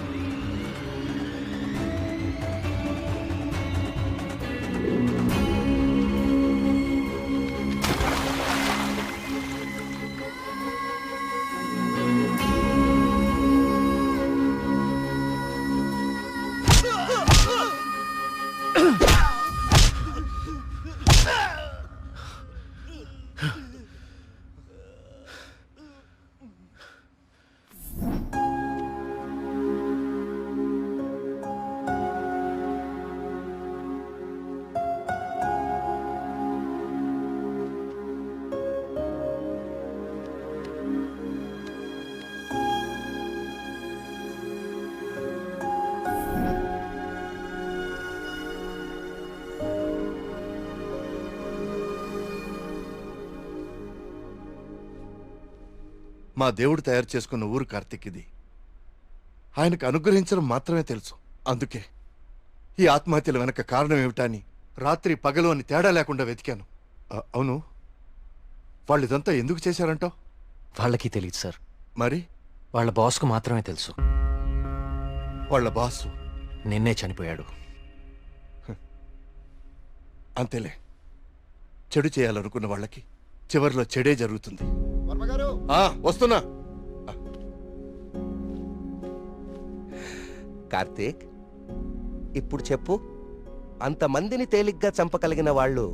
మా దేవుడు తయారు చేసుకున్న ఊరు కార్తీక్ ఇది. ఆయనకు అనుగ్రహించడం మాత్రమే తెలుసు. అందుకే ఈ ఆత్మహత్యల వెనక కారణం ఏమిటా అని రాత్రి పగలు అని తేడా లేకుండా వెతికాను. అవును, వాళ్ళు ఇదంతా ఎందుకు చేశారంటావు? వాళ్ళకి తెలియదు సార్. మరి వాళ్ళ బాస్కు మాత్రమే తెలుసు. వాళ్ళ బాసు నిన్నే చనిపోయాడు. అంతేలే, చెడు చేయాలనుకున్న వాళ్ళకి చివరిలో చెడే జరుగుతుంది. వస్తున్నా. కార్తీక్, ఇప్పుడు చెప్పు, అంతమందిని తేలిగ్గా చంపగలిగిన వాళ్ళు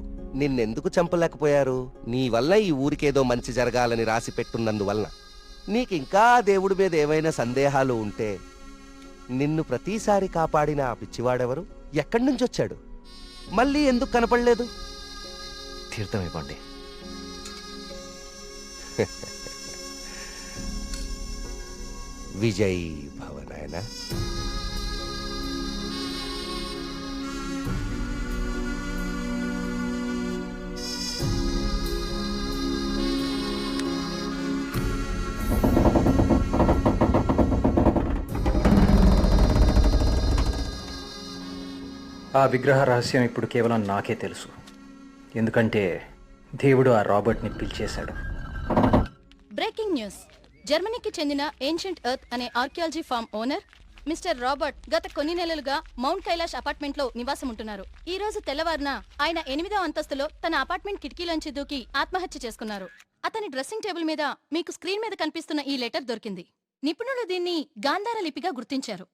నిన్నెందుకు చంపలేకపోయారు? నీ వల్ల ఈ ఊరికేదో మంచి జరగాలని రాసి పెట్టున్నందువలన. నీకింకా దేవుడి మీద ఏవైనా సందేహాలు ఉంటే నిన్ను ప్రతిసారి కాపాడిన ఆ పిచ్చివాడెవరు? ఎక్కడి నుంచి వచ్చాడు? మళ్ళీ ఎందుకు కనపడలేదు? తీర్థం ఇవ్వండి. విజయ్ భవనాయన. ఆ విగ్రహ రహస్యం ఇప్పుడు కేవలం నాకే తెలుసు. ఎందుకంటే దేవుడు ఆ రాబర్ట్ని పిలిచేశాడు. Breaking news. జర్మనీకి చెందిన ఏన్షియంట్ ఎర్త్ అనే archaeology firm owner mister Robert గత కొన్ని నెలలుగా మౌంట్ కైలాష్ అపార్ట్మెంట్ లో నివాసం ఉంటున్నారు. ఈ రోజు తెల్లవారున ఆయన 8వ అంతస్తులో తన అపార్ట్మెంట్ కిటికీలోంచి దూకి ఆత్మహత్య చేసుకున్నారు. అతని డ్రెస్సింగ్ టేబుల్ మీద మీకు స్క్రీన్ మీద కనిపిస్తున్న ఈ లెటర్ దొరికింది. నిపుణులు దీన్ని గాంధార లిపిగా గుర్తించారు.